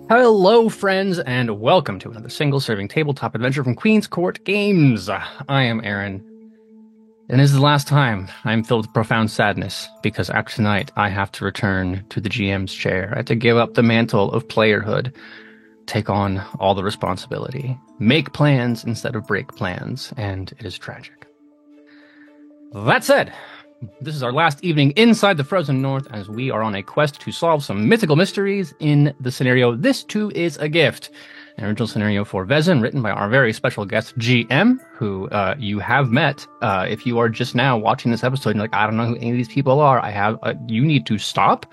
Hello, friends, and welcome to another single-serving tabletop adventure from Queen's Court Games. I am Aaron, and this is the last time I'm filled with profound sadness, because after tonight, I have to return to the GM's chair. I have to give up the mantle of playerhood, take on all the responsibility, make plans instead of break plans, and it is tragic. That said, this is our last evening inside the Frozen North as we are on a quest to solve some mythical mysteries in the scenario This Too Is a Gift, an original scenario for Vezin written by our very special guest GM, who you have met. If you are just now watching this episode and you're like, I don't know who any of these people are, you need to stop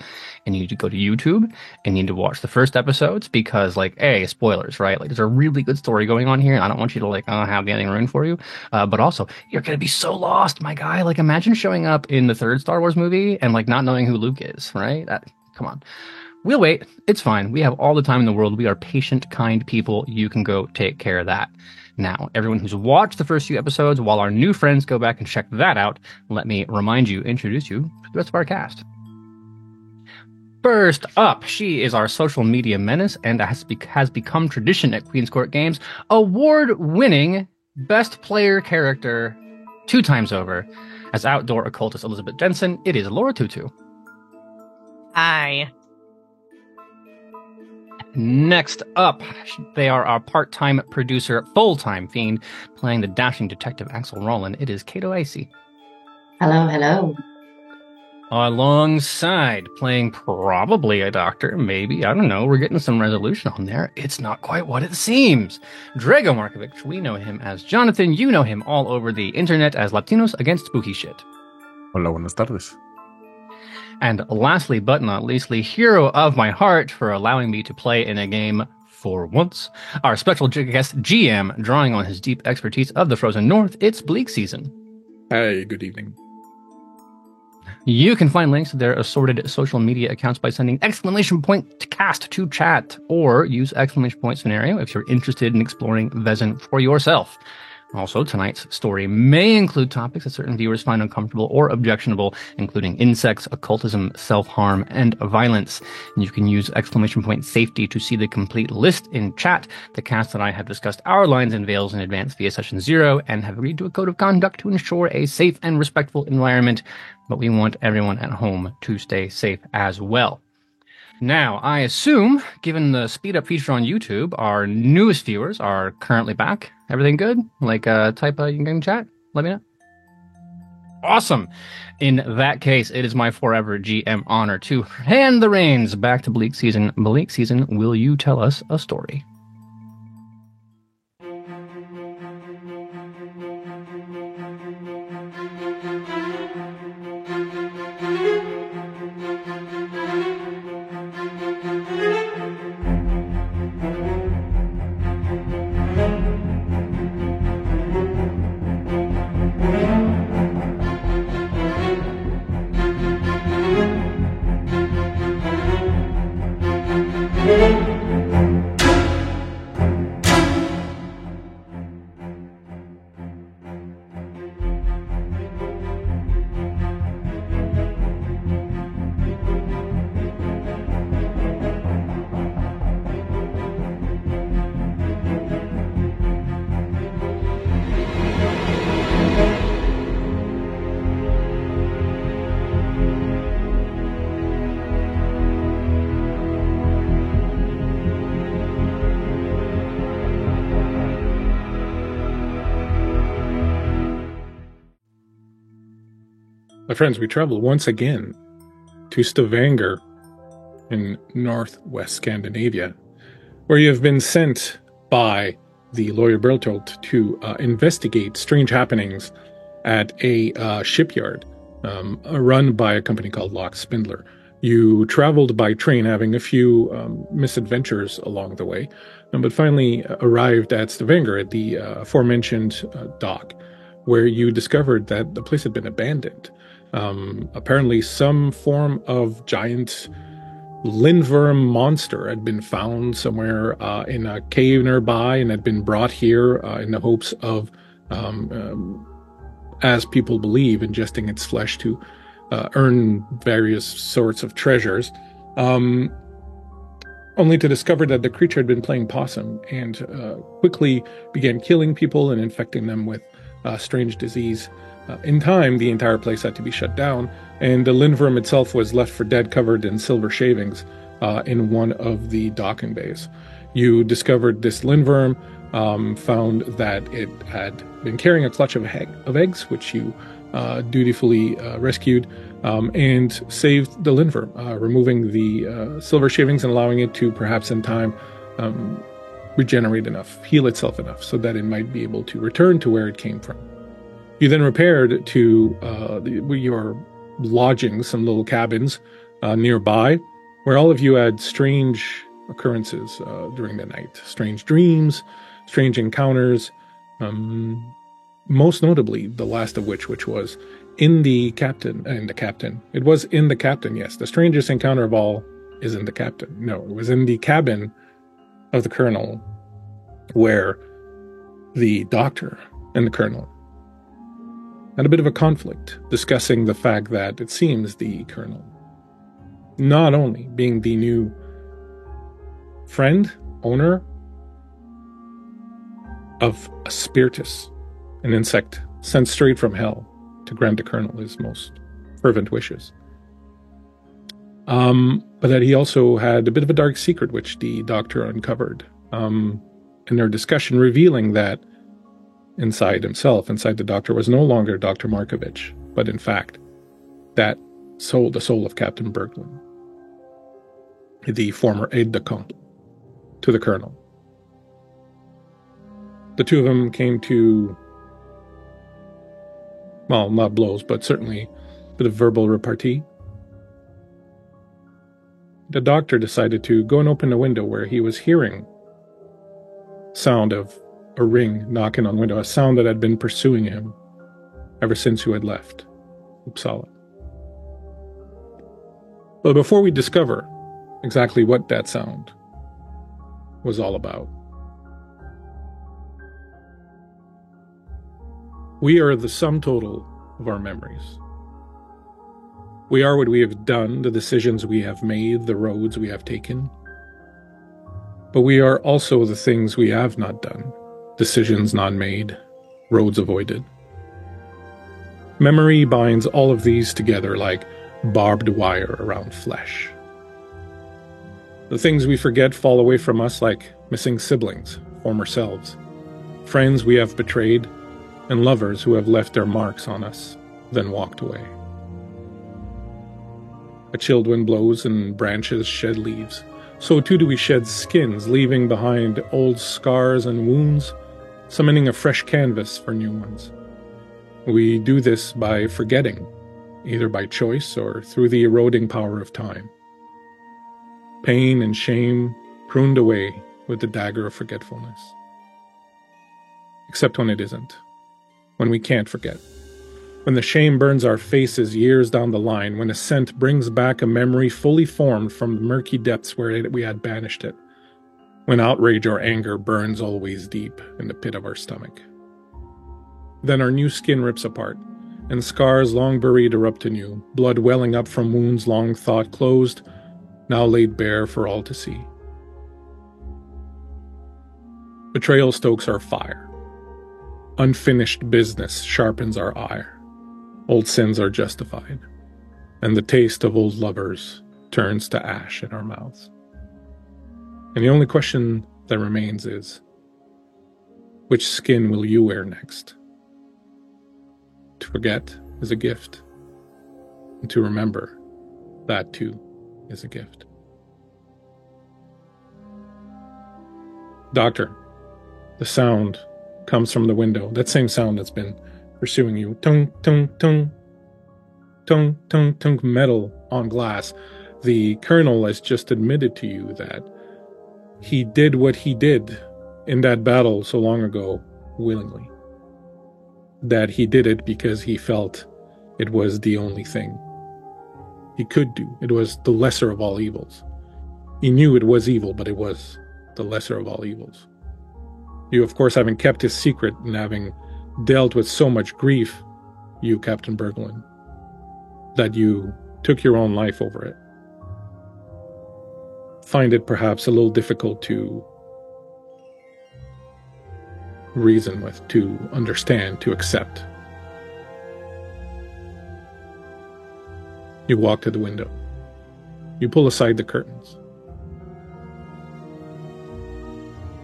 and you need to go to YouTube and you need to watch the first episodes because, spoilers, right? There's a really good story going on here and I don't want you to have the ending ruined for you. But also, you're going to be so lost, my guy. Imagine showing up in the third Star Wars movie and not knowing who Luke is, right? Come on. We'll wait. It's fine. We have all the time in the world. We are patient, kind people. You can go take care of that. Now, everyone who's watched the first few episodes, while our new friends go back and check that out, let me introduce you to the rest of our cast. First up, she is our social media menace and has become tradition at Queen's Court Games, award-winning best player character 2 times over. As outdoor occultist Elizabeth Jensen, it is Laura Tutu. Hi. Next up, they are our part-time producer, full-time fiend, playing the dashing detective Axel Roland. It is Kato Icy. Hello, hello. Alongside, playing probably a doctor, maybe, I don't know, we're getting some resolution on there. It's not quite what it seems. Drago Markovic, we know him as Jonathan, you know him all over the internet as Latinos Against Spooky Shit. Hola, buenas tardes. And lastly, but not leastly, hero of my heart for allowing me to play in a game for once, our special guest GM, drawing on his deep expertise of the Frozen North, it's Bleak Season. Hey, good evening. You can find links to their assorted social media accounts by sending !cast to chat, or use !scenario if you're interested in exploring Vezin for yourself. Also, tonight's story may include topics that certain viewers find uncomfortable or objectionable, including insects, occultism, self-harm, and violence. And you can use !safety to see the complete list in chat. The cast and I have discussed our lines and veils in advance via session 0 and have agreed to a code of conduct to ensure a safe and respectful environment, but we want everyone at home to stay safe as well. Now, I assume, given the speed-up feature on YouTube, our newest viewers are currently back. Everything good? Type you can chat? Let me know. Awesome. In that case, it is my forever GM honor to hand the reins back to Bleak Season. Bleak Season, will you tell us a story? My friends, we travel once again to Stavanger in northwest Scandinavia, where you have been sent by the lawyer Bertolt to investigate strange happenings at a shipyard run by a company called Lock Spindler. You traveled by train, having a few misadventures along the way, but finally arrived at Stavanger at the aforementioned dock, where you discovered that the place had been abandoned. Apparently some form of giant lindworm monster had been found somewhere in a cave nearby and had been brought here in the hopes of, as people believe, ingesting its flesh to earn various sorts of treasures. only to discover that the creature had been playing possum and quickly began killing people and infecting them with strange disease. In time, the entire place had to be shut down, and the Lindworm itself was left for dead, covered in silver shavings in one of the docking bays. You discovered this Lindworm, found that it had been carrying a clutch of eggs, which you dutifully rescued, and saved the Lindworm, removing the silver shavings and allowing it to perhaps in time regenerate enough, heal itself enough, so that it might be able to return to where it came from. You then repaired to your lodging, some little cabins nearby, where all of you had strange occurrences during the night. Strange dreams, strange encounters, most notably the last of which was in the captain. It was in the captain, yes. The strangest encounter of all is in the captain. No, it was in the cabin of the colonel, where the doctor and the colonel had a bit of a conflict, discussing the fact that it seems the colonel, not only being the new friend, owner of a spiritus, an insect sent straight from hell to grant the colonel his most fervent wishes, but that he also had a bit of a dark secret which the doctor uncovered in their discussion, revealing that inside the doctor, was no longer Dr. Markovich, but in fact, that soul, the soul of Captain Berglund, the former aide-de-camp to the colonel. The two of them came to, well, not blows, but certainly a bit of verbal repartee. The doctor decided to go and open the window, where he was hearing sound of a ring knocking on the window, a sound that had been pursuing him ever since you had left Uppsala. But before we discover exactly what that sound was all about, we are the sum total of our memories. We are what we have done, the decisions we have made, the roads we have taken. But we are also the things we have not done, decisions not made, roads avoided. Memory binds all of these together like barbed wire around flesh. The things we forget fall away from us like missing siblings, former selves, friends we have betrayed, and lovers who have left their marks on us, then walked away. A chilled wind blows and branches shed leaves. So too do we shed skins, leaving behind old scars and wounds, summoning a fresh canvas for new ones. We do this by forgetting, either by choice or through the eroding power of time. Pain and shame pruned away with the dagger of forgetfulness. Except when it isn't. When we can't forget. When the shame burns our faces years down the line, when a scent brings back a memory fully formed from the murky depths where we had banished it. When outrage or anger burns always deep in the pit of our stomach. Then our new skin rips apart, and scars long buried erupt anew, blood welling up from wounds long thought closed, now laid bare for all to see. Betrayal stokes our fire. Unfinished business sharpens our ire. Old sins are justified, and the taste of old lovers turns to ash in our mouths. And the only question that remains is, which skin will you wear next? To forget is a gift, and to remember, that too is a gift. Doctor, the sound comes from the window, that same sound that's been pursuing you. Tung, tung, tung. Tung, tung, tung, metal on glass. The colonel has just admitted to you that he did what he did in that battle so long ago willingly. That he did it because he felt it was the only thing he could do. It was the lesser of all evils. He knew it was evil, but it was the lesser of all evils. You, of course, having kept his secret and having dealt with so much grief, you, Captain Berglund, that you took your own life over it. find it perhaps a little difficult to reason with, to understand, to accept. You walk to the window. You pull aside the curtains.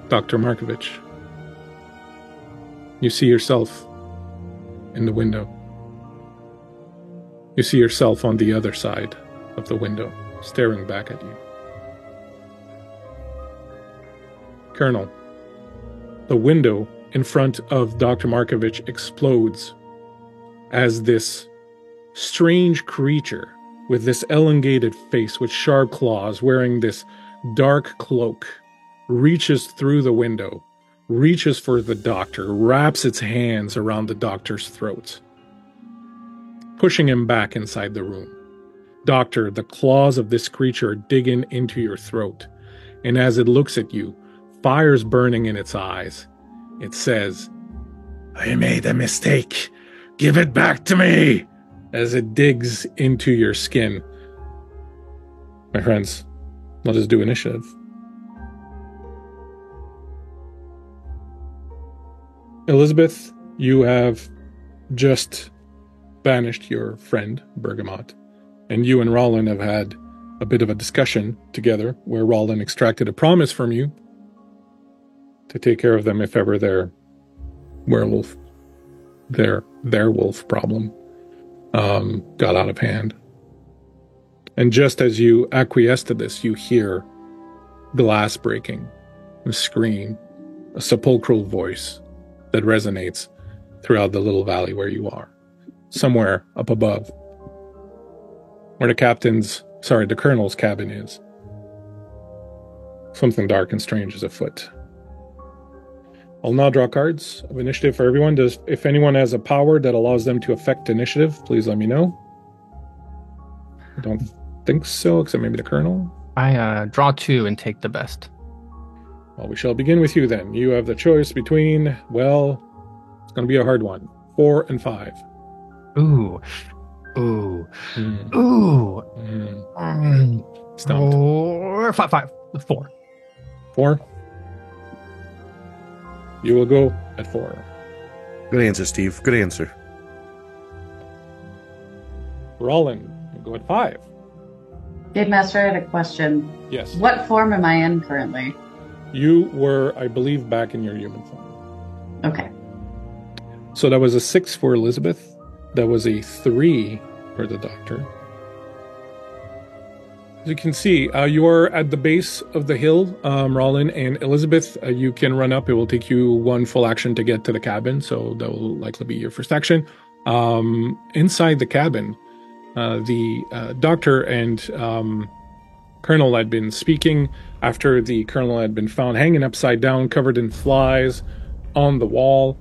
Dr. Markovich, you see yourself in the window. You see yourself on the other side of the window, staring back at you. Colonel, the window in front of Dr. Markovich explodes as this strange creature with this elongated face with sharp claws, wearing this dark cloak, reaches through the window, reaches for the doctor, wraps its hands around the doctor's throat, pushing him back inside the room. Doctor, the claws of this creature digging into your throat, and as it looks at you, fire's burning in its eyes. It says, "I made a mistake. Give it back to me," as it digs into your skin. My friends, let us do initiative. Elizabeth, you have just banished your friend, Bergamot, and you and Rollin have had a bit of a discussion together where Rollin extracted a promise from you to take care of them if ever their werewolf, their wolf problem got out of hand. And just as you acquiesce to this, you hear glass breaking, a scream, a sepulchral voice that resonates throughout the little valley where you are. Somewhere up above, where the colonel's cabin is. Something dark and strange is afoot. I'll now draw cards of initiative for everyone. If anyone has a power that allows them to affect initiative, please let me know. I don't think so, except maybe the colonel. I draw 2 and take the best. Well, we shall begin with you then. You have the choice between, well, it's going to be a hard one, 4 and 5. Ooh. Stumped. 5. 4. 4? You will go at 4. Good answer, Steve. Good answer. Rollin, you go at 5. Game Master, I had a question. Yes. What form am I in currently? You were, I believe, back in your human form. Okay. So that was a 6 for Elizabeth. That was a 3 for the doctor. As you can see, you are at the base of the hill, Rollin and Elizabeth. You can run up. It will take you 1 full action to get to the cabin, so that will likely be your first action. Inside the cabin, the doctor and colonel had been speaking after the colonel had been found hanging upside down, covered in flies on the wall.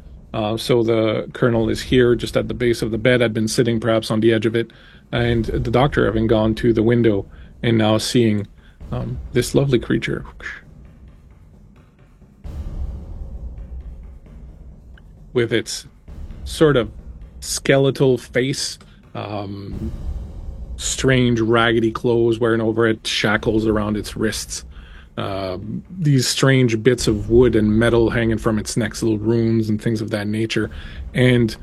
So the colonel is here just at the base of the bed, had been sitting perhaps on the edge of it, and the doctor having gone to the window and now seeing this lovely creature with its sort of skeletal face, strange raggedy clothes wearing over it, shackles around its wrists, these strange bits of wood and metal hanging from its neck, little runes and things of that nature, and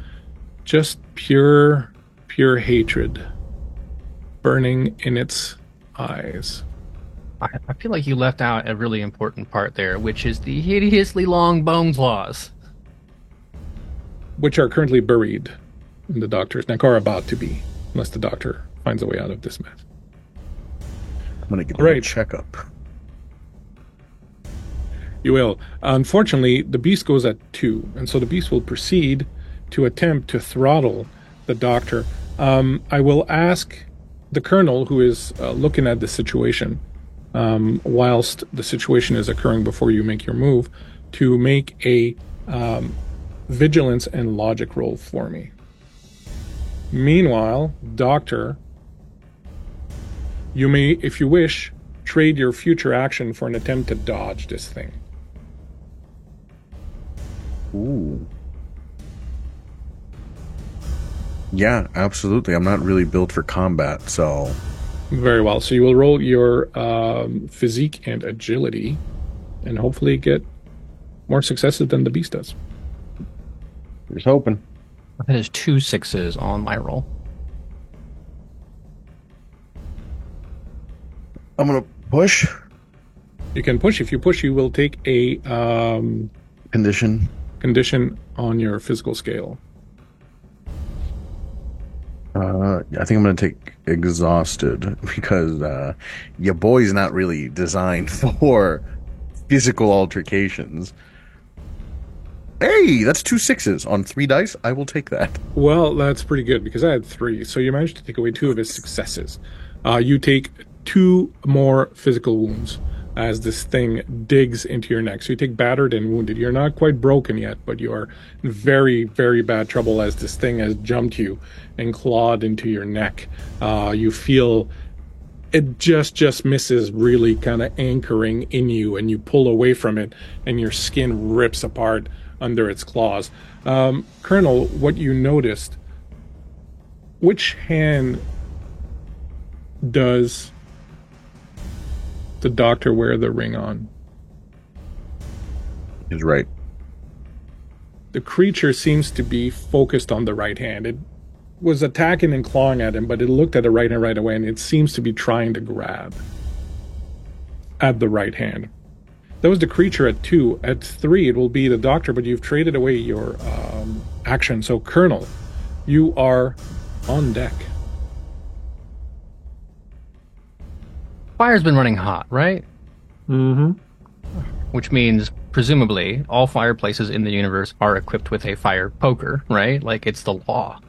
just pure hatred burning in its eyes. I feel like you left out a really important part there, which is the hideously long bone claws, which are currently buried in the doctor's neck, or about to be, unless the doctor finds a way out of this mess. I'm going to get a checkup. You will. Unfortunately, the beast goes at 2, and so the beast will proceed to attempt to throttle the doctor. I will ask the colonel, who is looking at the situation, whilst the situation is occurring before you make your move, to make a vigilance and logic roll for me. Meanwhile, doctor, you may, if you wish, trade your future action for an attempt to dodge this thing. Ooh. Yeah, absolutely. I'm not really built for combat, so Very well. So you will roll your physique and agility, and hopefully get more successes than the beast does. Just hoping. That is 2 6s on my roll. I'm gonna push. You can push. If you push, you will take a Condition. condition on your physical scale. I think I'm gonna take exhausted because your boy's not really designed for physical altercations. Hey, that's 2 6s on 3 dice. I will take that. Well, that's pretty good because I had 3. So you managed to take away 2 of his successes. You take 2 more physical wounds as this thing digs into your neck. So you take battered and wounded. You're not quite broken yet, but you are in very, very bad trouble as this thing has jumped you and clawed into your neck. You feel it just misses really kind of anchoring in you, and you pull away from it, and your skin rips apart under its claws. Colonel, what you noticed, which hand does the doctor wear the ring on? He's right. The creature seems to be focused on the right hand. It was attacking and clawing at him, but it looked at the right hand right away, and it seems to be trying to grab at the right hand. That was the creature at 2. At 3, it will be the doctor, but you've traded away your action. So, Colonel, you are on deck. Fire's been running hot, right? Mm-hmm. Which means, presumably, all fireplaces in the universe are equipped with a fire poker, right? Like, it's the law.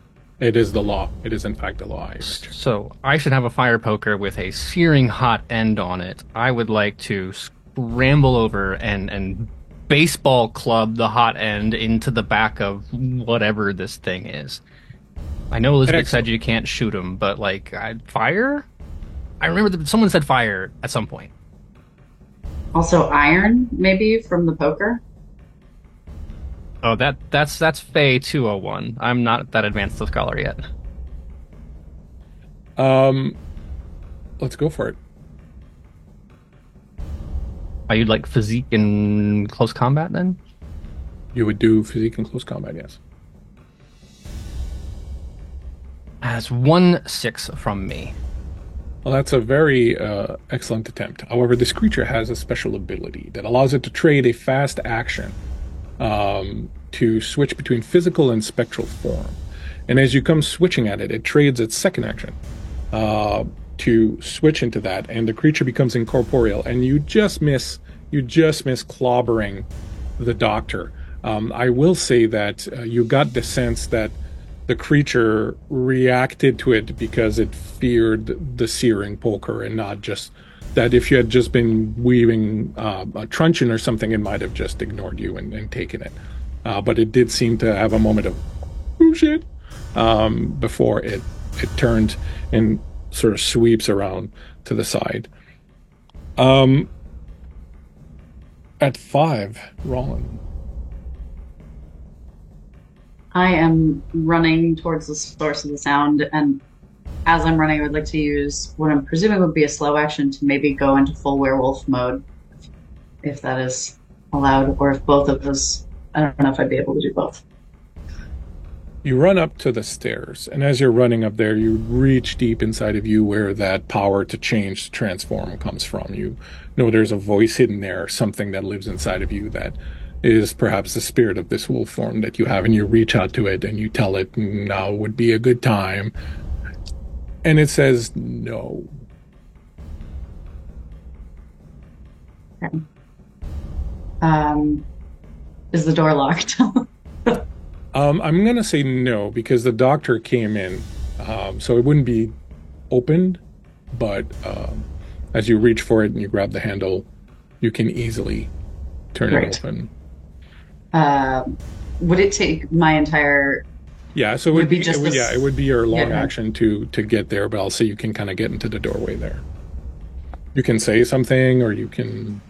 It is the law. It is, in fact, the law. So, I should have a fire poker with a searing hot end on it. I would like to scramble over and baseball club the hot end into the back of whatever this thing is. I know Elizabeth said you can't shoot him, but, like, fire? I remember that someone said fire at some point. Also iron, maybe, from the poker? Oh, that's Faye 201. I'm not that advanced a scholar yet. Let's go for it. Are you like physique in close combat then? You would do physique in close combat, yes. That's 1 6 from me. Well, that's a very excellent attempt. However, this creature has a special ability that allows it to trade a fast action to switch between physical and spectral form. And as you come switching at it, it trades its second action to switch into that, and the creature becomes incorporeal, and you just miss clobbering the doctor. I will say that you got the sense that the creature reacted to it because it feared the searing poker, and not just that if you had just been weaving a truncheon or something, it might have just ignored you and taken it. But it did seem to have a moment of, oh shit, before it turned and sort of sweeps around to the side. At 5, Roland. I am running towards the source of the sound, and as I'm running, I would like to use what I'm presuming would be a slow action to maybe go into full werewolf mode, if that is allowed, or if both of those, I don't know if I'd be able to do both. You run up to the stairs, and as you're running up there, you reach deep inside of you where that power to change, to transform comes from. You know there's a voice hidden there, something that lives inside of you that is perhaps the spirit of this wolf form that you have, and you reach out to it and you tell it now would be a good time, and it says no. Okay. Is the door locked? I'm going to say no, because the doctor came in, so it wouldn't be opened, but as you reach for it and you grab the handle, you can easily turn it open. Would it take my entire... Yeah, so it would be just it would be your long action to get there, but also you can kind of get into the doorway there. You can say something, or you can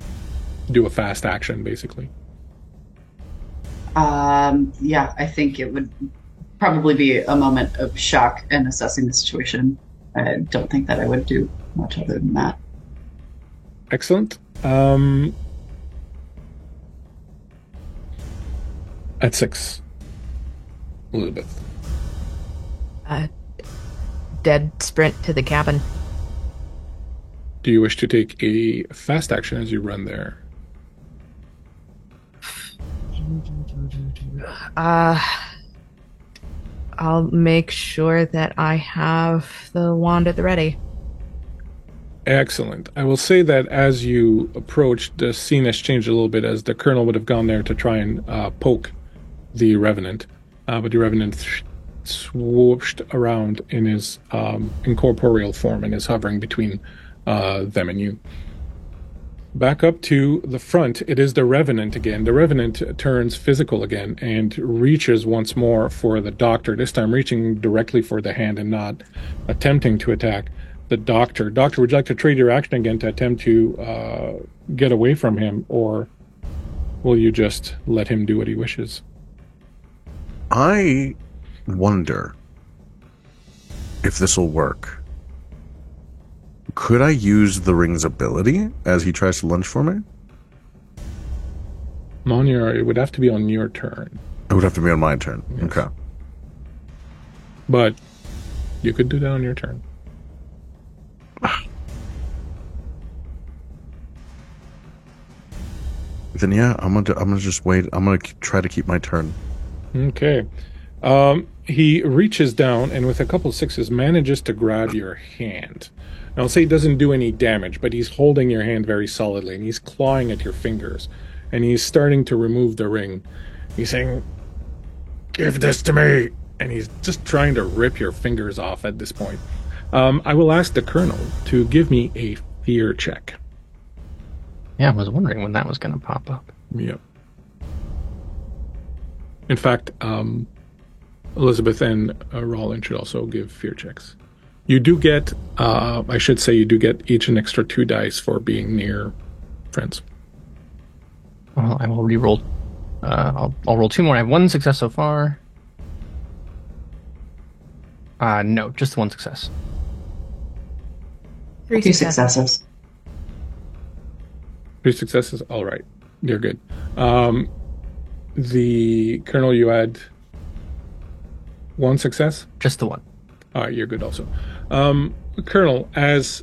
do a fast action, basically. Yeah, I think it would probably be a moment of shock and assessing the situation. I don't think that I would do much other than that. Excellent. At 6, Elizabeth. Dead sprint to the cabin. Do you wish to take a fast action as you run there? I'll make sure that I have the wand at the ready. Excellent. I will say that as you approach, the scene has changed a little bit, as the colonel would have gone there to try and poke the Revenant, but the Revenant swooshed around in his incorporeal form and is hovering between them and you. Back up to the front, it is the Revenant again. The Revenant turns physical again and reaches once more for the Doctor, this time reaching directly for the hand and not attempting to attack the Doctor. Doctor, would you like to trade your action again to attempt to get away from him, or will you just let him do what he wishes? I wonder if this will work. Could I use the ring's ability as he tries to lunge for me? Monier, it would have to be on your turn. It would have to be on my turn. Yes. Okay. But you could do that on your turn. Then yeah, I'm gonna just wait. I'm gonna try to keep my turn. Okay. He reaches down and with a couple 6s manages to grab your hand. Now, I'll say he doesn't do any damage, but he's holding your hand very solidly and he's clawing at your fingers and he's starting to remove the ring. He's saying, "Give this to me." And he's just trying to rip your fingers off at this point. I will ask the Colonel to give me a fear check. Yeah, I was wondering when that was going to pop up. Yep. In fact, Elizabeth and Roland should also give fear checks. You do get, I should say, you do get each an extra 2 dice for being near friends. Well, I will re-roll. I'll roll 2 more. I have 1 success so far. No, just 1 success. 3 2 successes. successes. 3 successes? All right. You're good. The Colonel, you had 1 success? Just the 1. All right, you're good also. Colonel, as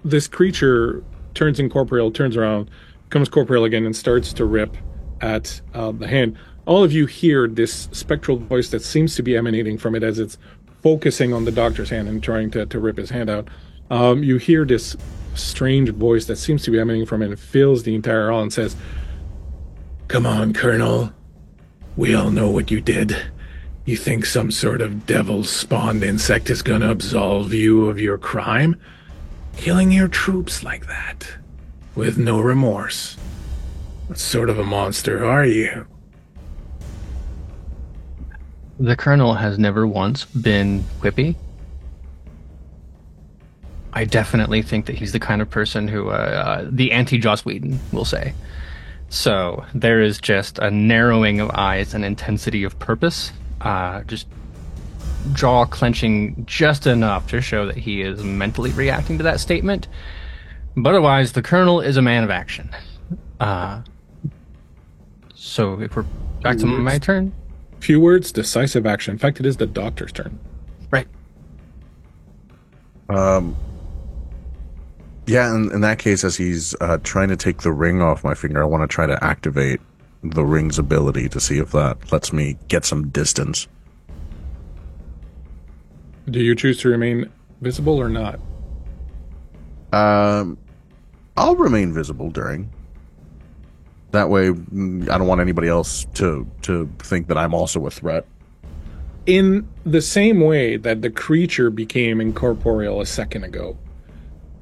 this creature turns incorporeal, turns around, becomes corporeal again, and starts to rip at the hand, all of you hear this spectral voice that seems to be emanating from it as it's focusing on the Doctor's hand and trying to rip his hand out. You hear this strange voice that seems to be emanating from it and fills the entire hall and says, "Come on, Colonel. We all know what you did. You think some sort of devil-spawned insect is gonna absolve you of your crime? Killing your troops like that, with no remorse. What sort of a monster are you?" The Colonel has never once been quippy. I definitely think that he's the kind of person who the anti-Joss Whedon will say. So there is just a narrowing of eyes and intensity of purpose, just jaw clenching just enough to show that he is mentally reacting to that statement. But otherwise, the Colonel is a man of action. So if we're back to my turn. Few words, decisive action. In fact, it is the Doctor's turn. Right. Yeah, in that case, as he's trying to take the ring off my finger, I want to try to activate the ring's ability to see if that lets me get some distance. Do you choose to remain visible or not? I'll remain visible during. That way, I don't want anybody else to think that I'm also a threat. In the same way that the creature became incorporeal a second ago,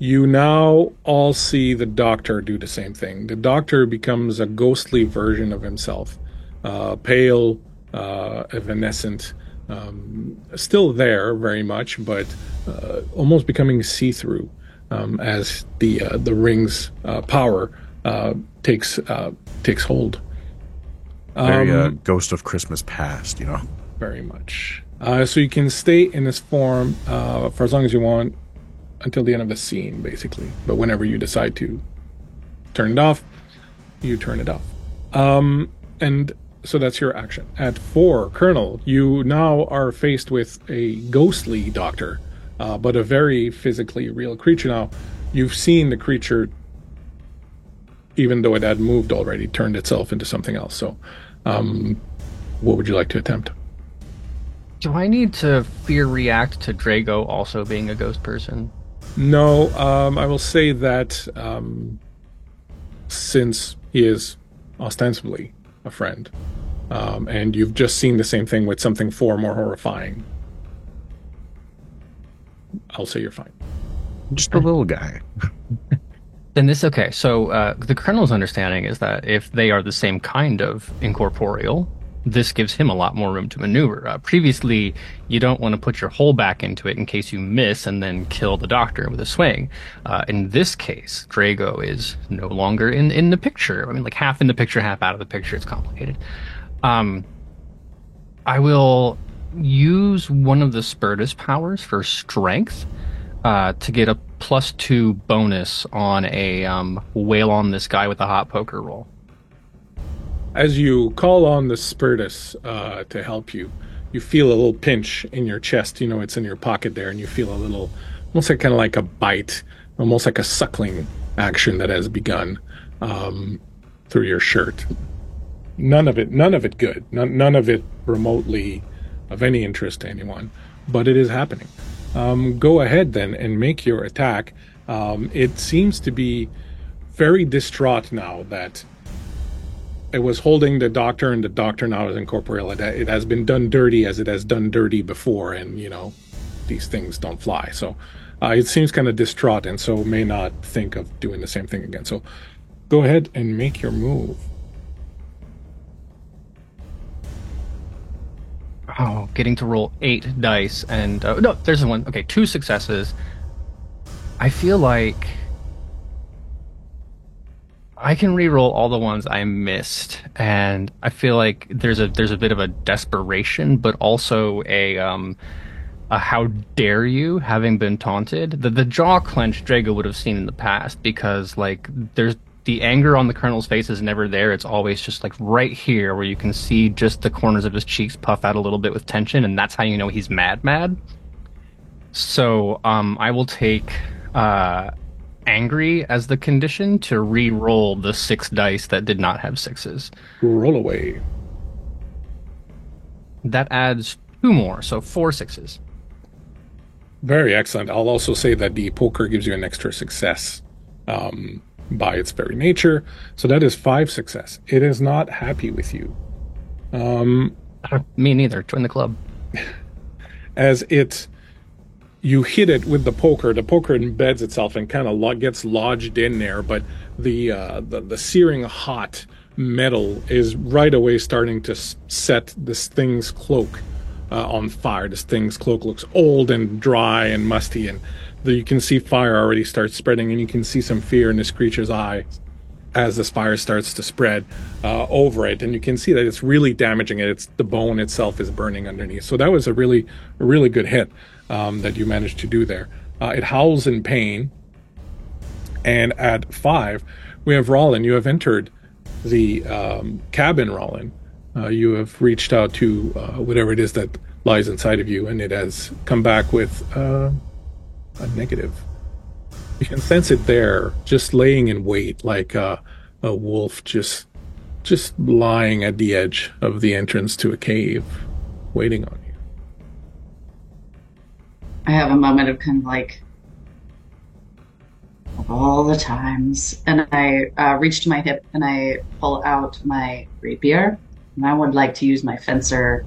you now all see the Doctor do the same thing. The Doctor becomes a ghostly version of himself, pale, evanescent, still there very much, but almost becoming see-through as the ring's power takes hold. Very Ghost of Christmas Past, you know. Very much. So you can stay in this form for as long as you want. until the end of the scene, basically. But whenever you decide to turn it off, you turn it off. And so that's your action. At 4, Colonel, you now are faced with a ghostly doctor, but a very physically real creature. Now, you've seen the creature, even though it had moved already, turned itself into something else. So, what would you like to attempt? Do I need to fear react to Drago also being a ghost person? No, I will say that since he is ostensibly a friend, and you've just seen the same thing with something far more horrifying, I'll say you're fine. Just a little guy. Then okay. So the Colonel's understanding is that if they are the same kind of incorporeal, this gives him a lot more room to maneuver. Previously, you don't want to put your whole back into it in case you miss and then kill the doctor with a swing. In this case, Drago is no longer in the picture. I mean, like half in the picture, half out of the picture. It's complicated. I will use one of the Spiritus powers for strength to get a +2 bonus on a wail on this guy with a hot poker roll. As you call on the Spiritus to help you, you feel a little pinch in your chest. You know, it's in your pocket there, and you feel a little, almost like kind of like a bite, almost like a suckling action that has begun through your shirt. None of it good. None of it remotely of any interest to anyone, but it is happening. Go ahead then and make your attack. It seems to be very distraught now that it was holding the doctor, and the doctor now is incorporeal. It has been done dirty as it has done dirty before, and, you know, these things don't fly. So it seems kind of distraught, and so may not think of doing the same thing again. So go ahead and make your move. Oh, getting to roll 8 dice, and no, there's the one. Okay, 2 successes. I feel like I can re-roll all the ones I missed, and I feel like there's a bit of a desperation, but also a how dare you, having been taunted. The jaw clench Drago would have seen in the past, because like there's the anger on the Colonel's face is never there. It's always just like right here where you can see just the corners of his cheeks puff out a little bit with tension, and that's how you know he's mad. So I will take angry as the condition to re-roll the 6 dice that did not have 6s. Roll away. That adds 2 more, so 4 6s. Very excellent. I'll also say that the poker gives you an extra success by its very nature. So that is 5 success. It is not happy with you. Me neither. Join the club. As you hit it with the poker embeds itself and kind of gets lodged in there, but the searing hot metal is right away starting to set this thing's cloak on fire. This thing's cloak looks old and dry and musty, and you can see fire already start spreading, and you can see some fear in this creature's eye as this fire starts to spread over it, and you can see that it's really damaging it. It's the bone itself is burning underneath. So that was a really good hit that you managed to do there. It howls in pain, and at 5, we have Rollin. You have entered the cabin, Rollin. You have reached out to whatever it is that lies inside of you, and it has come back with a negative. You can sense it there, just laying in wait, like a wolf just lying at the edge of the entrance to a cave, waiting on you. I have a moment of kind of like, of all the times, and I reach to my hip and I pull out my rapier, and I would like to use my fencer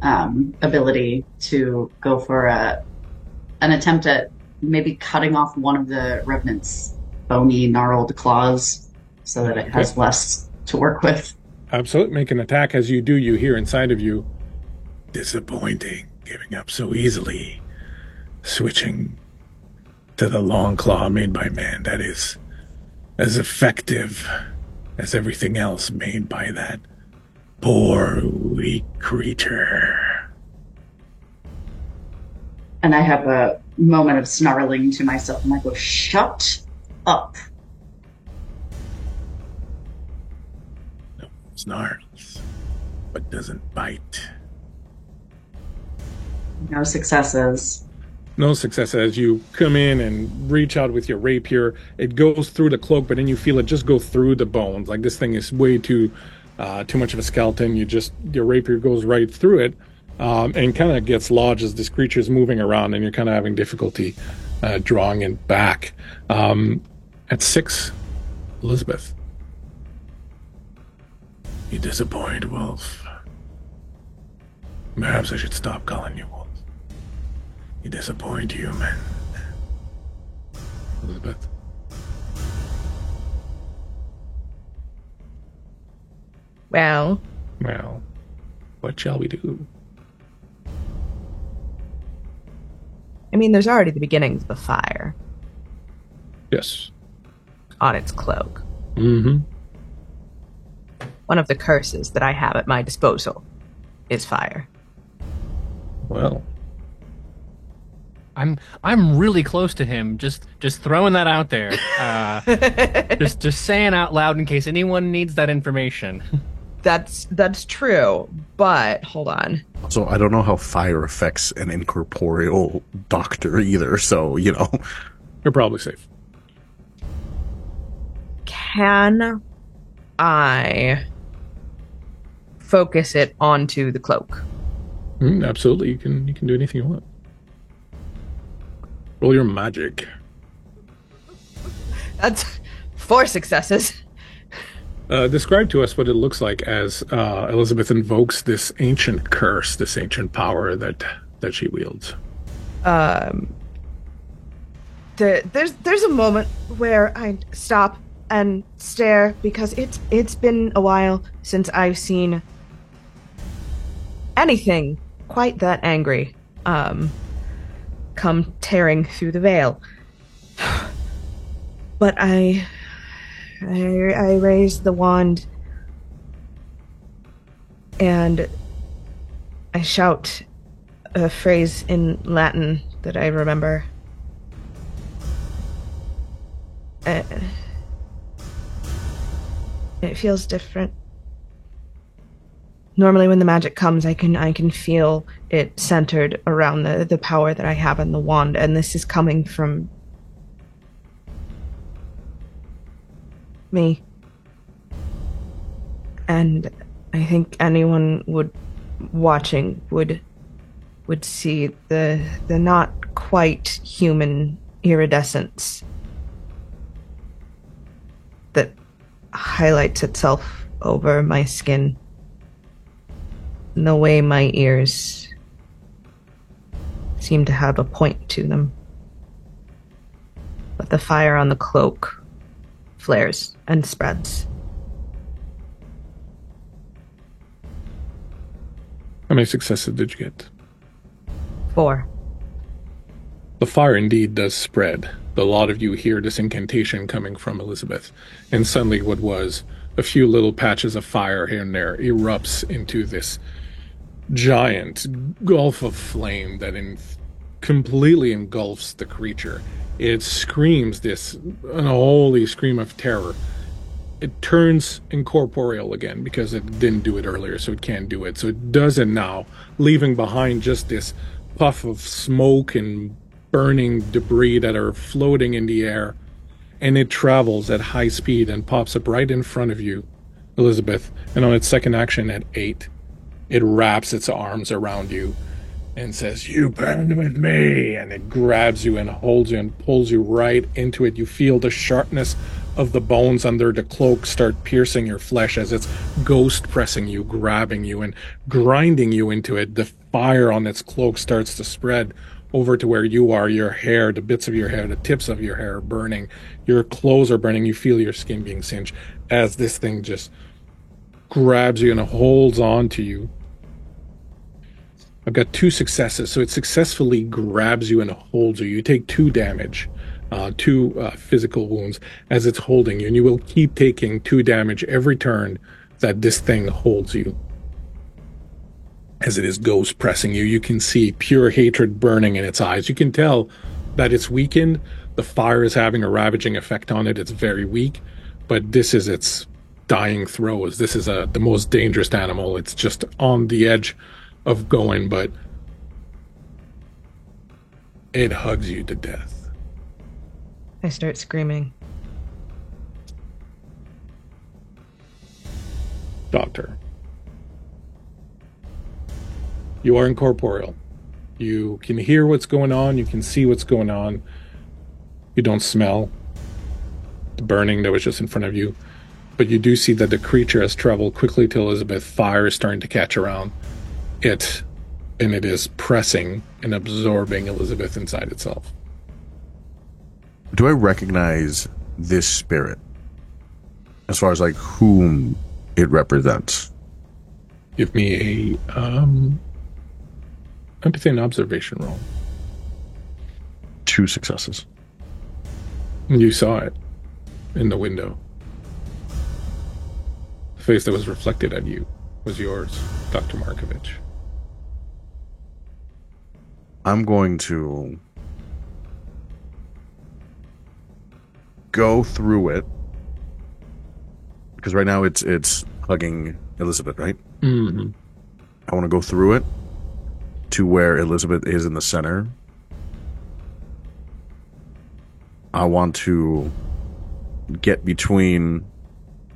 ability to go for an attempt at maybe cutting off one of the revenant's bony, gnarled claws so that it has less to work with. Absolutely. Make an attack. As you do, you hear inside of you, disappointing, giving up so easily, switching to the long claw made by man that is as effective as everything else made by that poor, weak creature. And I have a moment of snarling to myself, and I go, "Shut up." Snarls, but doesn't bite. No successes. No success as you come in and reach out with your rapier. It goes through the cloak, but then you feel it just go through the bones. Like this thing is way too much of a skeleton. Your rapier goes right through it, and kind of gets lodged as this creature is moving around, and you're kind of having difficulty drawing it back. At 6, Elizabeth. You disappoint, Wolf. Perhaps I should stop calling you Wolf. You disappoint human. Elizabeth. Well, what shall we do? I mean, there's already the beginnings of the fire Yes. on its cloak. Mm-hmm. One of the curses that I have at my disposal is fire. Well, I'm really close to him. Just throwing that out there. Just saying out loud in case anyone needs that information. That's true, but hold on. So I don't know how fire affects an incorporeal doctor either, so, you know. you're probably safe. Can I focus it onto the cloak? Absolutely, you can do anything you want. Roll your magic. That's 4 successes. Describe to us what it looks like as Elizabeth invokes this ancient curse, this ancient power that she wields. There's a moment where I stop and stare because it's been a while since I've seen anything quite that angry come tearing through the veil. But I raised the wand and I shout a phrase in Latin that I remember. It feels different. Normally when the magic comes, I can feel it centered around the power that I have in the wand, and this is coming from me. And I think anyone watching would see the not quite human iridescence that highlights itself over my skin, and the way my ears seem to have a point to them. But the fire on the cloak flares and spreads. How many successes did you get? 4. The fire indeed does spread. A lot of you hear this incantation coming from Elizabeth, and suddenly what was a few little patches of fire here and there erupts into this giant gulf of flame that completely engulfs the creature. It screams this unholy scream of terror. It turns incorporeal again because it didn't do it earlier, so it can't do it. So it does it now, leaving behind just this puff of smoke and burning debris that are floating in the air. And it travels at high speed and pops up right in front of you, Elizabeth. And on its second action at 8, it wraps its arms around you and says, "You band with me," and it grabs you and holds you and pulls you right into it. You feel the sharpness of the bones under the cloak start piercing your flesh as it's ghost pressing you, grabbing you and grinding you into it. The fire on its cloak starts to spread over to where you are. Your hair, the bits of your hair, the tips of your hair are burning. Your clothes are burning. You feel your skin being singed as this thing just grabs you and holds on to you. I've got 2 successes, so it successfully grabs you and holds you. You take 2 damage, 2 physical wounds as it's holding you, and you will keep taking 2 damage every turn that this thing holds you. as it is ghost pressing you. You can see pure hatred burning in its eyes. You can tell that it's weakened. The fire is having a ravaging effect on it. It's very weak, but this is its dying throes. This is the most dangerous animal. It's just on the edge of going, but it hugs you to death. I start screaming. Doctor, you are incorporeal. You can hear what's going on. You can see what's going on. You don't smell the burning that was just in front of you. But you do see that the creature has traveled quickly to Elizabeth. Fire is starting to catch around it. And it is pressing and absorbing Elizabeth inside itself. Do I recognize this spirit? As far as like whom it represents? Give me a empathy and observation roll. 2 successes. You saw it in the window. The face that was reflected at you was yours, Dr. Markovich. I'm going to go through it because right now it's hugging Elizabeth, right? Mm-hmm. I want to go through it to where Elizabeth is in the center. I want to get between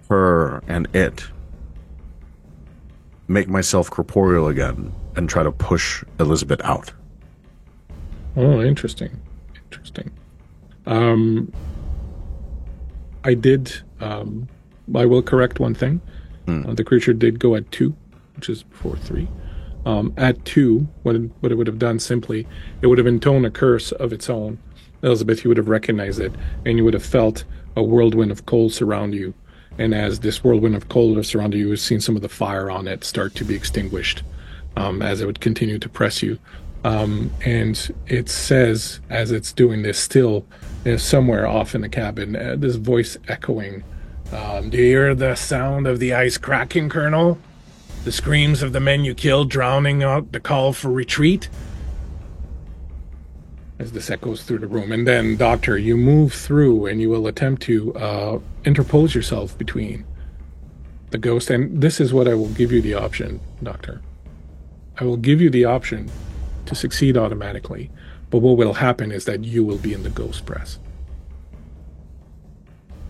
her and it, make myself corporeal again, and try to push Elizabeth out. Oh, interesting. I will correct one thing. The creature did go at 2, which is before 3. At 2, what it would have done simply, it would have intoned a curse of its own. Elizabeth, you would have recognized it, and you would have felt a whirlwind of cold surround you. And as this whirlwind of cold surrounded you, you've seen some of the fire on it start to be extinguished as it would continue to press you. And it says, as it's doing this, still somewhere off in the cabin, this voice echoing, do you hear the sound of the ice cracking, Colonel? The screams of the men you killed drowning out the call for retreat? As this echoes through the room. And then, Doctor, you move through and you will attempt to interpose yourself between the ghost. And this is what I will give you the option, Doctor. I will give you the option to succeed automatically, but what will happen is that you will be in the ghost press.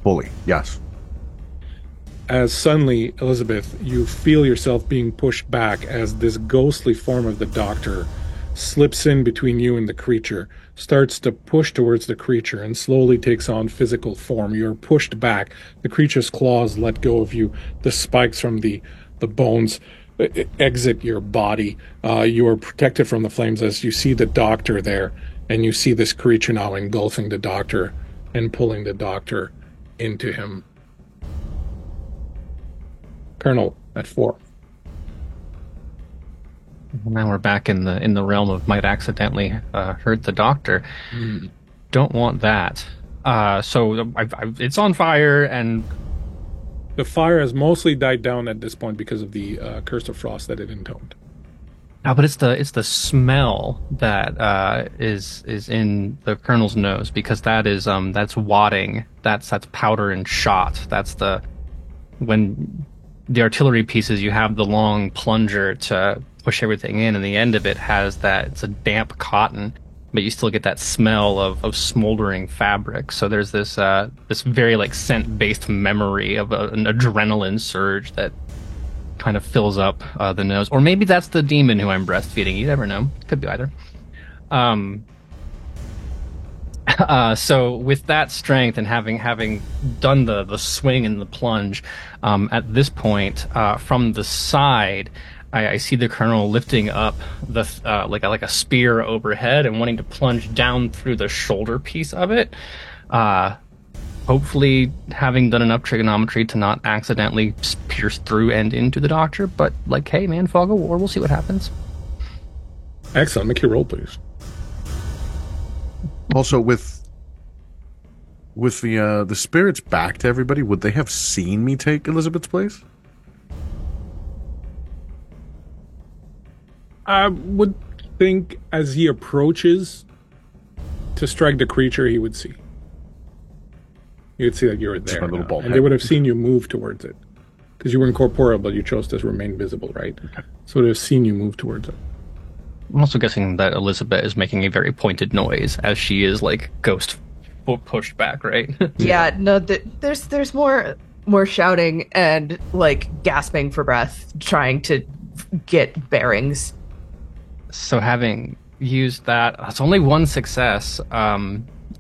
Fully, yes. As suddenly, Elizabeth, you feel yourself being pushed back as this ghostly form of the Doctor slips in between you and the creature, starts to push towards the creature, and slowly takes on physical form. You're pushed back. The creature's claws let go of you. The spikes from the bones exit your body. You are protected from the flames as you see the Doctor there, and you see this creature now engulfing the Doctor and pulling the Doctor into him. Colonel, at 4. Now we're back in the realm of might accidentally hurt the Doctor. Don't want that. So it's on fire, and the fire has mostly died down at this point because of the curse of frost that it intoned. But it's the smell that is in the Colonel's nose, because that's wadding. That's powder and shot. That's when the artillery pieces, you have the long plunger to push everything in, and the end of it has it's a damp cotton, but you still get that smell of smoldering fabric. So there's this very like scent-based memory of an adrenaline surge that kind of fills up the nose. Or maybe that's the demon who I'm breastfeeding. You never know. Could be either. So with that strength and having done the swing and the plunge, at this point, from the side, I see the Colonel lifting up like a spear overhead and wanting to plunge down through the shoulder piece of it. Hopefully having done enough trigonometry to not accidentally pierce through and into the Doctor. But like, hey man, fog of war, we'll see what happens. Excellent. Make your roll, please. Also, with the spirits back to everybody, would they have seen me take Elizabeth's place? I would think as he approaches to strike the creature, he would see. You would see that you were there, my little bald and head. they would have seen you move towards it. Because you were incorporeal, but you chose to remain visible, right? Okay. So they've seen you move towards it. I'm also guessing that Elizabeth is making a very pointed noise as she is like ghost pushed back, right? Yeah, no, there's more shouting and like gasping for breath, trying to get bearings. So having used that, it's only one success.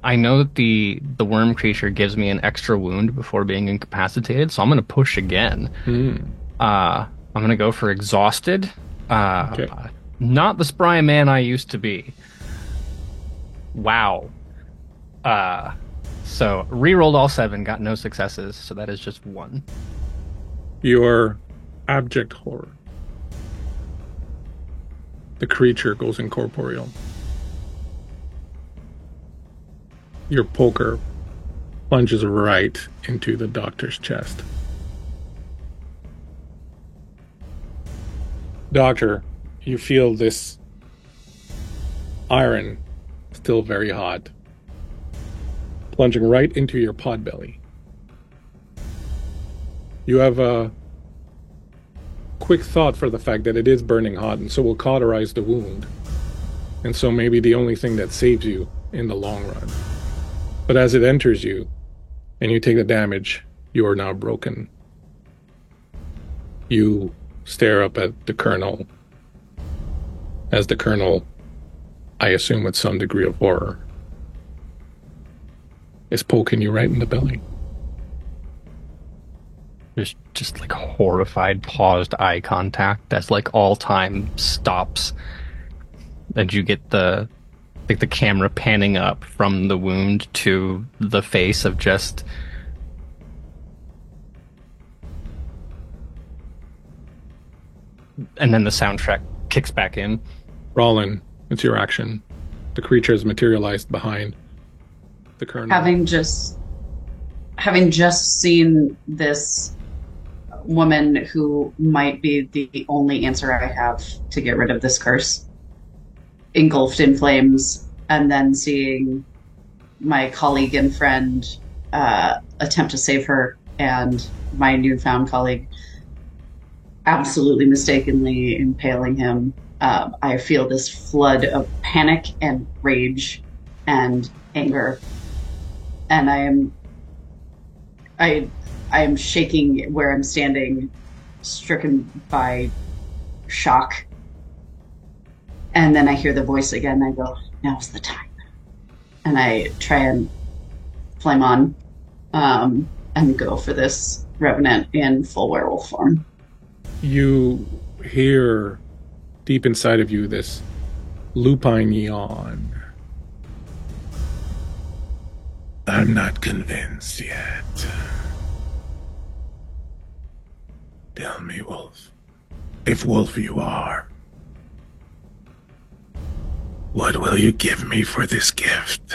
I know that the worm creature gives me an extra wound before being incapacitated, so I'm going to push again. I'm going to go for exhausted. Okay. Not the spry man I used to be. Wow. So re-rolled all 7, got no successes, so that is just 1. Your abject horror. The creature goes incorporeal. Your poker plunges right into the doctor's chest. Doctor, you feel this iron still very hot, plunging right into your pod belly. You have a quick thought for the fact that it is burning hot, and so will cauterize the wound. And so maybe the only thing that saves you in the long run. But as it enters you, and you take the damage, you are now broken. You stare up at the Colonel, as the Colonel, I assume with some degree of horror, is poking you right in the belly. There's just like horrified, paused eye contact that's like all time stops. And you get the camera panning up from the wound to the face of just... And then the soundtrack kicks back in. Rollin, it's your action. The creature is materialized behind the Colonel. Having just seen this woman who might be the only answer I have to get rid of this curse, engulfed in flames, and then seeing my colleague and friend attempt to save her, and my newfound colleague absolutely mistakenly impaling him, I feel this flood of panic and rage and anger, and I am shaking where I'm standing, stricken by shock. And then I hear the voice again, and I go, now's the time. And I try and flame on and go for this revenant in full werewolf form. You hear deep inside of you this lupine yawn. I'm not convinced yet. Tell me, Wolf, if Wolf you are, what will you give me for this gift?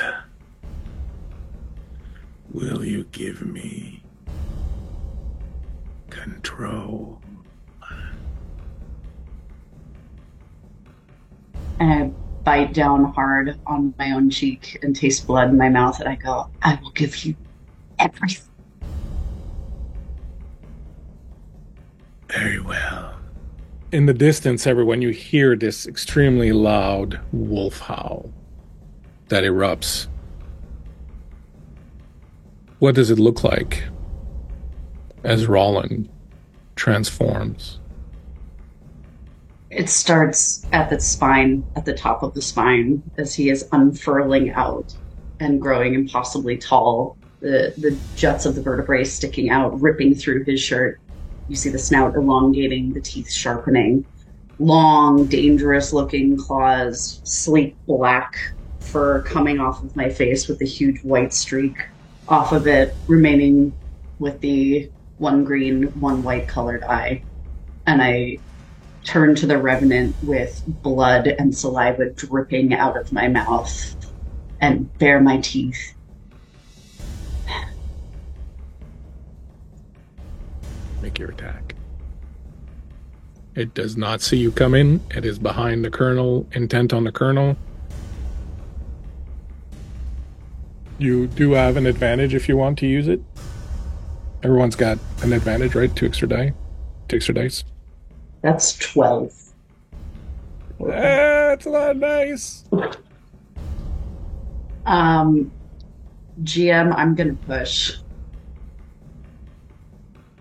Will you give me control? And I bite down hard on my own cheek and taste blood in my mouth, and I go, I will give you everything. Very well. In the distance, everyone, you hear this extremely loud wolf howl that erupts. What does it look like as Rollin transforms? It starts at the spine, at the top of the spine, as he is unfurling out and growing impossibly tall. The juts of the vertebrae sticking out, ripping through his shirt. You see the snout elongating, the teeth sharpening. Long, dangerous-looking claws, sleek black fur coming off of my face with a huge white streak off of it, remaining with the one green, one white-colored eye. And I turn to the revenant with blood and saliva dripping out of my mouth and bare my teeth. Make your attack. It does not see you come in. It is behind the colonel, intent on the colonel. You do have an advantage if you want to use it. Everyone's got an advantage, right? 2 extra die. 2 extra dice. That's 12. That's a lot of dice. GM, I'm gonna push.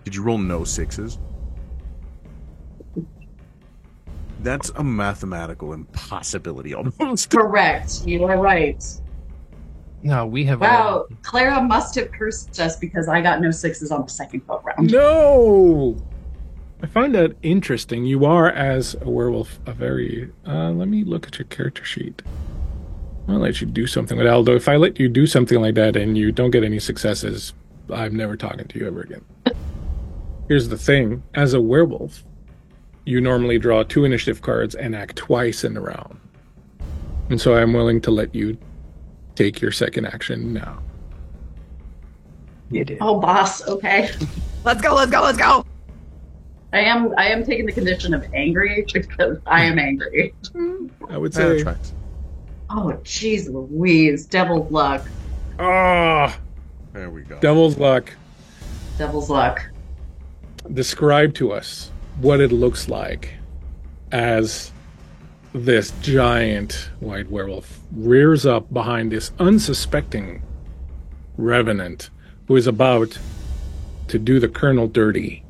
Did you roll no 6s? That's a mathematical impossibility almost. Correct. You are right. No, we have. Wow, Clara must have cursed us because I got no 6s on the second go round. No! I find that interesting. You are, as a werewolf, a very... let me look at your character sheet. I'll let you do something with Aldo. If I let you do something like that and you don't get any successes, I'm never talking to you ever again. Here's the thing. As a werewolf, you normally draw 2 initiative cards and act twice in the round. And so I'm willing to let you take your second action now. You did. Oh, boss. Okay. Let's go, let's go, let's go! I am taking the condition of angry because I am angry. I would say... Oh, jeez Louise. Devil's luck. Ah! There we go. Devil's luck. Devil's luck. Describe to us what it looks like as this giant white werewolf rears up behind this unsuspecting revenant who is about to do the colonel dirty,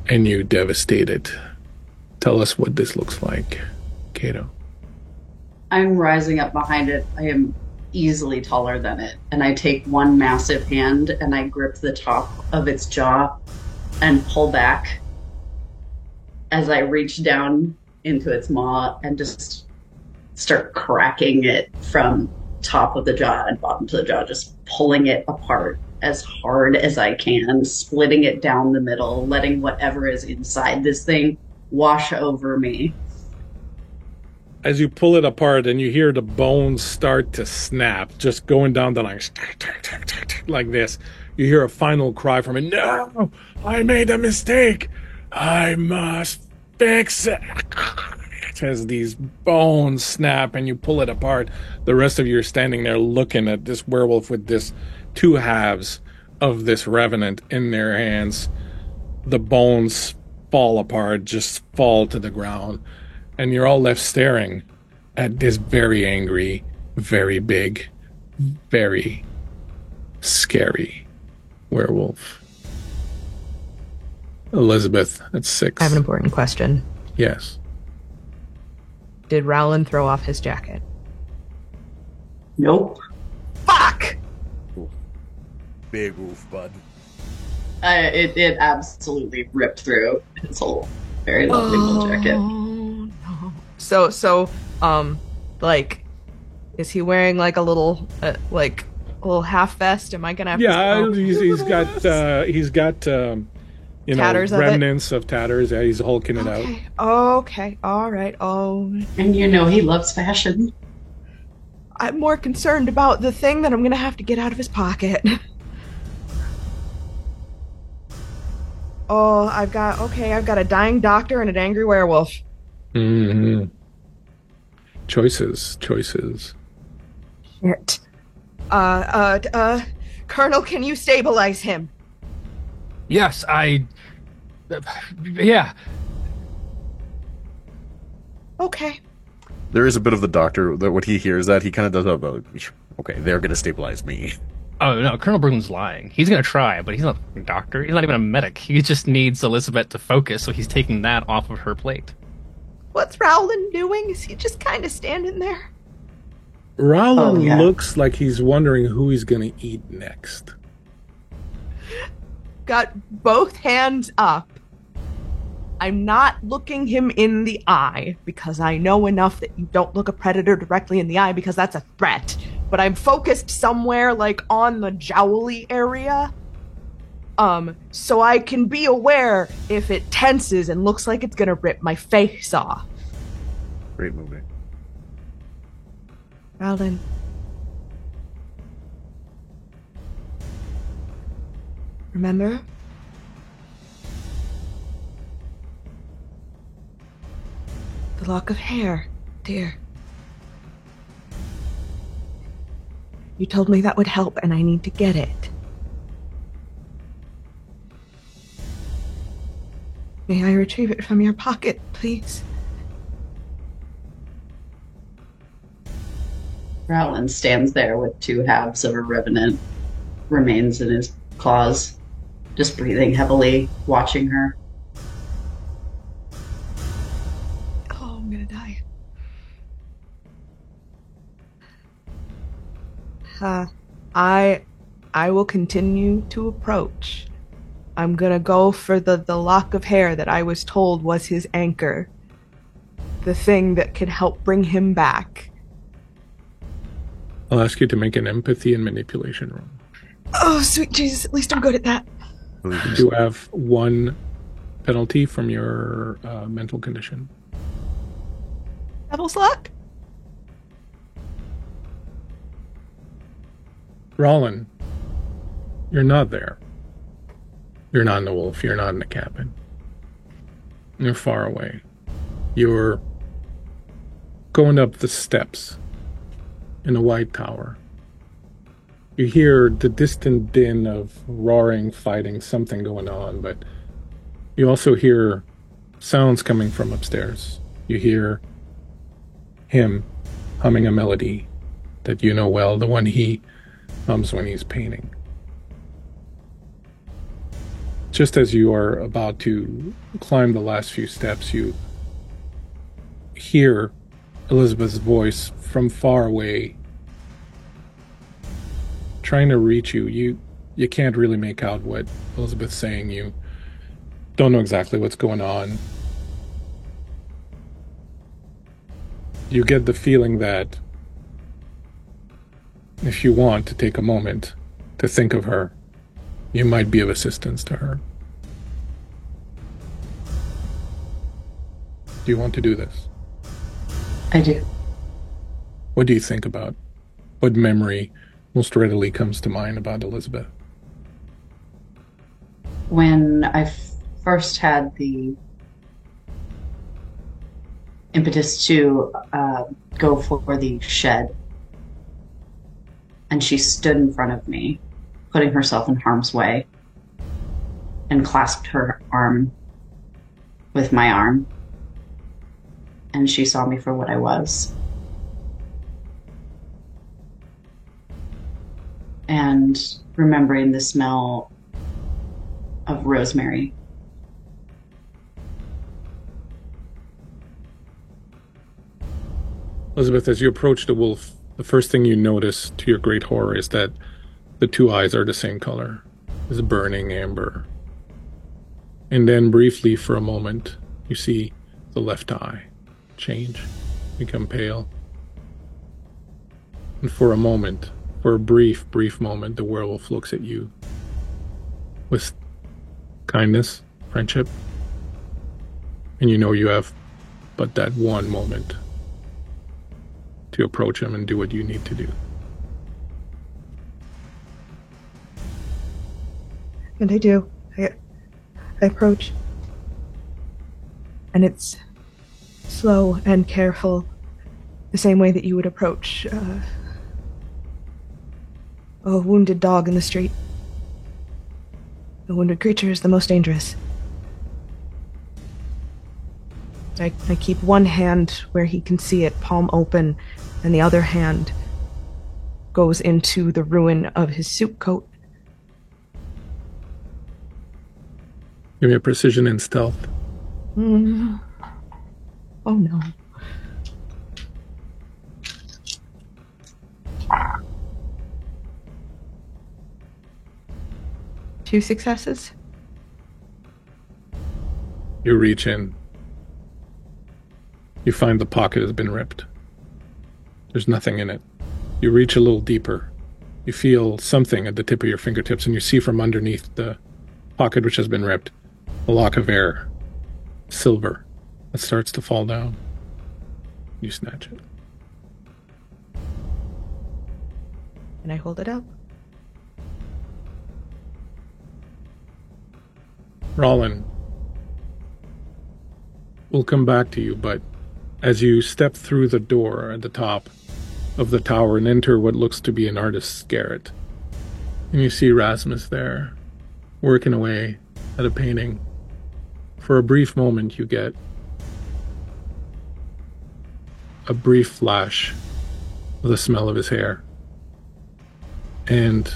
and you devastate it. Tell us what this looks like, Kato. I'm rising up behind it. I am easily taller than it. And I take one massive hand and I grip the top of its jaw and pull back as I reach down into its maw and just start cracking it from top of the jaw and bottom to the jaw, just pulling it apart as hard as I can, splitting it down the middle, letting whatever is inside this thing wash over me. As you pull it apart and you hear the bones start to snap, just going down the line, like this, you hear a final cry from it. No, I made a mistake. I must fix it. As these bones snap and you pull it apart, the rest of you are standing there looking at this werewolf with this 2 halves of this revenant in their hands. The bones fall apart, just fall to the ground. And you're all left staring at this very angry, very big, very scary werewolf. Elizabeth, that's 6. I have an important question. Yes. Did Rowland throw off his jacket? Nope. Fuck! Big oof, bud. It absolutely ripped through his whole very lovely little jacket. No. So, like, is he wearing like a little, like, a little half vest? Am I gonna have to? Yeah, he's got you know, Tatters of remnants of tatters. Yeah, he's hulking it out. Okay, all right. Oh, And you know he loves fashion. I'm more concerned about the thing that I'm gonna have to get out of his pocket. Oh, I've got a dying doctor and an angry werewolf. Mm-hmm. Choices. Shit. Colonel, can you stabilize him? Yes, yeah. Okay. There is a bit of the doctor that what he hears that he kind of does okay, they're going to stabilize me. Oh, no, Colonel Broome's lying. He's going to try, but he's not a doctor. He's not even a medic. He just needs Elizabeth to focus, so he's taking that off of her plate. What's Rowland doing? Is he just kind of standing there? Rowland looks like he's wondering who he's going to eat next. Got both hands up. I'm not looking him in the eye because I know enough that you don't look a predator directly in the eye because that's a threat. But I'm focused somewhere like on the jowly area. So I can be aware if it tenses and looks like it's gonna rip my face off. Great movie. Rowland. Remember? The lock of hair, dear. You told me that would help, and I need to get it. May I retrieve it from your pocket, please? Rowland stands there with 2 halves of a revenant remains in his claws, just breathing heavily, watching her. Oh, I'm gonna die. I will continue to approach. I'm gonna go for the lock of hair that I was told was his anchor. The thing that could help bring him back. I'll ask you to make an empathy and manipulation roll. Oh, sweet Jesus, at least I'm good at that. You do have 1 penalty from your mental condition. Devil's luck? Rollin, you're not there. You're not in the wolf. You're not in the cabin. You're far away. You're going up the steps in a white tower. You hear the distant din of roaring, fighting, something going on, but you also hear sounds coming from upstairs. You hear him humming a melody that you know well, the one he hums when he's painting. Just as you are about to climb the last few steps, you hear Elizabeth's voice from far away trying to reach you. You can't really make out what Elizabeth's saying. You don't know exactly what's going on. You get the feeling that if you want to take a moment to think of her, you might be of assistance to her. Do you want to do this? I do. What do you think about? What memory most readily comes to mind about Elizabeth? When I first had the impetus to go for the shed, and she stood in front of me, putting herself in harm's way, and clasped her arm with my arm, and she saw me for what I was. And remembering the smell of rosemary. Elizabeth, as you approach the wolf, the first thing you notice, to your great horror, is that the 2 eyes are the same color as a burning amber. And then briefly, for a moment, you see the left eye change, become pale. And for a moment, for a brief moment, the werewolf looks at you with kindness, friendship, and you know you have but that one moment to approach him and do what you need to do. And I do. I approach. And it's slow and careful, the same way that you would approach a wounded dog in the street. A wounded creature is the most dangerous. I keep one hand where he can see it, palm open, and the other hand goes into the ruin of his suit coat. Give me a precision and stealth. Oh no. Two successes. You reach in. You find the pocket has been ripped. There's nothing in it. You reach a little deeper. You feel something at the tip of your fingertips, and you see from underneath the pocket which has been ripped a lock of hair, silver, that starts to fall down. You snatch it. And I hold it up. Rollin, we'll come back to you, but as you step through the door at the top of the tower and enter what looks to be an artist's garret. And you see Rasmus there, working away at a painting. For a brief moment, you get a brief flash of the smell of his hair. And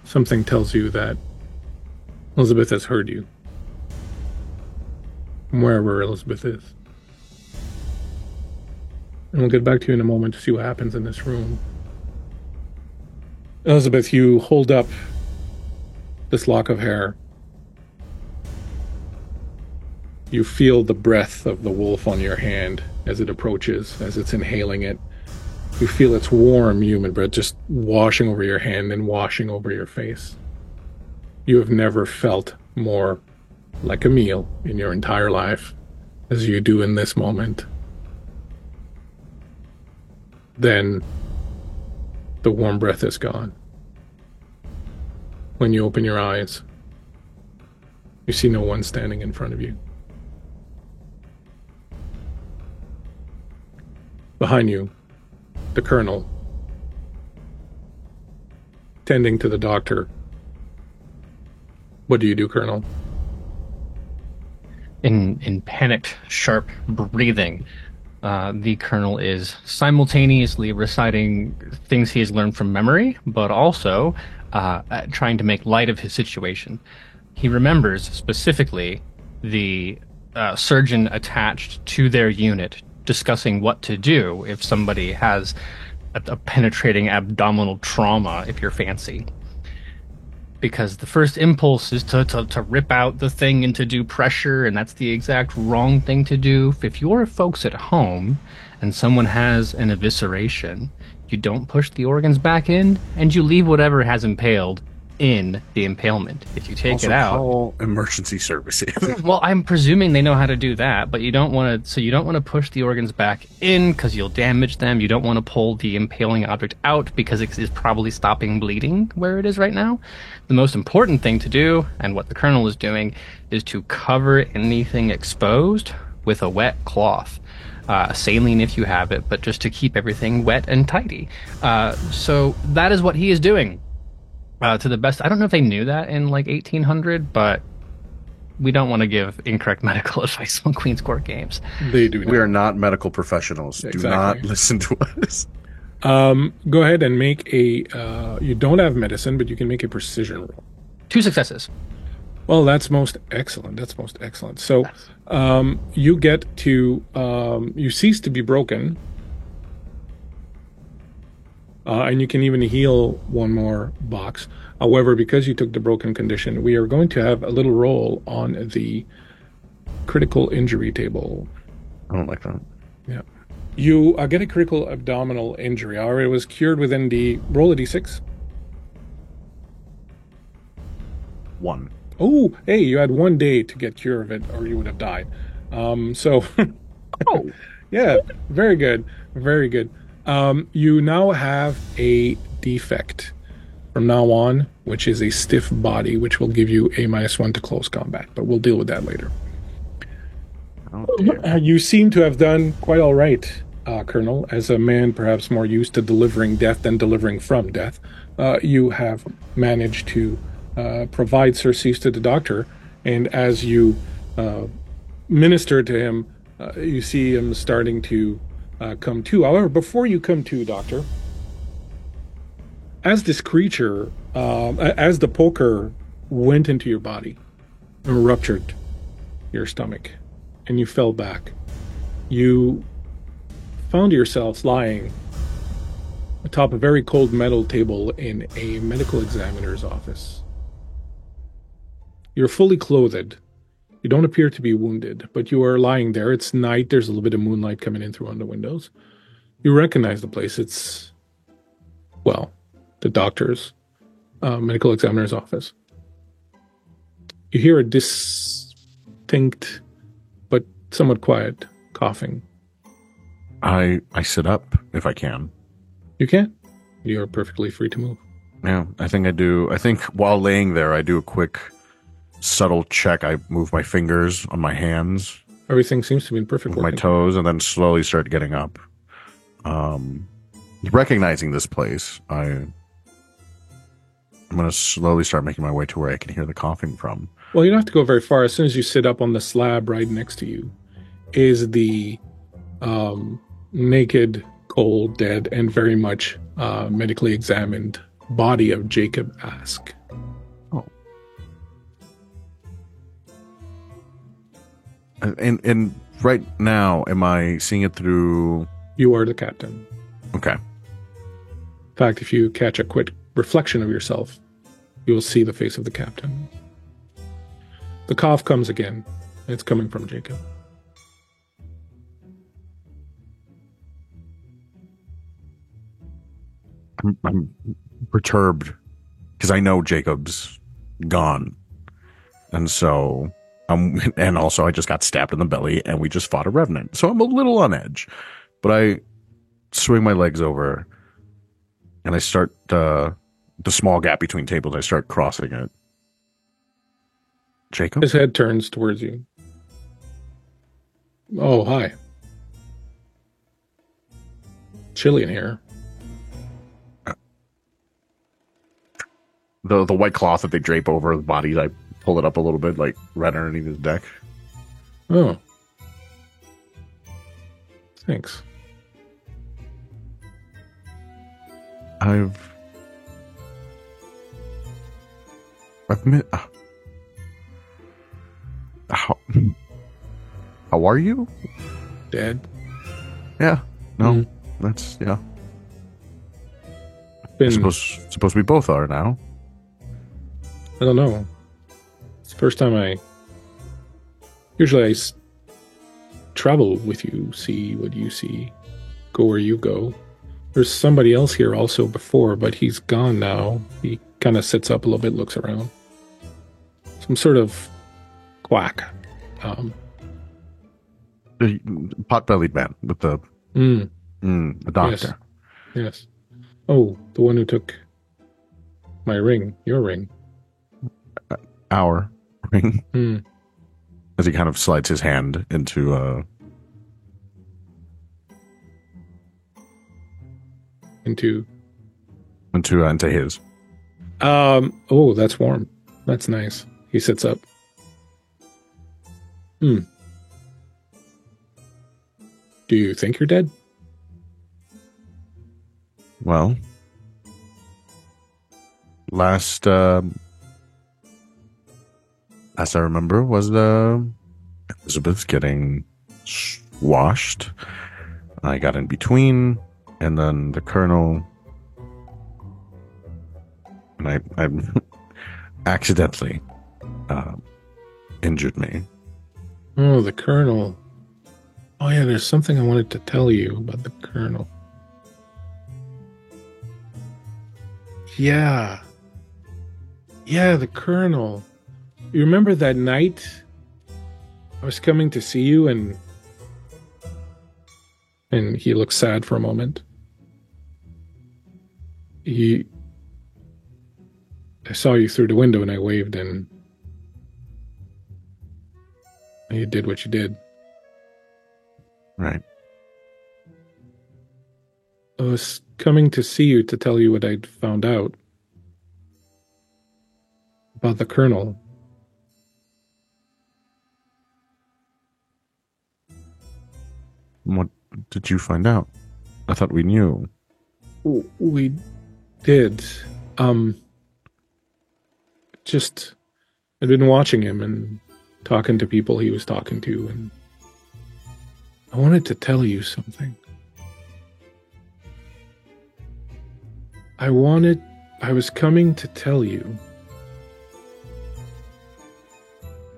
something tells you that Elizabeth has heard you. From wherever Elizabeth is. And we'll get back to you in a moment to see what happens in this room. Elizabeth, you hold up this lock of hair. You feel the breath of the wolf on your hand as it approaches, as it's inhaling it. You feel its warm human breath just washing over your hand and washing over your face. You have never felt more like a meal in your entire life as you do in this moment. Then the warm breath is gone. When you open your eyes, you see no one standing in front of you. Behind you, the colonel, tending to the doctor. What do you do, Colonel? In panicked, sharp breathing, the colonel is simultaneously reciting things he has learned from memory, but also trying to make light of his situation. He remembers specifically the surgeon attached to their unit discussing what to do if somebody has a penetrating abdominal trauma, if you're fancy. Because the first impulse is to rip out the thing and to do pressure, and that's the exact wrong thing to do. If you're folks at home and someone has an evisceration, you don't push the organs back in, and you leave whatever has impaled in the impalement. If you take Also it out, call emergency services. well, I'm presuming they know how to do that, but you don't want to. So you don't want to push the organs back in because you'll damage them. You don't want to pull the impaling object out because it is probably stopping bleeding where it is right now. The most important thing to do, and what the colonel is doing, is to cover anything exposed with a wet cloth. Saline if you have it, but just to keep everything wet and tidy. So that is what he is doing. To the best, I don't know if they knew that in like 1800, but we don't want to give incorrect medical advice on Queen's Court games. They do. We are not medical professionals. Exactly. Do not listen to us. Go ahead and make a. You don't have medicine, but you can make a precision roll. 2 successes. Well, that's most excellent. That's most excellent. So, you get to. You cease to be broken. And you can even heal one more box. However, because you took the broken condition, we are going to have a little roll on the critical injury table. I don't like that. Yeah. You get a critical abdominal injury. However, it was cured within the... Roll a d6. 1. Oh, hey, you had 1 day to get cure of it, or you would have died. So... Oh. Yeah, very good. Very good. You now have a defect from now on, which is a stiff body, which will give you a -1 to close combat, but we'll deal with that later. Oh, dear. You seem to have done quite all right, Colonel, as a man perhaps more used to delivering death than delivering from death. You have managed to provide surcease to the doctor, and as you minister to him, you see him starting to come to. However, before you come to, Doctor, as this creature, as the poker went into your body and ruptured your stomach, and you fell back, you found yourselves lying atop a very cold metal table in a medical examiner's office. You're fully clothed. You don't appear to be wounded, but you are lying there. It's night. There's a little bit of moonlight coming in through one of the windows. You recognize the place. It's, well, the doctor's, medical examiner's office. You hear a distinct, but somewhat quiet coughing. I sit up if I can. You can. You're perfectly free to move. Yeah, I think I do. I think while laying there, I do a quick subtle check. I move my fingers on my hands Everything seems to be in perfect with my working. toes, and then slowly start getting up. Recognizing this place, I'm going to slowly start making my way to where I can hear the coughing from. Well, you don't have to go very far. As soon as you sit up on the slab right next to you is the naked, cold, dead, and very much medically examined body of Jacob Ask. Oh. And right now, am I seeing it through... You are the captain. Okay. In fact, if you catch a quick reflection of yourself, you will see the face of the captain. The cough comes again. It's coming from Jacob. I'm perturbed because I know Jacob's gone. And so, and also I just got stabbed in the belly and we just fought a revenant. So I'm a little on edge. But I swing my legs over and I start the small gap between tables. I start crossing it. Jacob? His head turns towards you. Oh, hi. Chilly in here. The white cloth that they drape over the bodies, I pull it up a little bit, like right underneath his deck. Oh. Thanks. I've how are you? Dead? Yeah. No. Mm. That's yeah. Been, Suppose we both are now. I don't know. It's the first time usually I travel with you, see what you see, go where you go. There's somebody else here also before, but he's gone now. He kind of sits up a little bit, looks around. Some sort of quack. The pot-bellied man with the doctor. Yes. Oh, the one who took my ring, your ring. Our ring. As he kind of slides his hand into his. Oh, that's warm. That's nice. He sits up. Do you think you're dead? Well, last I remember was Elizabeth's getting washed. I got in between, and then the Colonel, and I accidentally injured me. Oh, the Colonel. Oh yeah, there's something I wanted to tell you about the Colonel. Yeah, the Colonel. You remember that night I was coming to see you and he looked sad for a moment. I saw you through the window and I waved and you did what you did. Right. I was coming to see you to tell you what I'd found out about the Colonel. What did you find out? I thought we knew. We did. Just, I'd been watching him and talking to people he was talking to, and I wanted to tell you something. I was coming to tell you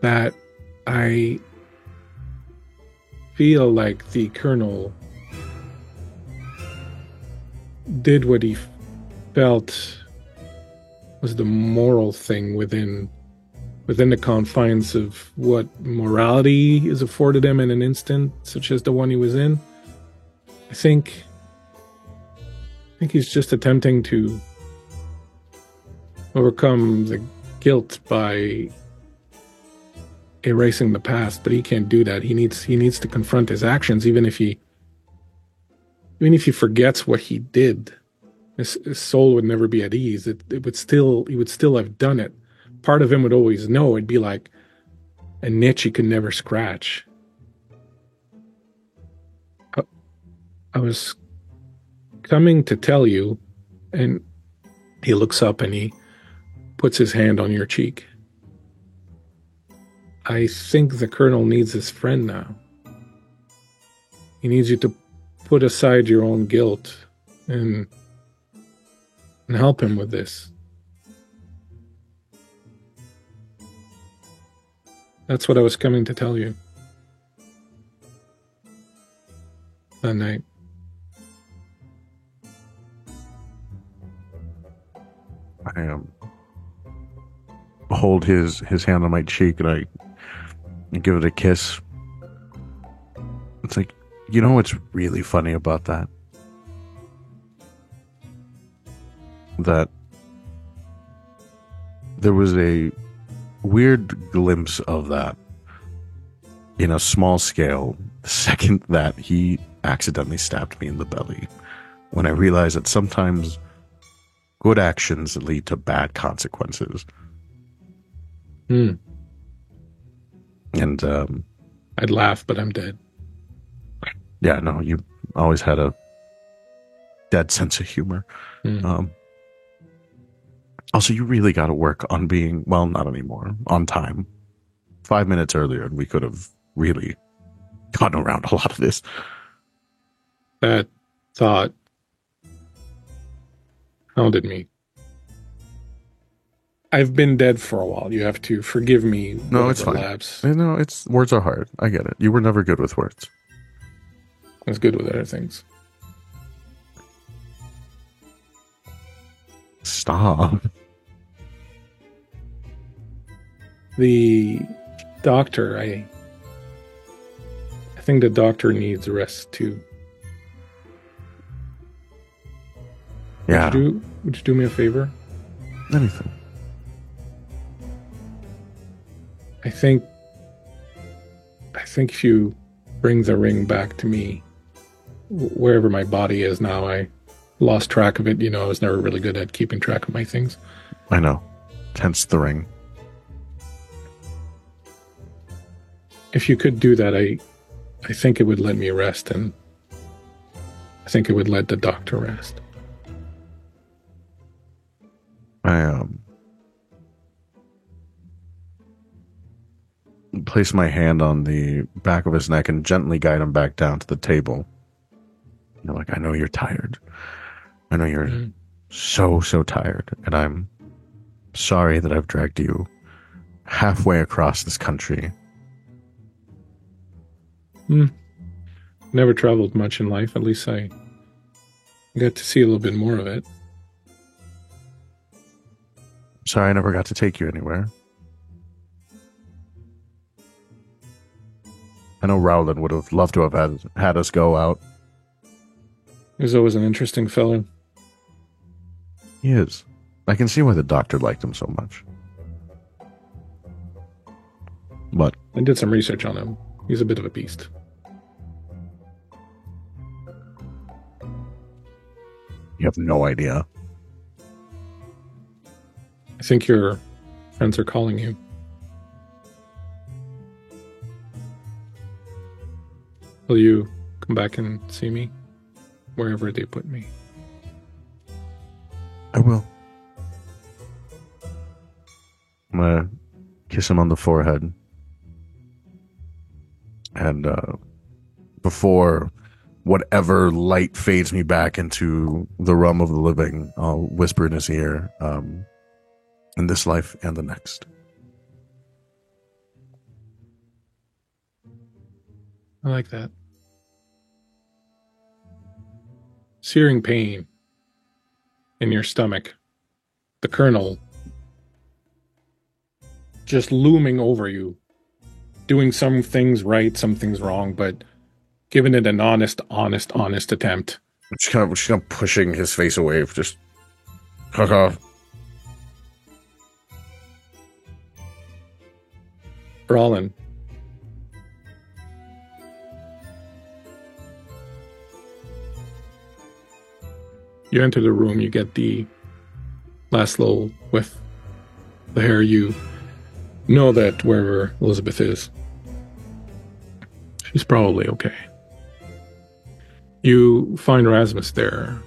that I feel like the Colonel did what he felt was the moral thing within the confines of what morality is afforded him in an instant such as the one he was in. I think he's just attempting to overcome the guilt by erasing the past, but he can't do that. He needs to confront his actions, even if he forgets what he did. His soul would never be at ease. He would still have done it. Part of him would always know. It'd be like a niche he could never scratch. I was coming to tell you, and he looks up and he puts his hand on your cheek. I think the Colonel needs his friend now. He needs you to put aside your own guilt and help him with this. That's what I was coming to tell you that night. I hold his hand on my cheek and I give it a kiss. It's like, you know what's really funny about that? That there was a weird glimpse of that in a small scale the second that he accidentally stabbed me in the belly, when I realized that sometimes good actions lead to bad consequences. And I'd laugh, but I'm dead. Yeah, no, you always had a dead sense of humor. Also, you really got to work on being, well, not anymore, on time. 5 minutes earlier, and we could have really gotten around a lot of this. That thought hounded me. I've been dead for a while. You have to forgive me. No, it's fine. Lapse. No, words are hard. I get it. You were never good with words. I was good with other things. Stop. The doctor, I think the doctor needs rest too. Yeah. Would you do me a favor? Anything. I think if you bring the ring back to me, wherever my body is now, I lost track of it. You know, I was never really good at keeping track of my things. I know. Hence the ring. If you could do that, I think it would let me rest, and I think it would let the doctor rest. I place my hand on the back of his neck and gently guide him back down to the table. You know, like, I know you're tired. I know you're so tired, and I'm sorry that I've dragged you halfway across this country. Never traveled much in life. At least I got to see a little bit more of it. Sorry I never got to take you anywhere. I know Rowland would have loved to have had us go out. He was always an interesting fellow. He is. I can see why the doctor liked him so much. But I did some research on him. He's a bit of a beast. You have no idea. I think your friends are calling you. Will you come back and see me? Wherever they put me. I will. I'm gonna kiss him on the forehead. And before whatever light fades me back into the realm of the living, I'll whisper in his ear, in this life and the next. I like that. Searing pain in your stomach. The Colonel just looming over you. Doing some things right, some things wrong, but giving it an honest attempt. Just kind of pushing his face away, just fuck off. Brawlin. You enter the room, you get the last little whiff of the hair. You know that wherever Elizabeth is, she's probably okay. You find Erasmus there,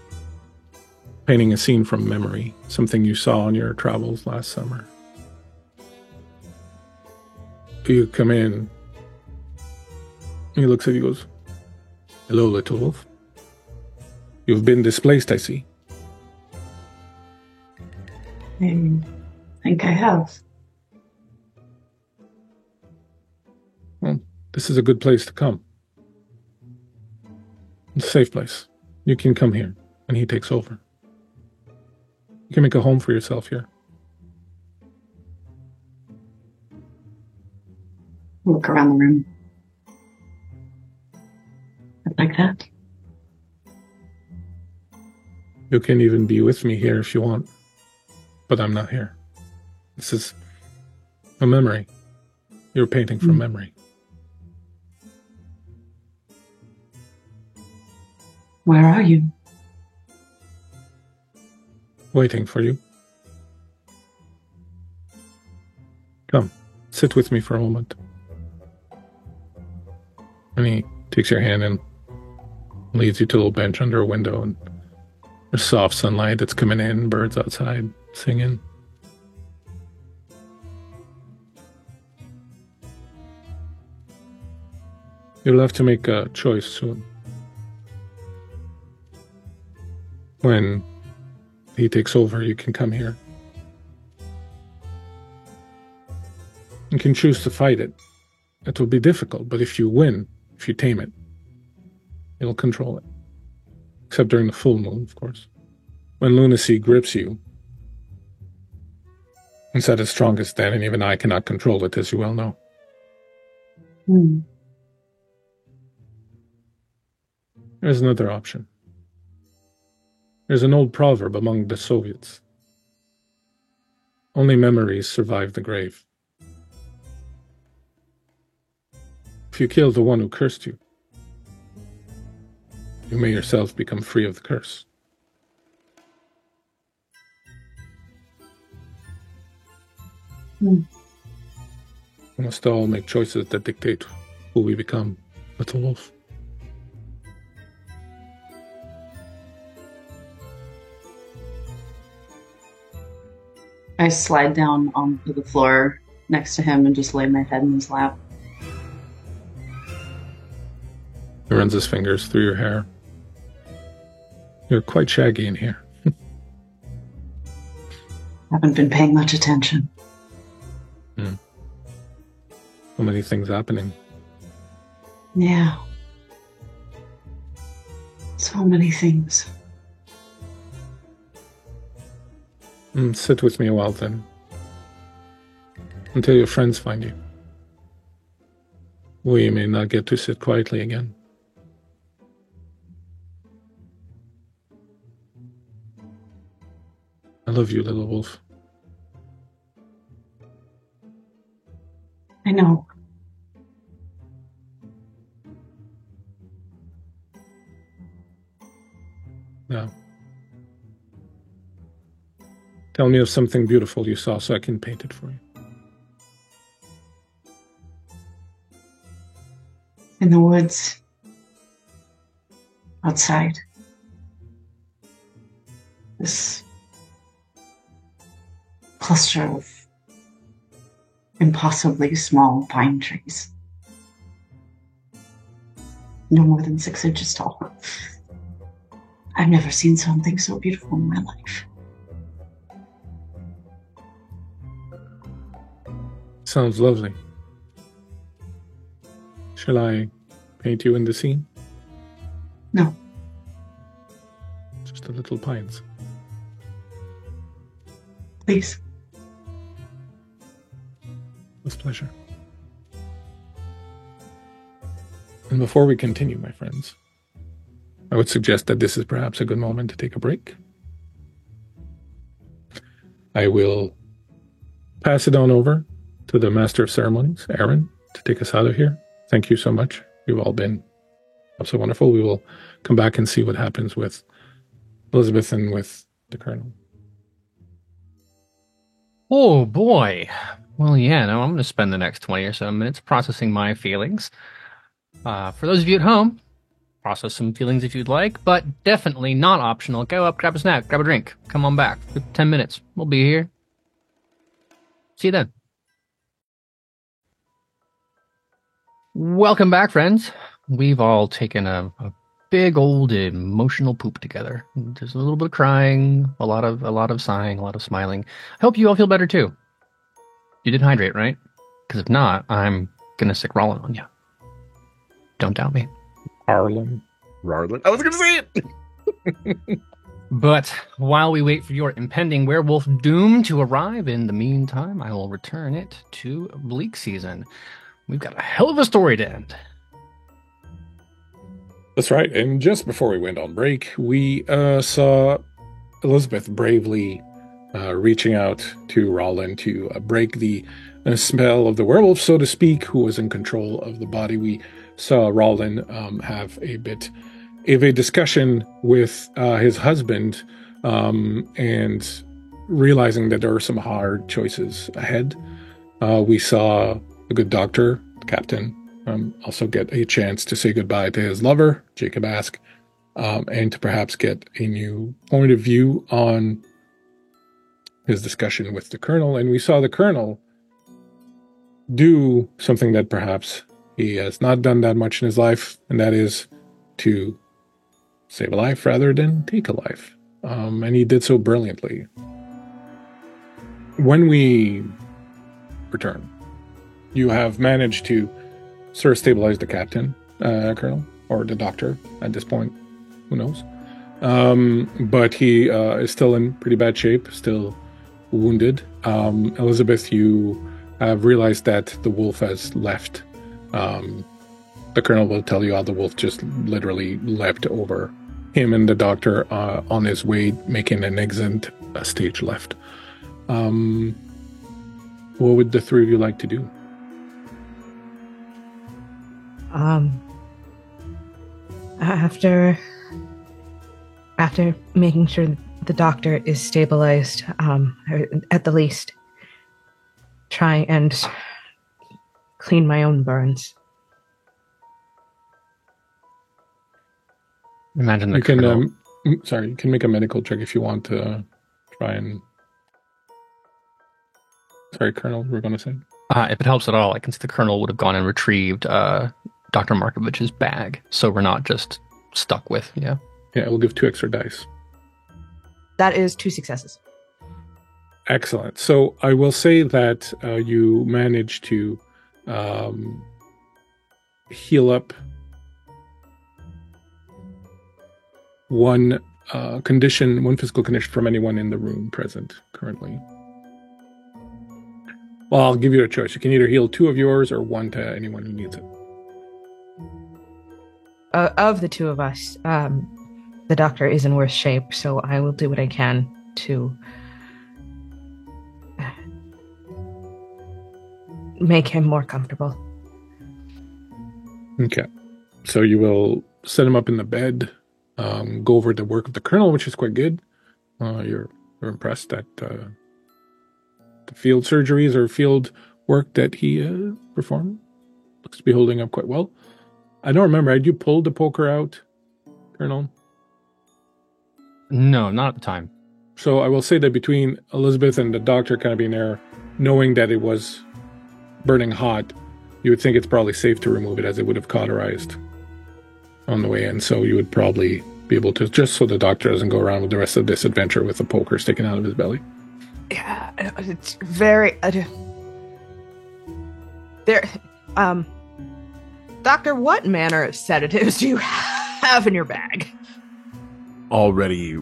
painting a scene from memory, something you saw on your travels last summer. You come in, he looks at you and goes, "Hello, little wolf. You've been displaced, I see." I think I have. Well, this is a good place to come. It's a safe place. You can come here when he takes over. You can make a home for yourself here. Look around the room. Like that. You can even be with me here if you want, but I'm not here. This is a memory. You're painting from memory. Where are you? Waiting for you. Come, sit with me for a moment. And he takes your hand and leads you to a little bench under a window, and there's soft sunlight that's coming in, birds outside singing. You'll have to make a choice soon. When he takes over, you can come here. You can choose to fight it. It will be difficult, but if you win, if you tame it, it'll control it. Except during the full moon, of course. When lunacy grips you, it's at its strongest then, and even I cannot control it, as you well know. There's another option. There's an old proverb among the Soviets. Only memories survive the grave. If you kill the one who cursed you, you may yourself become free of the curse. We must all make choices that dictate who we become, little wolf. I slide down onto the floor next to him and just lay my head in his lap. He runs his fingers through your hair. You're quite shaggy in here. Haven't been paying much attention. So many things happening. Yeah. So many things. Sit with me a while then. Until your friends find you. We may not get to sit quietly again. I love you, little wolf. I know. Now, tell me of something beautiful you saw so I can paint it for you. In the woods. Outside. This cluster of impossibly small pine trees. No more than 6 inches tall. I've never seen something so beautiful in my life. Sounds lovely. Shall I paint you in the scene? No. Just the little pines. Please. With pleasure. And before we continue, my friends, I would suggest that this is perhaps a good moment to take a break. I will pass it on over to the Master of Ceremonies, Aaron, to take us out of here. Thank you so much. You've all been so wonderful. We will come back and see what happens with Elizabeth and with the Colonel. Oh, boy. Well, yeah, no, I'm going to spend the next 20 or so minutes processing my feelings. For those of you at home, process some feelings if you'd like, but definitely not optional. Go up, grab a snack, grab a drink. Come on back. 10 minutes. We'll be here. See you then. Welcome back, friends. We've all taken a big old emotional poop together. There's a little bit of crying, a lot of sighing, a lot of smiling. I hope you all feel better too. You did hydrate, right? Because if not, I'm gonna sick Rollin on you. Don't doubt me. Arlen. Rarlin. I was going to say it. But while we wait for your impending werewolf doom to arrive, in the meantime, I will return it to Bleak Season. We've got a hell of a story to end. That's right. And just before we went on break, we saw Elizabeth bravely reaching out to Rollin to break the spell of the werewolf, so to speak, who was in control of the body. We saw Rollin have a bit of a discussion with his husband and realizing that there are some hard choices ahead. We saw a good doctor, the captain, also get a chance to say goodbye to his lover, Jacob Ask, and to perhaps get a new point of view on his discussion with the Colonel. And we saw the Colonel do something that perhaps he has not done that much in his life, and that is to save a life rather than take a life. And he did so brilliantly. When we return, you have managed to sort of stabilize the captain, Colonel, or the doctor at this point. Who knows? But he is still in pretty bad shape, still wounded. Elizabeth, you have realized that the wolf has left. The Colonel will tell you how the wolf just literally leapt over him and the doctor on his way, making an exit stage left. What would the three of you like to do? After making sure the doctor is stabilized, or at the least, try and clean my own burns. Imagine the You can, Colonel. you can make a medical check if you want to try and... Sorry, Colonel, you were going to say? If it helps at all, I can see the Colonel would have gone and retrieved Dr. Markovich's bag, so we're not just stuck with, Yeah, we'll give 2 extra dice. That is 2 successes. Excellent. So I will say that you managed to heal up one physical condition from anyone in the room present currently. Well, I'll give you a choice. You can either heal 2 of yours or 1 to anyone who needs it. Of the 2 of us, the doctor is in worse shape, so I will do what I can to make him more comfortable. Okay. So you will set him up in the bed, go over the work of the Colonel, which is quite good. You're impressed at the field surgeries or field work that he performed. Looks to be holding up quite well. I don't remember. Had you pulled the poker out, Colonel? No, not at the time. So I will say that between Elizabeth and the doctor kind of being there, knowing that it was burning hot, you would think it's probably safe to remove it as it would have cauterized on the way in. So you would probably be able to, just so the doctor doesn't go around with the rest of this adventure with the poker sticking out of his belly. Yeah, it's very... Doctor, what manner of sedatives do you have in your bag? Already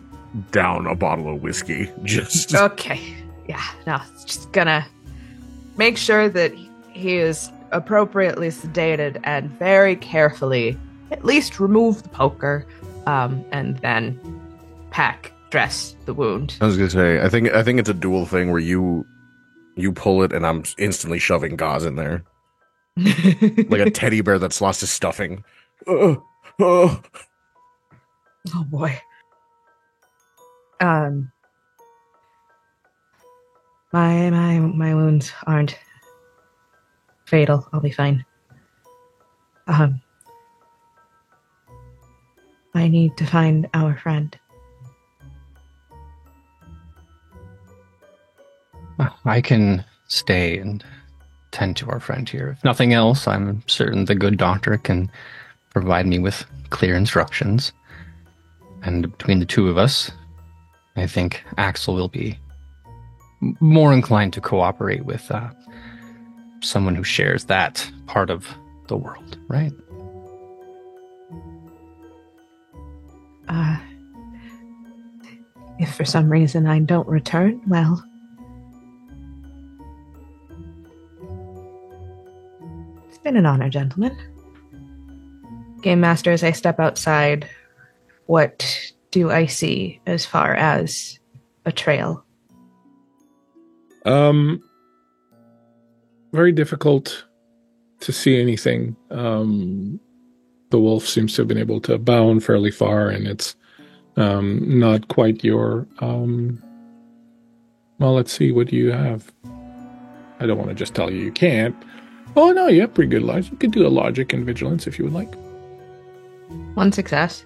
down a bottle of whiskey. Just Okay. Yeah, no, it's just gonna make sure that he is appropriately sedated and very carefully at least remove the poker, and then dress the wound. I was gonna say, I think it's a dual thing where You pull it, and I'm instantly shoving gauze in there. Like a teddy bear that's lost his stuffing. Oh. Oh boy. My wounds aren't fatal. I'll be fine. I need to find our friend. I can stay and tend to our friend here. If nothing else, I'm certain the good doctor can provide me with clear instructions. And between the two of us, I think Axel will be more inclined to cooperate with someone who shares that part of the world, right? If for some reason I don't return, well, it's been an honor, gentlemen. Game Master, as I step outside, what do I see as far as a trail? Very difficult to see anything. The wolf seems to have been able to bound fairly far, and it's not quite your... well, let's see, what do you have? I don't want to just tell you can't. Oh, no, you have pretty good logic. You could do a logic and vigilance if you would like. 1 success.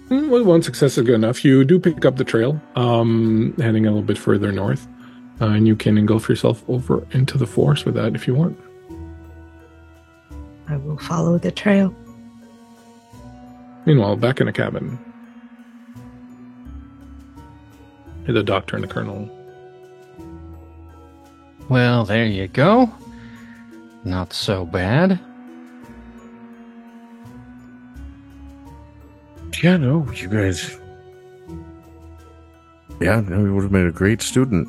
Well, 1 success is good enough. You do pick up the trail, heading a little bit further north, and you can engulf yourself over into the forest with that if you want. I will follow the trail. Meanwhile, back in the cabin, the doctor and the colonel. Well, there you go. Not so bad. Yeah, no, you guys. Yeah, no, we would have made a great student.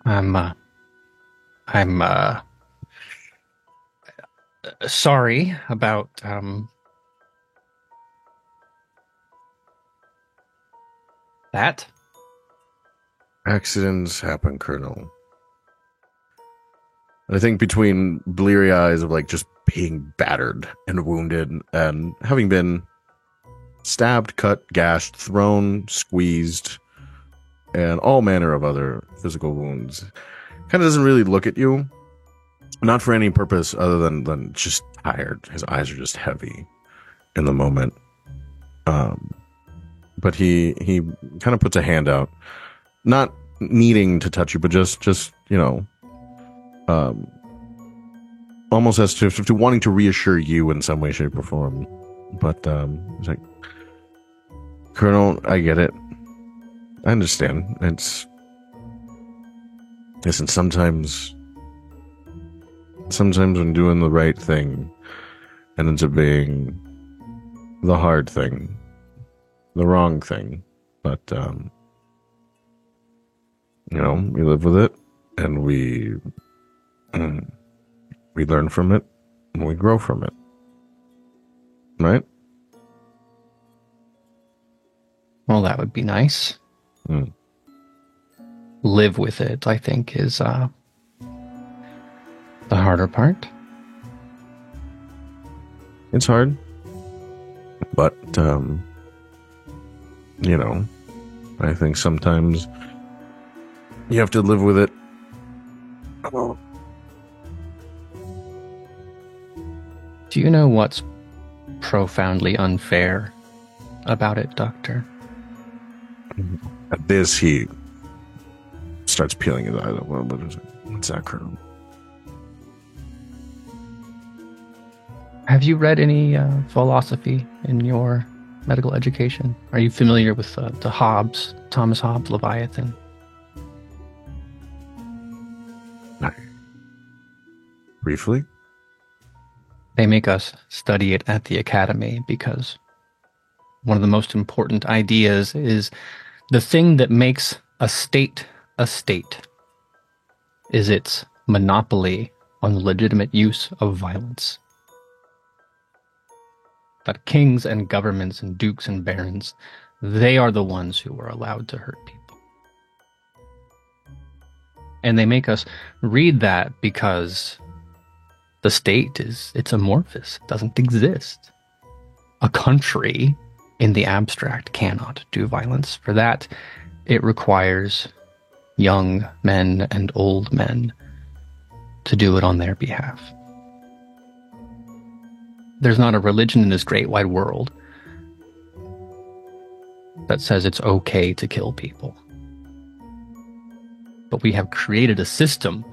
I'm sorry about, that. Accidents happen, Colonel. I think between bleary eyes of like just being battered and wounded and having been stabbed, cut, gashed, thrown, squeezed, and all manner of other physical wounds, kind of doesn't really look at you. Not for any purpose other than just tired. His eyes are just heavy in the moment. But he kind of puts a hand out, not needing to touch you, but just you know, almost as to wanting to reassure you in some way, shape, or form. But it's like, Colonel, I get it. I understand. Listen, sometimes when doing the right thing and ends up being the hard thing, the wrong thing, but you know, we live with it and we learn from it and we grow from it, right? Well, that would be nice. Live with it, I think, is the harder part. It's hard, but you know, I think sometimes you have to live with it. Do you know what's profoundly unfair about it, Doctor? At this, he starts peeling his eyes. What's that, Colonel? Have you read any philosophy in your medical education? Are you familiar with the Hobbes, Thomas Hobbes, Leviathan? Briefly? They make us study it at the academy because one of the most important ideas is the thing that makes a state is its monopoly on the legitimate use of violence. That kings and governments and dukes and barons, they are the ones who are allowed to hurt people. And they make us read that because the state it's amorphous. It doesn't exist. A country in the abstract cannot do violence. For that, it requires young men and old men to do it on their behalf. There's not a religion in this great wide world that says it's okay to kill people. But we have created a system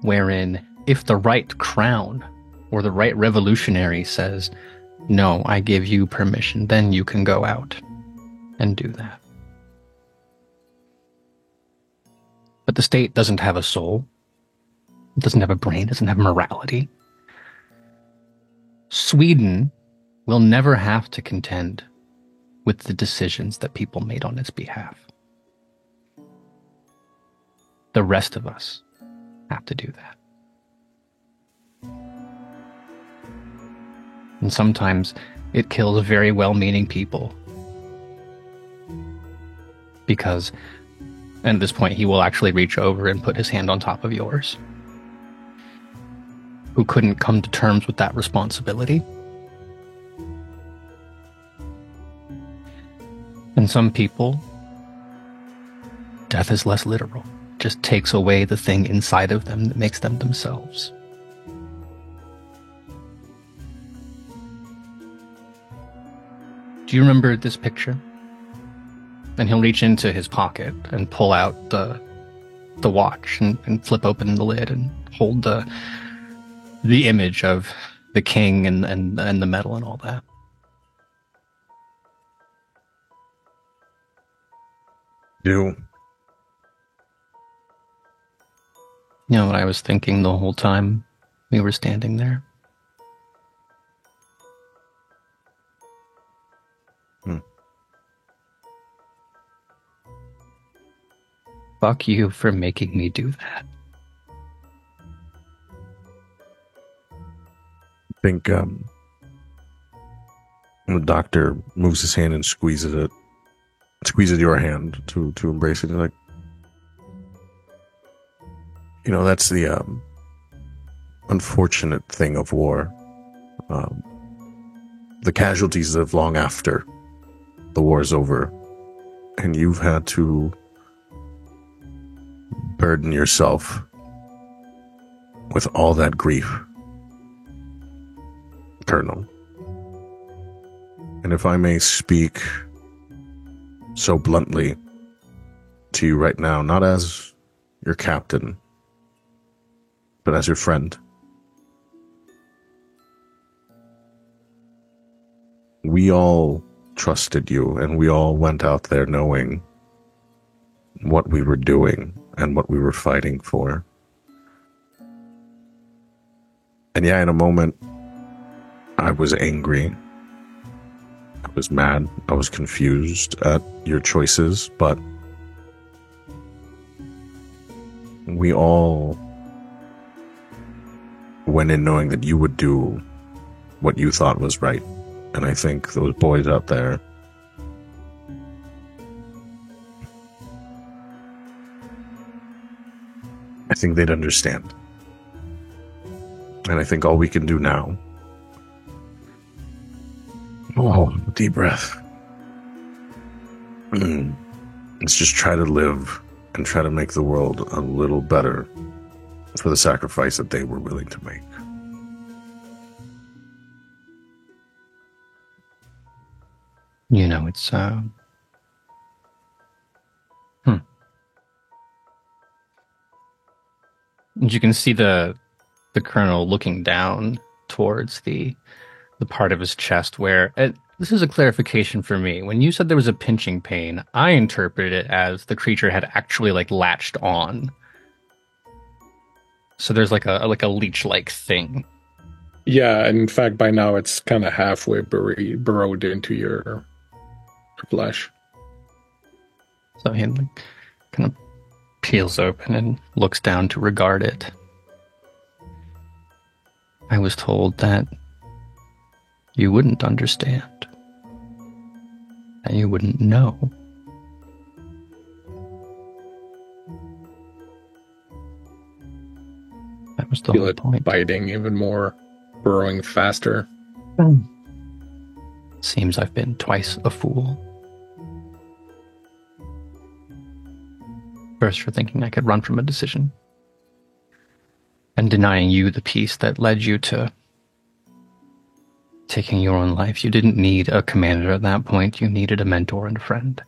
wherein if the right crown or the right revolutionary says, no, I give you permission, then you can go out and do that. But the state doesn't have a soul. It doesn't have a brain, doesn't have morality. Sweden will never have to contend with the decisions that people made on its behalf. The rest of us have to do that. And sometimes it kills very well-meaning people. Because, and at this point he will actually reach over and put his hand on top of yours, who couldn't come to terms with that responsibility. And some people, death is less literal. Just takes away the thing inside of them that makes them themselves. Do you remember this picture? And he'll reach into his pocket and pull out the watch and flip open the lid and hold the image of the king and the medal and all that. Do. You know what I was thinking the whole time we were standing there? Fuck you for making me do that. I think the doctor moves his hand and squeezes your hand to embrace it. Like, you know, that's the unfortunate thing of war. The casualties live long after the war is over, and you've had to burden yourself with all that grief, Colonel. And if I may speak so bluntly to you right now, not as your captain, but as your friend, we all trusted you, and we all went out there knowing what we were doing and what we were fighting for. And yeah, in a moment, I was angry. I was mad. I was confused at your choices, but we all went in knowing that you would do what you thought was right. And I think those boys out there, I think they'd understand. And I think all we can do now, deep breath, is just try to live and try to make the world a little better for the sacrifice that they were willing to make. You know, it's, And you can see the colonel looking down towards the part of his chest where, this is a clarification for me. When you said there was a pinching pain, I interpreted it as the creature had actually, like, latched on. So there's like a leech-like thing. Yeah, in fact, by now it's kind of halfway burrowed into your flesh. So he kind of peels open and looks down to regard it. I was told that you wouldn't understand, and you wouldn't know. was the Feel whole it point. biting even more, burrowing faster. Seems I've been twice a fool. First for thinking I could run from a decision, and denying you the peace that led you to taking your own life. You didn't need a commander at that point. You needed a mentor and a friend.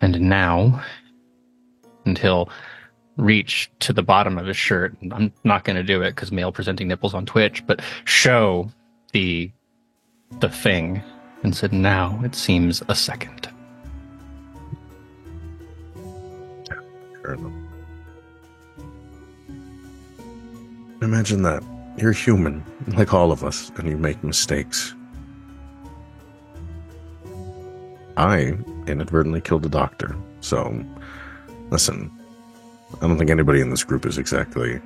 And now, and he'll reach to the bottom of his shirt, and I'm not going to do it because male presenting nipples on Twitch, but show the thing, and said, now it seems a second. Fair enough. Imagine that. You're human, like all of us, and you make mistakes. I inadvertently killed a doctor, so listen, I don't think anybody in this group is exactly,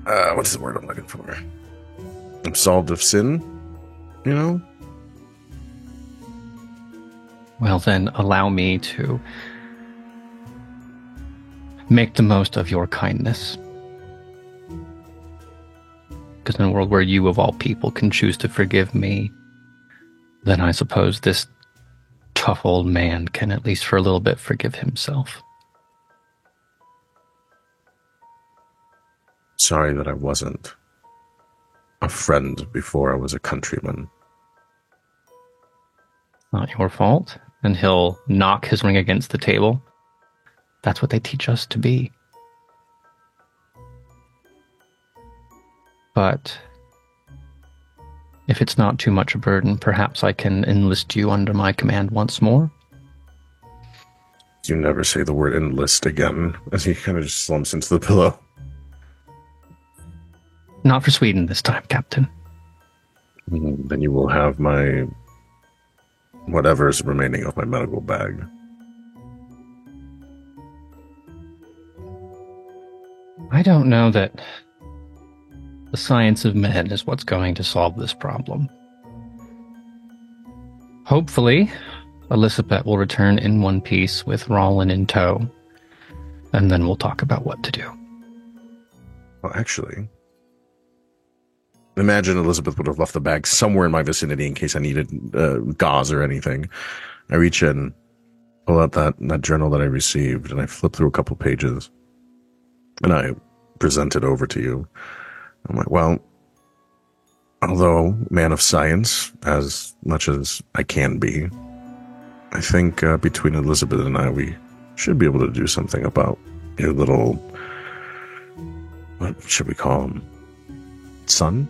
what's the word I'm looking for? Absolved of sin, you know? Well then, allow me to make the most of your kindness. Because in a world where you, of all people, can choose to forgive me, then I suppose this tough old man can, at least for a little bit, forgive himself. Sorry that I wasn't a friend before I was a countryman. Not your fault. And he'll knock his ring against the table. That's what they teach us to be. But if it's not too much a burden, perhaps I can enlist you under my command once more. You never say the word enlist again, as he kind of just slumps into the pillow. Not for Sweden this time, Captain. Then you will have my whatever's remaining of my medical bag. I don't know that the science of men is what's going to solve this problem. Hopefully, Elizabeth will return in one piece with Rollin in tow, and then we'll talk about what to do. Well, actually, imagine Elizabeth would have left the bag somewhere in my vicinity in case I needed gauze or anything. I reach in, pull out that journal that I received, and I flip through a couple pages, and I present it over to you. I'm like, well, although man of science, as much as I can be, I think between Elizabeth and I, we should be able to do something about your little, what should we call him? Son?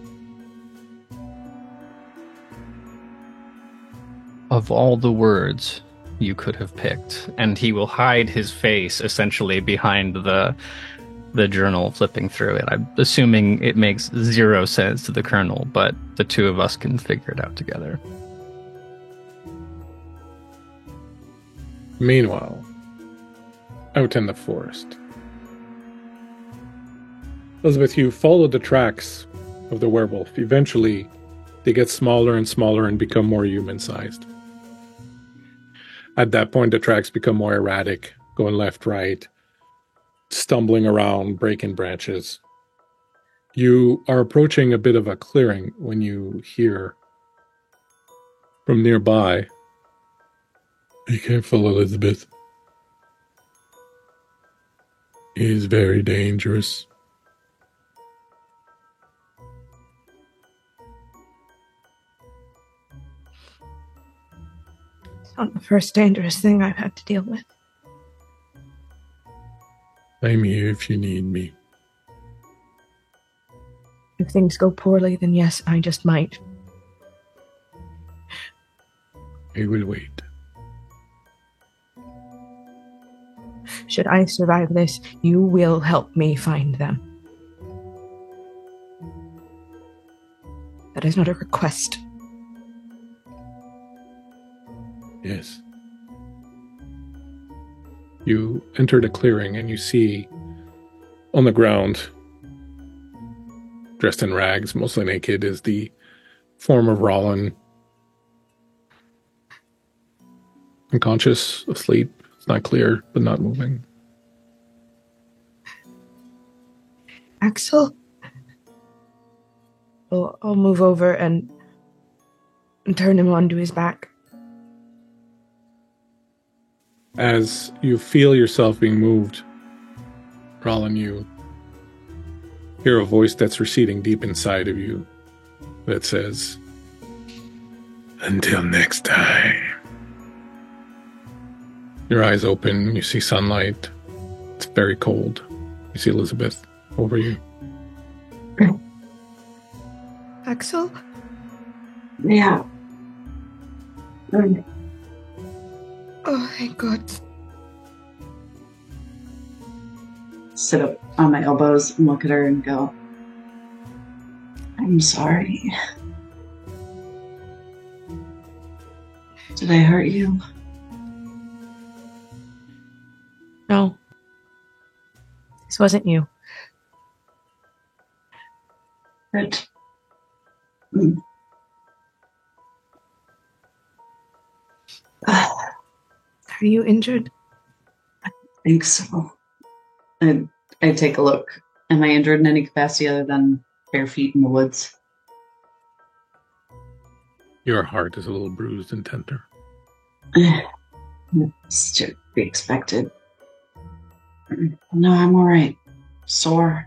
Of all the words you could have picked, and he will hide his face essentially behind the journal, flipping through it. I'm assuming it makes zero sense to the Colonel, but the two of us can figure it out together. Meanwhile, out in the forest, Elizabeth, you follow the tracks of the werewolf. Eventually, they get smaller and smaller and become more human-sized. At that point, the tracks become more erratic, going left, right, stumbling around, breaking branches. You are approaching a bit of a clearing when you hear from nearby, "Be careful, Elizabeth. He is very dangerous." It's not the first dangerous thing I've had to deal with. I'm here if you need me. If things go poorly, then yes, I just might. I will wait. Should I survive this, you will help me find them. That is not a request. Yes. You enter the clearing and you see on the ground, dressed in rags, mostly naked, is the form of Rollin. Unconscious, asleep. It's not clear, but not moving. Axel? I'll move over and turn him onto his back. As you feel yourself being moved, Rollin, you hear a voice that's receding deep inside of you that says, "Until next time." Your eyes open, you see sunlight. It's very cold. You see Elizabeth over you. Axel? Yeah. Oh, thank God. Sit up on my elbows and look at her and go, I'm sorry. Did I hurt you? No. This wasn't you. Good. Are you injured? I think so. I take a look. Am I injured in any capacity other than bare feet in the woods? Your heart is a little bruised and tender. It's to be expected. No, I'm alright. Sore.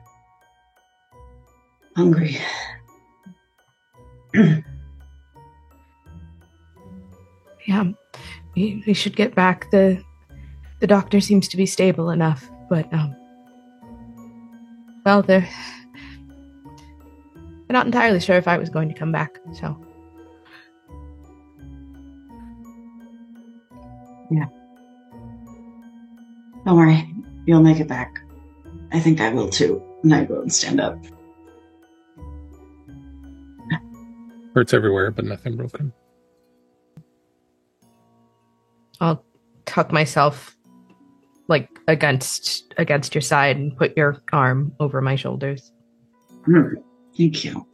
Hungry. Yeah, we should get back. The doctor seems to be stable enough, but well, they're not entirely sure if I was going to come back. So yeah, don't worry, you'll make it back. I think I will too. And I go and stand up. Hurts everywhere, but nothing broken. I'll tuck myself like against your side and put your arm over my shoulders. Thank you.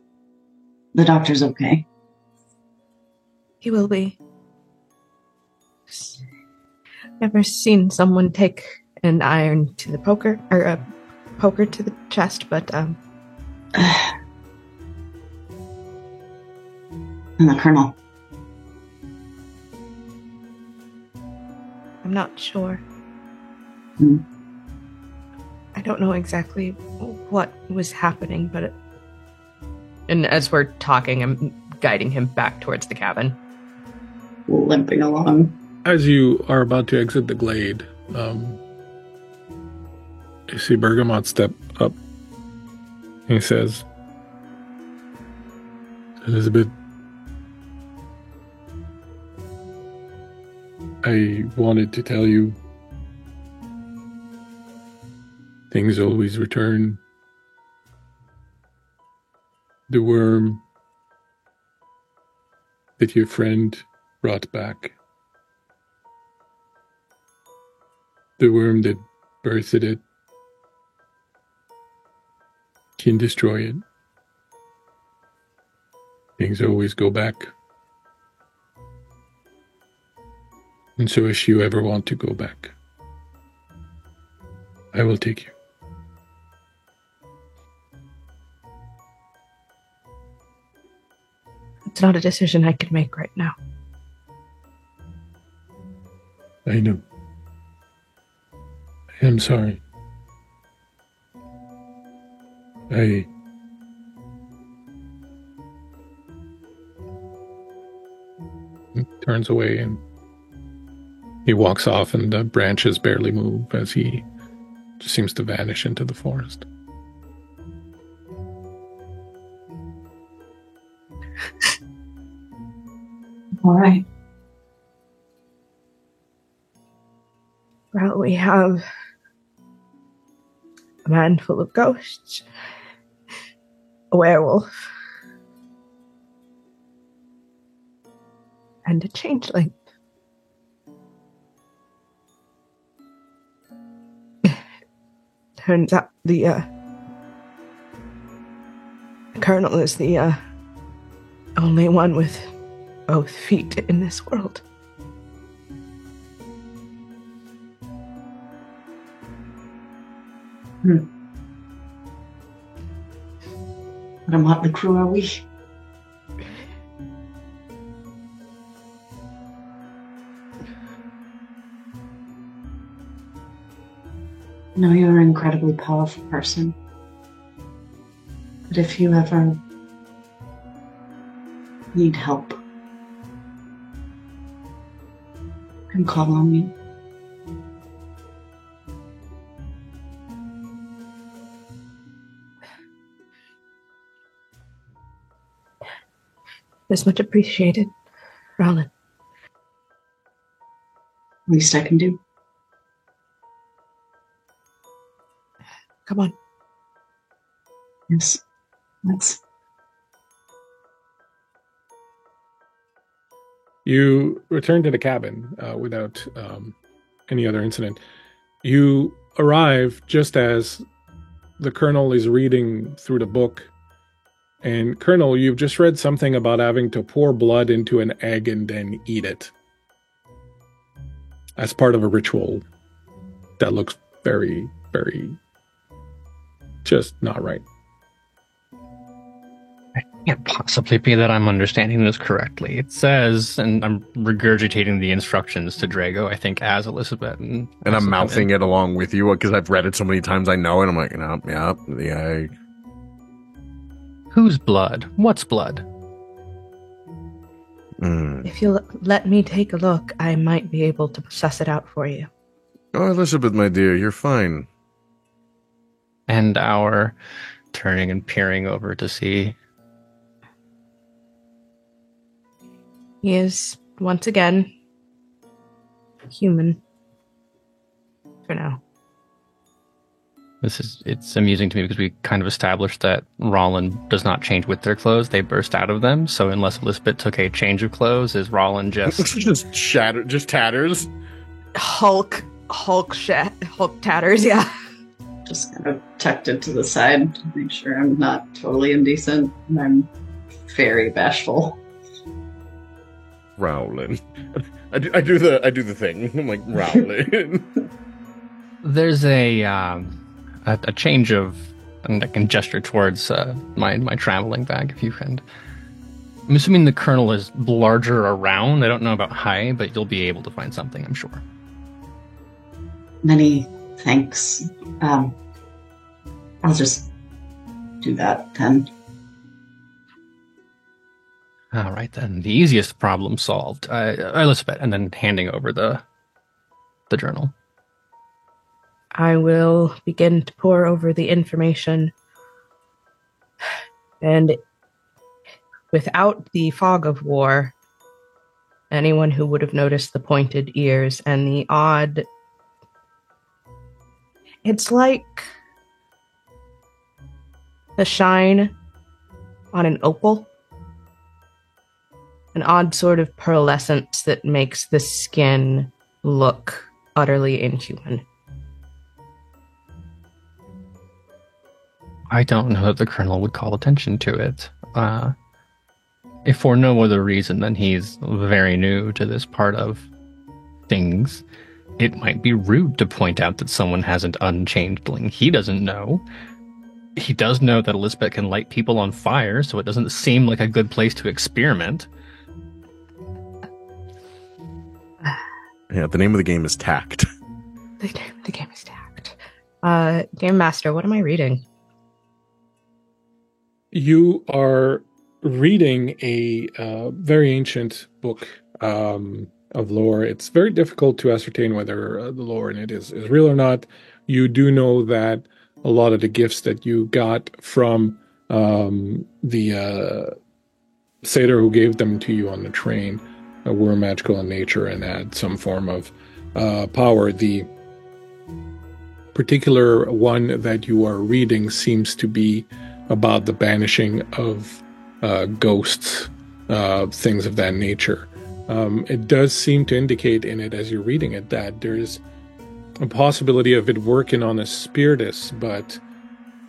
The doctor's okay. He will be. Never seen someone take an iron to the poker, or a poker to the chest, but And the colonel. I'm not sure. Mm. I don't know exactly what was happening, but and as we're talking, I'm guiding him back towards the cabin. Limping along. As you are about to exit the glade, you see Bergamot step up. He says, "Elizabeth, I wanted to tell you things always return. The worm that your friend brought back. The worm that birthed it can destroy it. Things always go back. And so if you ever want to go back, I will take you." It's not a decision I can make right now. I know. I am sorry. He turns away and he walks off, and the branches barely move as he just seems to vanish into the forest. All right. Well, we have a man full of ghosts, a werewolf, and a changeling. Turns out the Colonel is the only one with both feet in this world. What a motley crew are we? I know you're an incredibly powerful person. But if you ever need help, you can call on me. It's much appreciated, Rollin. Least I can do. Come on. Yes. Let's. You return to the cabin without any other incident. You arrive just as the Colonel is reading through the book. And Colonel, you've just read something about having to pour blood into an egg and then eat it as part of a ritual that looks very, very just not right. It can't possibly be that I'm understanding this correctly. It says, and I'm regurgitating the instructions to Drago, I think, as Elizabeth. And I'm mouthing it along with you because I've read it so many times I know, and I'm like, yeah. Whose blood? What's blood? If you'll let me take a look, I might be able to suss it out for you. Oh, Elizabeth, my dear, you're fine. And our turning and peering over to see. He is, once again, human. For now. It's amusing to me because we kind of established that Rollin does not change with their clothes. They burst out of them. So unless Elizabeth took a change of clothes, is Rollin just... just tatters? Hulk tatters, yeah. Just kind of tucked it to the side to make sure I'm not totally indecent. And I'm very bashful. Rowling. I do the thing. I'm like, Rowling. There's a change of, and I can gesture towards my traveling bag if you can. I'm assuming the Colonel is larger around. I don't know about high, but you'll be able to find something, I'm sure. Many thanks. I'll just do that then. All right, then. The easiest problem solved. Elizabeth, and then handing over the journal. I will begin to pore over the information. And without the fog of war, anyone who would have noticed the pointed ears and the odd... It's like the shine on an opal. An odd sort of pearlescence that makes the skin look utterly inhuman. I don't know that the Colonel would call attention to it. If for no other reason than he's very new to this part of things, it might be rude to point out that someone has an unchangeling. He doesn't know. He does know that Elizabeth can light people on fire, so it doesn't seem like a good place to experiment. Yeah, the name of the game is Tact. The name of the game is Tact. Game Master, what am I reading? You are reading a very ancient book of lore. It's very difficult to ascertain whether the lore in it is real or not. You do know that a lot of the gifts that you got from the satyr who gave them to you on the train were magical in nature and had some form of power. The particular one that you are reading seems to be about the banishing of ghosts, things of that nature. It does seem to indicate in it, as you're reading it, that there's a possibility of it working on a spiritus, but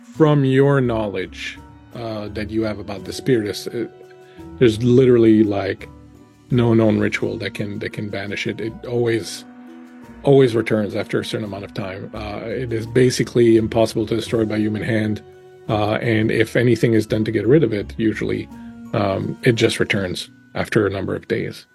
from your knowledge that you have about the spiritus, there's literally like no known ritual that can banish it. It always returns after a certain amount of time. It is basically impossible to destroy by human hand. and if anything is done to get rid of it, usually it just returns after a number of days.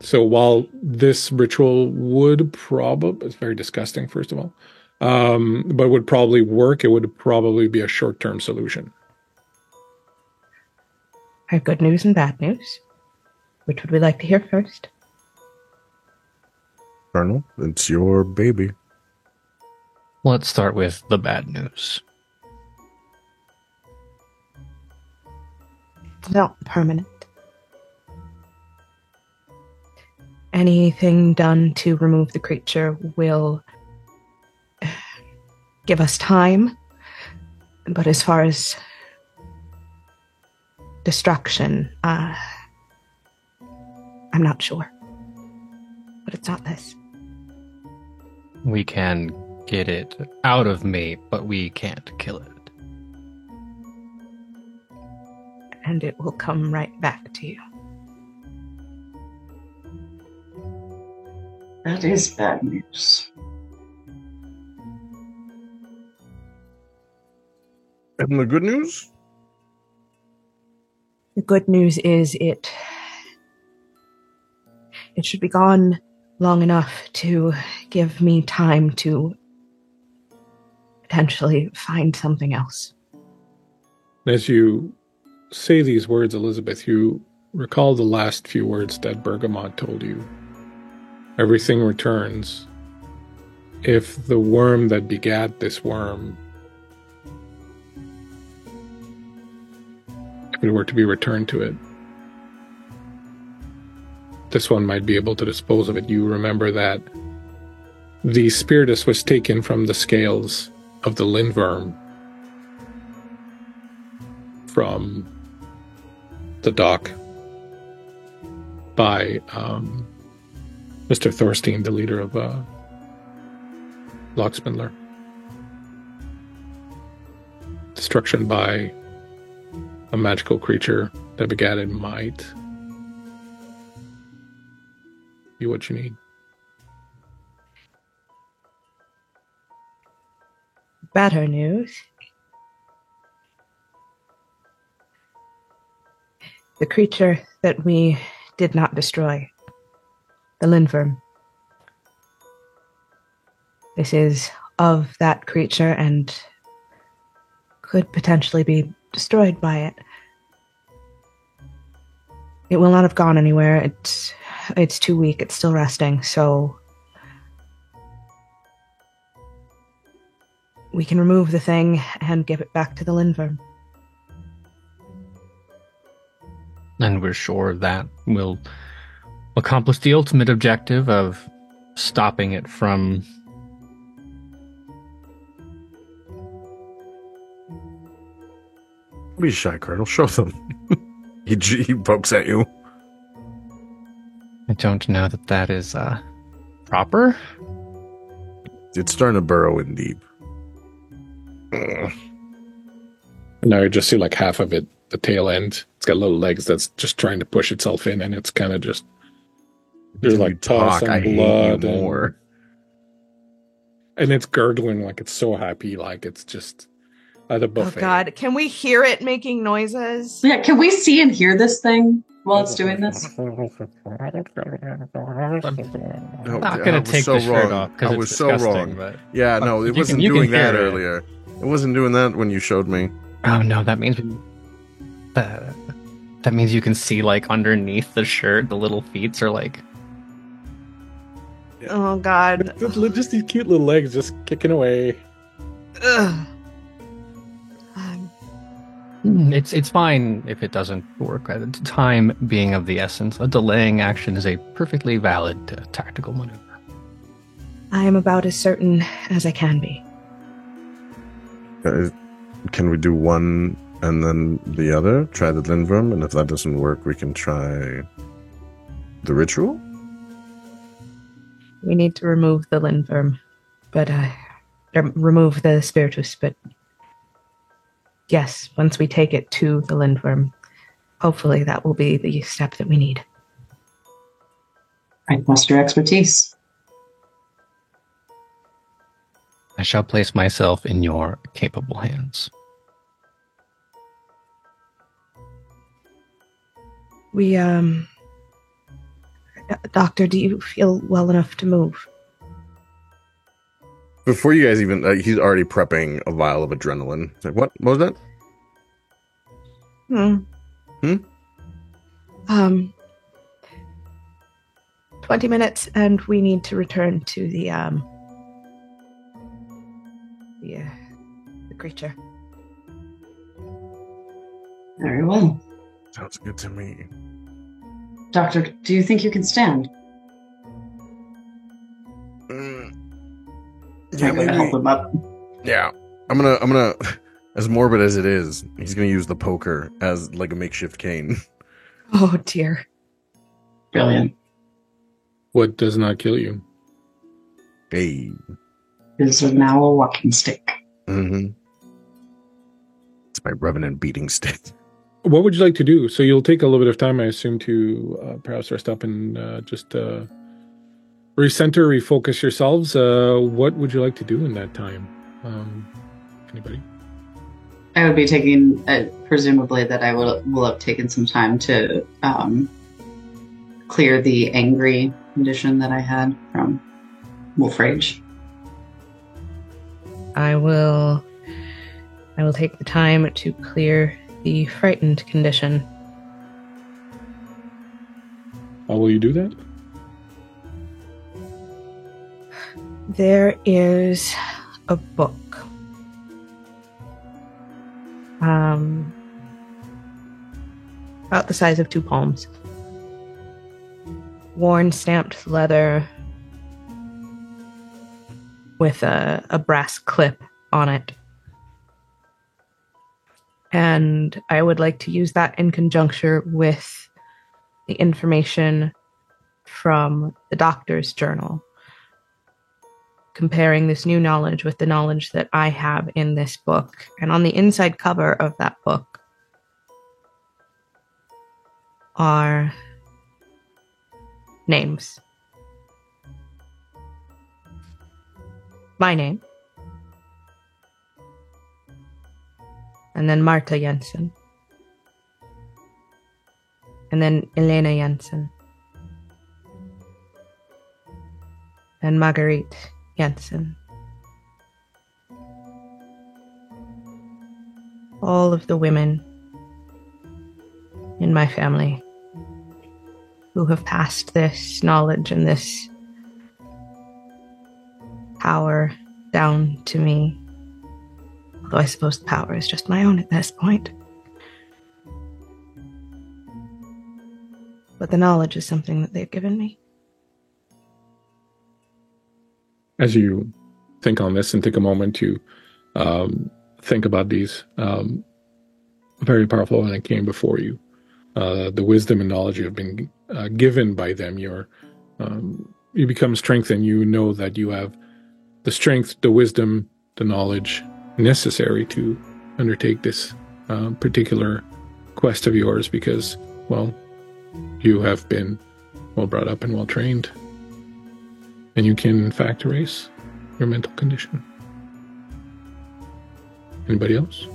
So while this ritual would probably, it's very disgusting, first of all, but would probably work, it would probably be a short-term solution. I have good news and bad news. Which would we like to hear first? Colonel, it's your baby. Let's start with the bad news. It's not permanent. Anything done to remove the creature will give us time, but as far as destruction, I'm not sure. But it's not this. We can get it out of me, but we can't kill it. And it will come right back to you. That is bad news. And the good news? The good news is it should be gone long enough to give me time to potentially find something else. As you say these words, Elizabeth, you recall the last few words that Bergamot told you. Everything returns. If the worm that begat this worm, if it were to be returned to it, this one might be able to dispose of it. You remember that the spiritus was taken from the scales of the lindworm from the dock by Mr. Thorstein, the leader of Lockspindler. Destruction by a magical creature that begat it might be what you need. Better news. The creature that we did not destroy, the lindworm. This is of that creature and could potentially be destroyed by it. It will not have gone anywhere. It's too weak. It's still resting, so we can remove the thing and give it back to the lindworm. And we're sure that will accomplish the ultimate objective of stopping it from... Don't be shy, Colonel. Show them. he pokes at you. I don't know that is proper. It's starting to burrow in deep. Now you just see like half of it, the tail end. It's got little legs that's just trying to push itself in, and it's kind of just there's like pus and I blood hate you more. And it's gurgling like it's so happy, like it's just at a buffet. Oh God, can we hear it making noises? Yeah, can we see and hear this thing while it's doing this? I'm not going to take the shirt off because I it's was disgusting, so wrong. But... Yeah, no, it wasn't doing that earlier. It wasn't doing that when you showed me. Oh no, that means that means you can see like underneath the shirt, the little feet are like. Oh God, just these cute little legs just kicking away. Ugh. It's fine if it doesn't work. Time being of the essence, a delaying action is a perfectly valid tactical maneuver. I am about as certain as I can be. Can we do one and then the other? Try the lindworm, and if that doesn't work, we can try the ritual? We need to remove the lindworm, but remove the spiritus, but yes, once we take it to the lindworm, hopefully that will be the step that we need. Right, what's your expertise? I shall place myself in your capable hands. Doctor, do you feel well enough to move? Before you guys even, he's already prepping a vial of adrenaline. It's like, what was that? 20 minutes, and we need to return to the creature. Very well. Sounds good to me. Doctor, do you think you can stand? Yeah, I'm gonna help him up. Yeah, I'm gonna. As morbid as it is, he's gonna use the poker as like a makeshift cane. Oh dear. Brilliant. What does not kill you? Hey. Is now a walking stick. Mm-hmm. It's my revenant beating stick. What would you like to do? So you'll take a little bit of time, I assume, to perhaps rest up and just recenter, refocus yourselves. What would you like to do in that time? Anybody? I would be taking, presumably that I will have taken some time to clear the angry condition that I had from wolf rage. I will take the time to clear the frightened condition. How will you do that? There is a book. About the size of 2 palms. Worn stamped leather with a brass clip on it. And I would like to use that in conjunction with the information from the doctor's journal, comparing this new knowledge with the knowledge that I have in this book. And on the inside cover of that book are names. My name. And then Marta Jensen. And then Elena Jensen. And Marguerite Jensen. All of the women in my family who have passed this knowledge and this power down to me. Although I suppose the power is just my own at this point. But the knowledge is something that they've given me. As you think on this and take a moment to think about these very powerful and it came before you, the wisdom and knowledge you have been given by them, you become strengthened. You know that you have the strength, the wisdom, the knowledge necessary to undertake this particular quest of yours because, well, you have been well brought up and well trained. And you can, in fact, erase your mental condition. Anybody else?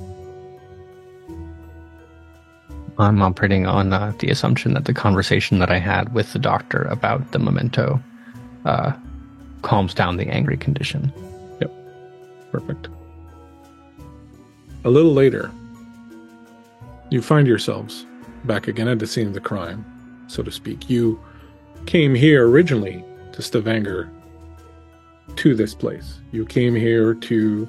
I'm operating on the assumption that the conversation that I had with the doctor about the memento calms down the angry condition. Yep. Perfect. A little later, you find yourselves back again at the scene of the crime, so to speak. You came here originally to Stavanger, to this place. You came here to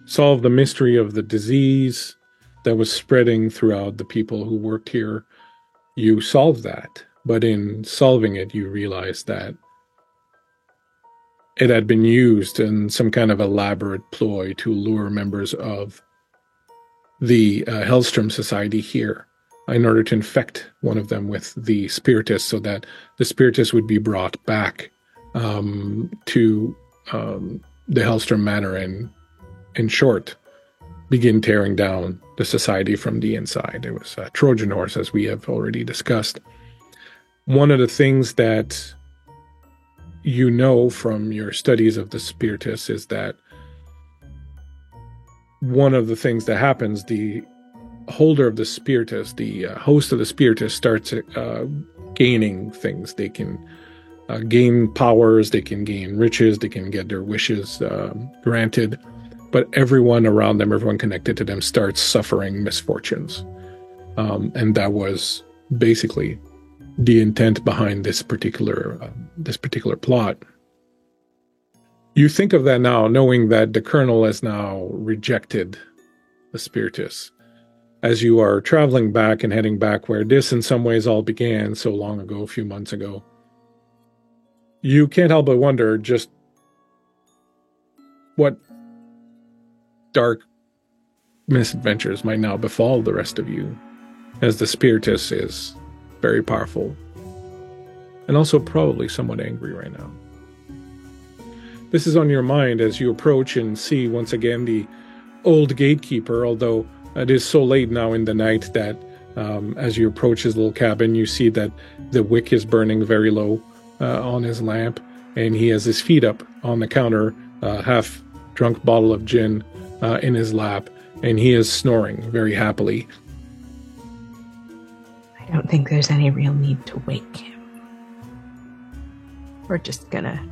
solve the mystery of the disease that was spreading throughout the people who worked here. You solved that, but in solving it, you realized that it had been used in some kind of elaborate ploy to lure members of the Hellstrom Society here in order to infect one of them with the Spiritus so that the Spiritus would be brought back to the Hellstrom Manor and, in short, begin tearing down the society from the inside. It was a Trojan horse, as we have already discussed. One of the things that you know from your studies of the Spiritus is that one of the things that happens, the holder of the spiritus, the host of the spiritus, starts gaining things. They can gain powers, they can gain riches, they can get their wishes granted. But everyone around them, everyone connected to them, starts suffering misfortunes. And that was basically the intent behind this particular plot. You think of that now, knowing that the Colonel has now rejected the spiritus. As you are traveling back and heading back where this in some ways all began so long ago, a few months ago, you can't help but wonder just what dark misadventures might now befall the rest of you, as the spiritus is very powerful and also probably somewhat angry right now. This is on your mind as you approach and see once again the old gatekeeper, although it is so late now in the night that as you approach his little cabin, you see that the wick is burning very low on his lamp, and he has his feet up on the counter, half-drunk bottle of gin in his lap, and he is snoring very happily. I don't think there's any real need to wake him. We're just gonna...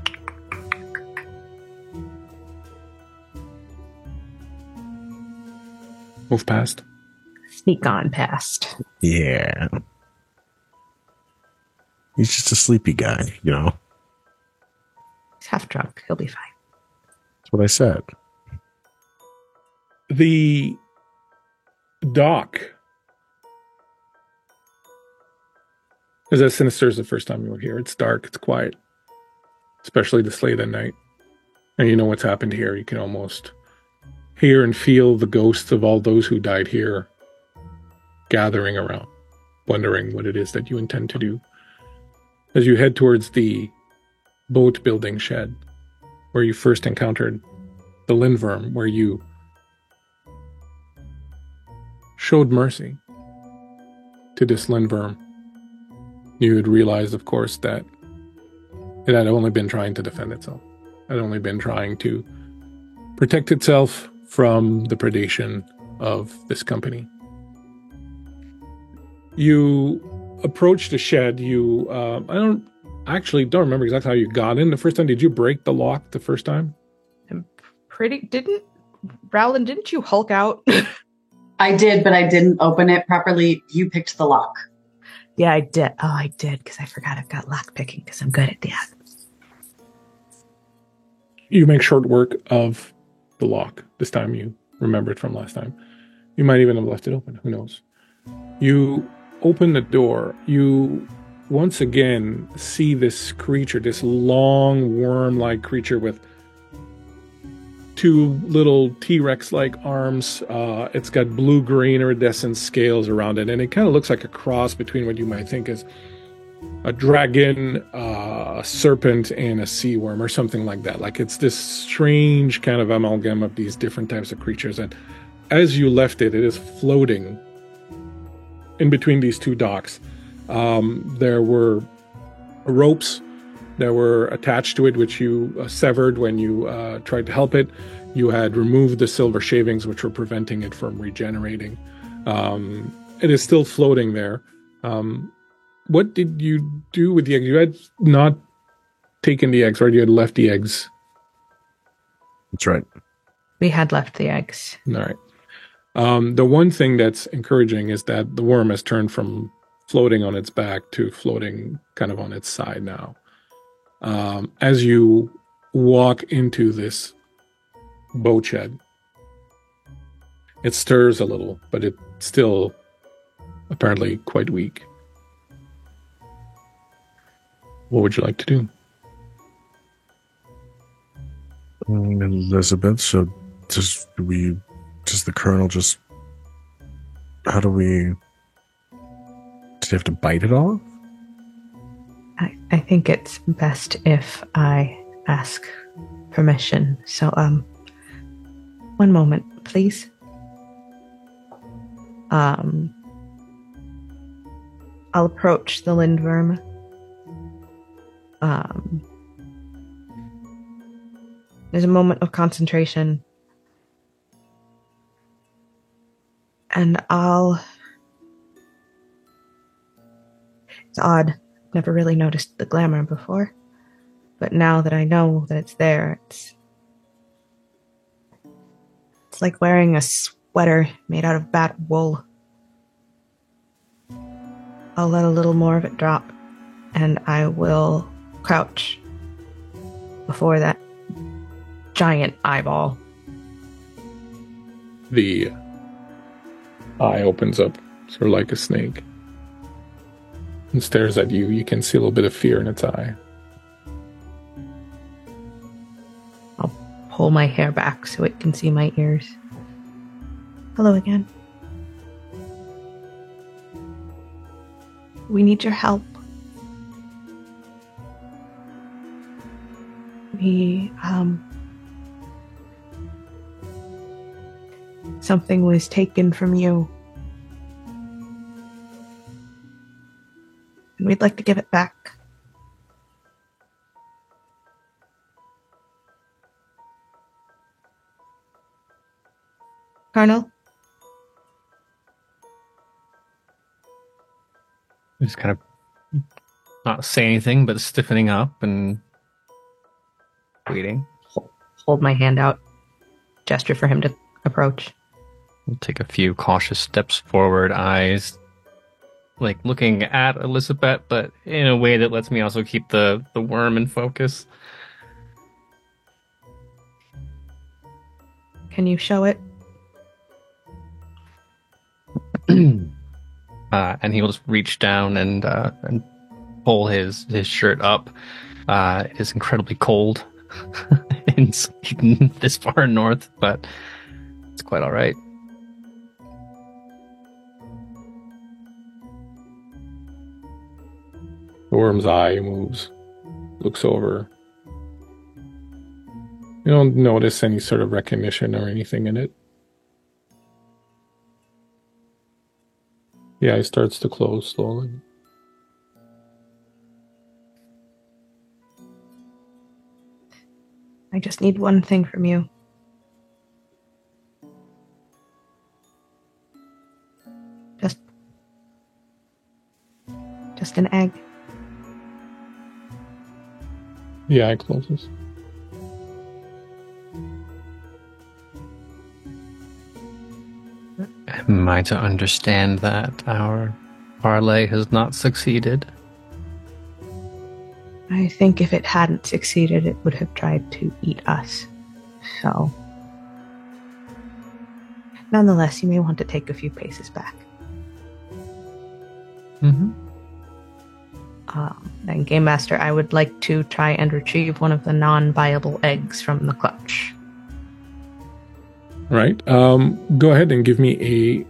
Move past. Sneak on past. Yeah. He's just a sleepy guy, you know? He's half drunk. He'll be fine. That's what I said. The dock is as sinister as the first time you were here. It's dark, it's quiet, especially this late at night. And you know what's happened here. You can almost hear and feel the ghosts of all those who died here gathering around, wondering what it is that you intend to do. As you head towards the boat building shed where you first encountered the Lindworm, where you showed mercy to this Lindworm, you had realized, of course, that it had only been trying to defend itself. It had only been trying to protect itself from the predation of this company. You approach the shed. You, I don't remember exactly how you got in the first time. Did you break the lock the first time? Rowland, didn't you Hulk out? I did, but I didn't open it properly. You picked the lock. Yeah, I did. Oh, I did, because I forgot I've got lock picking, because I'm good at that. You make short work of the lock. This time you remember it from last time. You might even have left it open. Who knows? You open the door. You once again see this creature, this long worm-like creature with two little T-Rex-like arms. It's got blue-green iridescent scales around it, and it kind of looks like a cross between what you might think is a dragon, a serpent, and a sea worm, or something like that. Like, it's this strange kind of amalgam of these different types of creatures. And as you left it, it is floating in between these two docks. There were ropes that were attached to it, which you severed when you tried to help it. You had removed the silver shavings, which were preventing it from regenerating. It is still floating there. What did you do with the eggs? You had not taken the eggs, right? You had left the eggs. That's right. We had left the eggs. All right. The one thing that's encouraging is that the worm has turned from floating on its back to floating kind of on its side now. As you walk into this boat shed, it stirs a little, but it's still apparently quite weak. What would you like to do? Elizabeth, so does the Colonel just, does he have to bite it off? I think it's best if I ask permission. So, one moment, please. I'll approach the Lindworm. There's a moment of concentration. And It's odd. Never really noticed the glamour before. But now that I know that it's there, it's like wearing a sweater made out of bat wool. I'll let a little more of it drop, and I will crouch before that giant eyeball. The eye opens up, sort of like a snake, and stares at you. You can see a little bit of fear in its eye. I'll pull my hair back so it can see my ears. Hello again. We need your help. Something was taken from you. And we'd like to give it back. Colonel? Just kind of not say anything, but stiffening up and waiting. Hold my hand out. Gesture for him to approach. We'll take a few cautious steps forward, eyes like looking at Elizabeth, but in a way that lets me also keep the worm in focus. Can you show it? And he'll just reach down and pull his shirt up. It is incredibly cold in Sweden this far north, but it's quite all right. The worm's eye moves, looks over. You don't notice any sort of recognition or anything in it. The eye starts to close slowly. I just need one thing from you. Just an egg. The eye closes. Am I to understand that our parlay has not succeeded? I think if it hadn't succeeded, it would have tried to eat us. So, nonetheless, you may want to take a few paces back. Mm-hmm. And Game Master, I would like to try and retrieve one of the non-viable eggs from the clutch. Right. Go ahead and give me a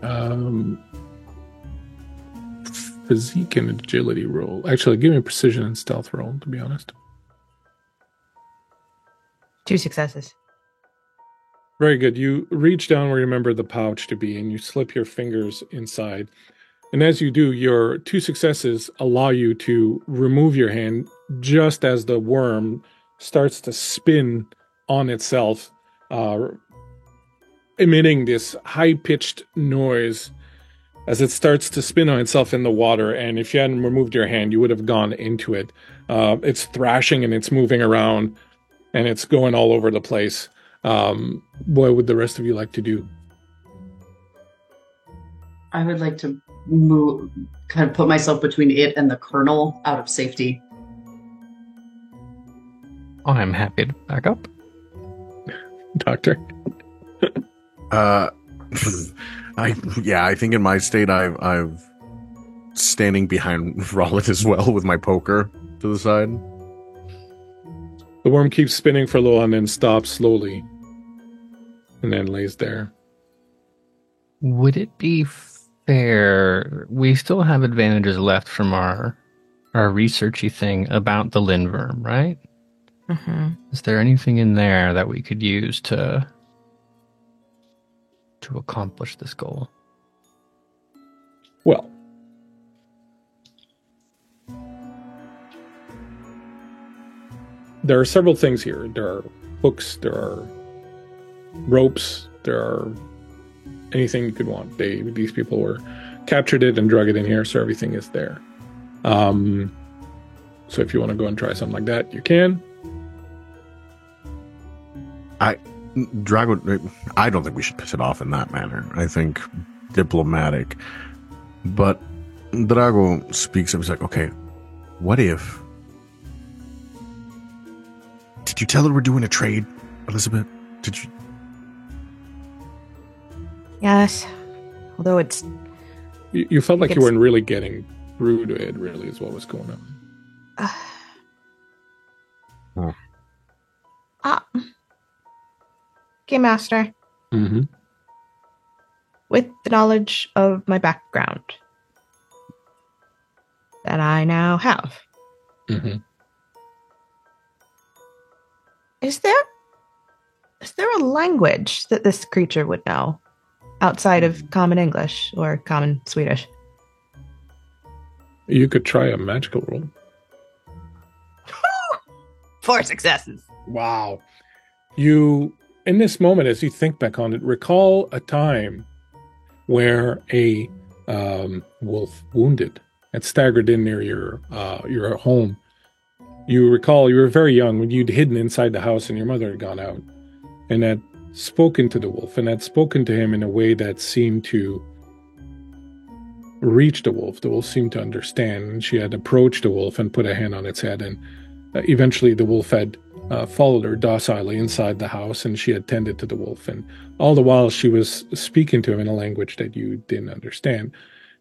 physique and agility roll. Actually, give me a precision and stealth roll, to be honest. 2 successes. Very good. You reach down where you remember the pouch to be, and you slip your fingers inside. And as you do, your 2 successes allow you to remove your hand just as the worm starts to spin on itself, emitting this high-pitched noise as it starts to spin on itself in the water. And if you hadn't removed your hand, you would have gone into it. It's thrashing and it's moving around and it's going all over the place. What would the rest of you like to do? I would like to move, kind of put myself between it and the colonel out of safety. I'm happy to back up. Doctor? I think in my state I've standing behind Rollet as well with my poker to the side. The worm keeps spinning for a little and then stops slowly. And then lays there. Would it be fair? We still have advantages left from our researchy thing about the Lindworm, right? Mm-hmm. Is there anything in there that we could use to accomplish this goal? Well, there are several things here. There are hooks, there are ropes, there are anything you could want. These people were captured it and drug it in here, so everything is there. So if you want to go and try something like that, you can. Drago, I don't think we should piss it off in that manner. I think diplomatic. But Drago speaks up. He's like, okay, what if... Did you tell her we're doing a trade, Elizabeth? Did you... Yes. Although it's... You felt like you weren't really getting through to it, really, is what was going on. Game Master. Mm-hmm. With the knowledge of my background that I now have. Mm-hmm. Is there a language that this creature would know outside of common English or common Swedish? You could try a magical roll. 4 successes. Wow. You, in this moment, as you think back on it, recall a time where a wolf wounded had staggered in near your home. You recall you were very young when you'd hidden inside the house and your mother had gone out and had spoken to the wolf and had spoken to him in a way that seemed to reach the wolf. The wolf seemed to understand, and she had approached the wolf and put a hand on its head, and eventually the wolf had followed her docilely inside the house, and she had tended to the wolf, and all the while she was speaking to him in a language that you didn't understand.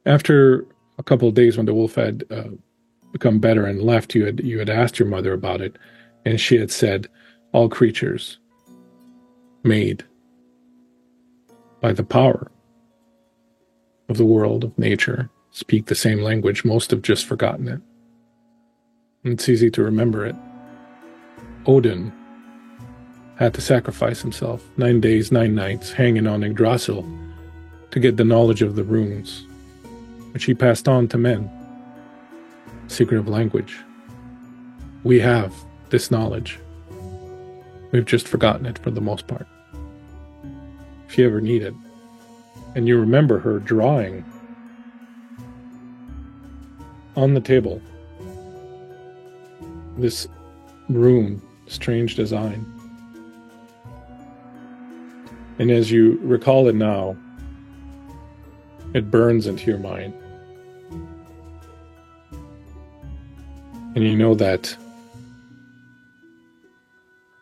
After a couple of days, when the wolf had become better and left, you had asked your mother about it, and she had said, all creatures made by the power of the world, of nature, speak the same language. Most have just forgotten it. And it's easy to remember it. Odin had to sacrifice himself 9 days, 9 nights, hanging on Yggdrasil to get the knowledge of the runes, which he passed on to men. Secret of language. We have this knowledge. We've just forgotten it for the most part. If you ever need it, and you remember her drawing on the table this rune, strange design. And as you recall it now, it burns into your mind. And you know that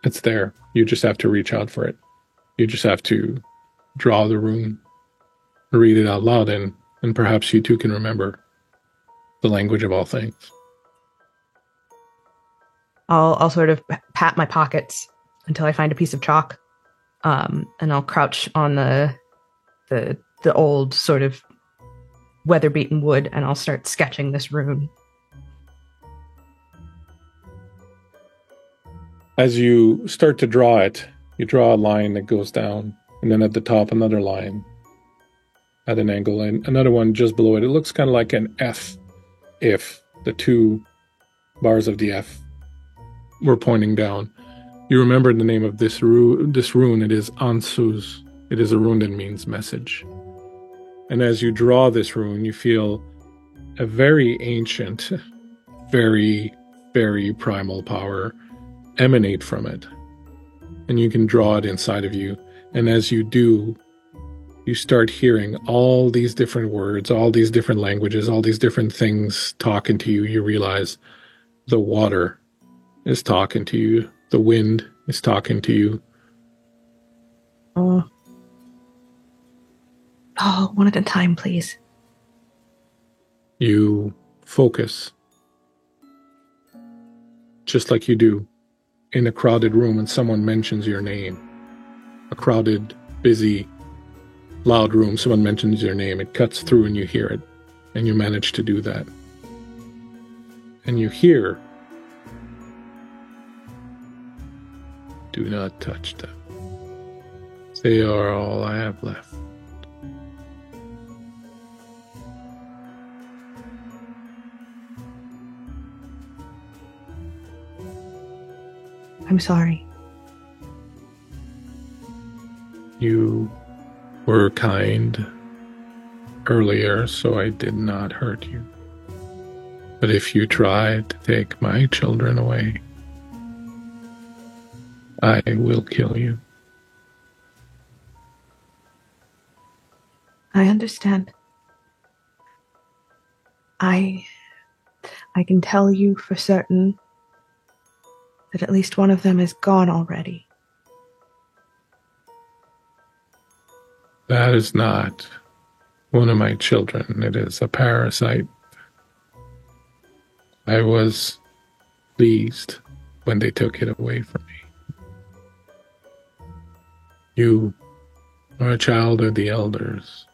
it's there. You just have to reach out for it. You just have to draw the rune, read it out loud, and perhaps you too can remember the language of all things. I'll sort of pat my pockets until I find a piece of chalk, and I'll crouch on the old sort of weather-beaten wood, and I'll start sketching this rune. As you start to draw it, you draw a line that goes down, and then at the top another line at an angle, and another one just below it. It looks kind of like an F, if the 2 bars of the F were pointing down. You remember the name of this rune. It is Ansuz. It is a rune that means message. And as you draw this rune, you feel a very ancient, very, very primal power emanate from it. And you can draw it inside of you. And as you do, you start hearing all these different words, all these different languages, all these different things talking to you. You realize the water is talking to you. The wind is talking to you. Oh, one at a time, please. You focus, just like you do in a crowded room when someone mentions your name. A crowded, busy, loud room, someone mentions your name. It cuts through and you hear it. And you manage to do that. And you hear, do not touch them. They are all I have left. I'm sorry. You were kind earlier, so I did not hurt you. But if you try to take my children away, I will kill you. I understand. I can tell you for certain that at least one of them is gone already. That is not one of my children. It is a parasite. I was pleased when they took it away from me. You are a child of the elders.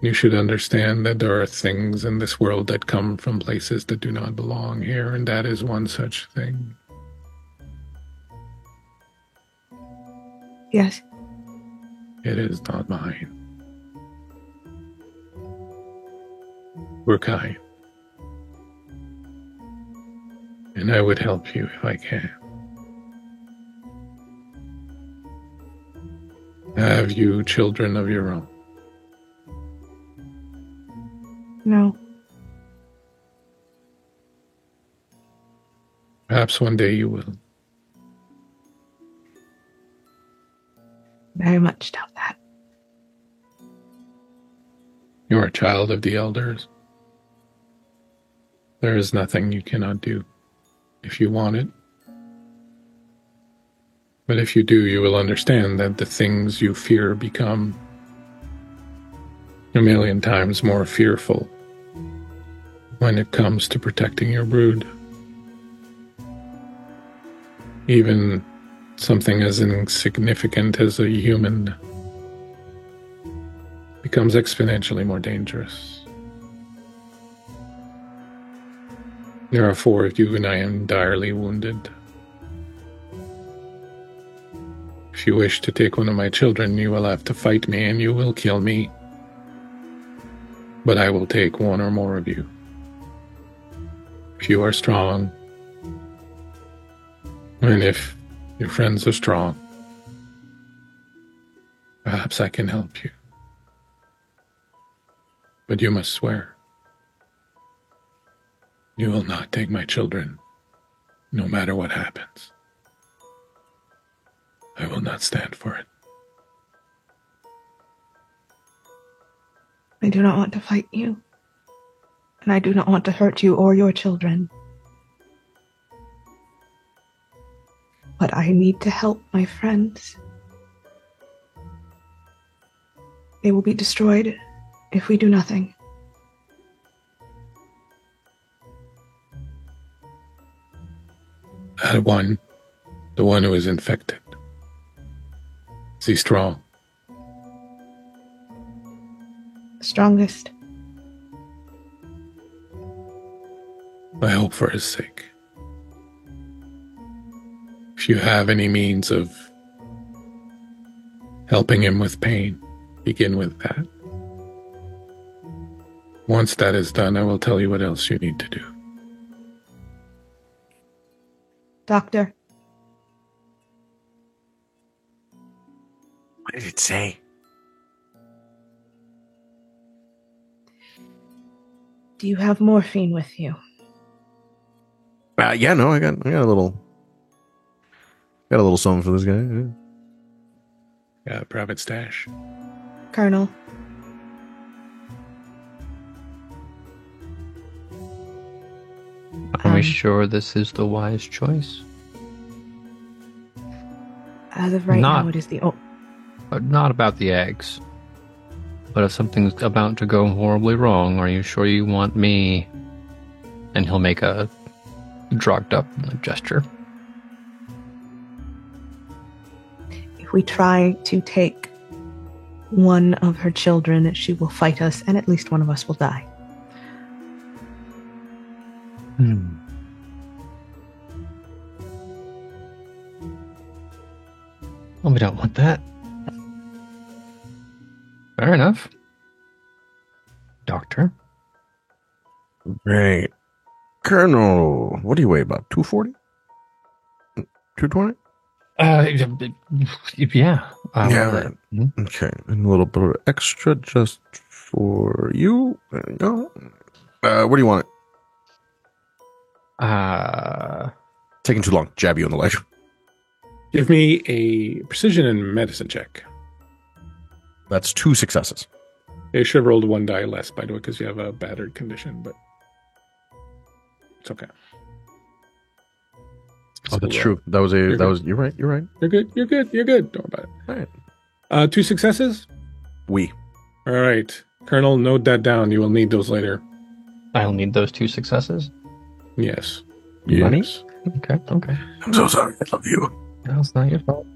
You should understand that there are things in this world that come from places that do not belong here, and that is one such thing. Yes. It is not mine. We're kind. And I would help you if I can. Have you children of your own? No. Perhaps one day you will. Very much doubt that. You are a child of the elders. There is nothing you cannot do if you want it. But if you do, you will understand that the things you fear become a million times more fearful when it comes to protecting your brood. Even something as insignificant as a human becomes exponentially more dangerous. There are 4 of you, and I am direly wounded. If you wish to take one of my children, you will have to fight me, and you will kill me. But I will take 1 or more of you. If you are strong, and if your friends are strong, perhaps I can help you. But you must swear. You will not take my children, no matter what happens. I will not stand for it. I do not want to fight you, and I do not want to hurt you or your children. But I need to help my friends. They will be destroyed if we do nothing. That one, the one who is infected. Is he strong? Strongest. I hope for his sake. If you have any means of helping him with pain, begin with that. Once that is done, I will tell you what else you need to do. Doctor, What did it say? do you have morphine with you? Yeah, no, I got a little something for this guy. Yeah. Yeah, private stash. Colonel, Are we sure this is the wise choice? as of right Not- now, it is the Not about the eggs. But if something's about to go horribly wrong, are you sure you want me? And he'll make a drugged up gesture. If we try to take one of her children, she will fight us, and at least one of us will die. Well, we don't want that. Fair enough. Doctor? Great. Colonel, what do you weigh, about 240? 220? Yeah. Yeah. Mhm. Okay, and a little bit of extra just for you. There you go. What do you want? Taking too long. Jab you in the leg. Give me a precision and medicine check. That's 2 successes. You should have rolled 1 die less, by the way, because you have a battered condition, but it's okay. Oh, that's true. That was You're you're right. You're right. You're good. You're good. You're good. Don't worry about it. All right. 2 successes? We. All right. Colonel, note that down. You will need those later. I'll need those 2 successes. Yes. Money? Yes. Okay. I'm so sorry. I love you. No, it's not your fault.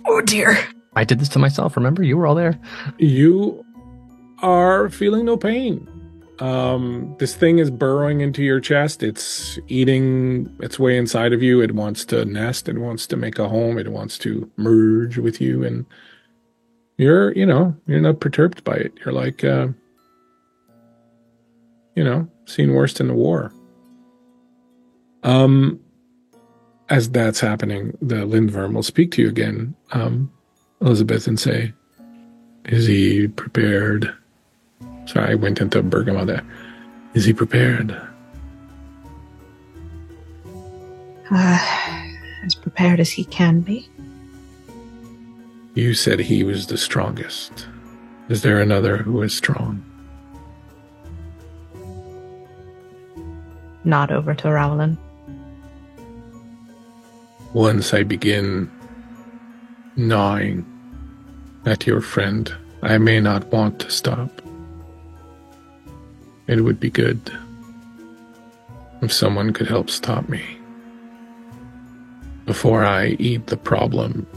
Oh dear. I did this to myself. Remember, you were all there. You are feeling no pain. This thing is burrowing into your chest. It's eating its way inside of you. It wants to nest. It wants to make a home. It wants to merge with you. And you're not perturbed by it. You're like, seen worse in the war. As that's happening, the Lindworm will speak to you again, Elizabeth, and say, is he prepared? Sorry, I went into Bergamo there. Is he prepared? As prepared as he can be. You said he was the strongest. Is there another who is strong? Nod over to Rowland. Once I begin gnawing at your friend, I may not want to stop. It would be good if someone could help stop me before I eat the problem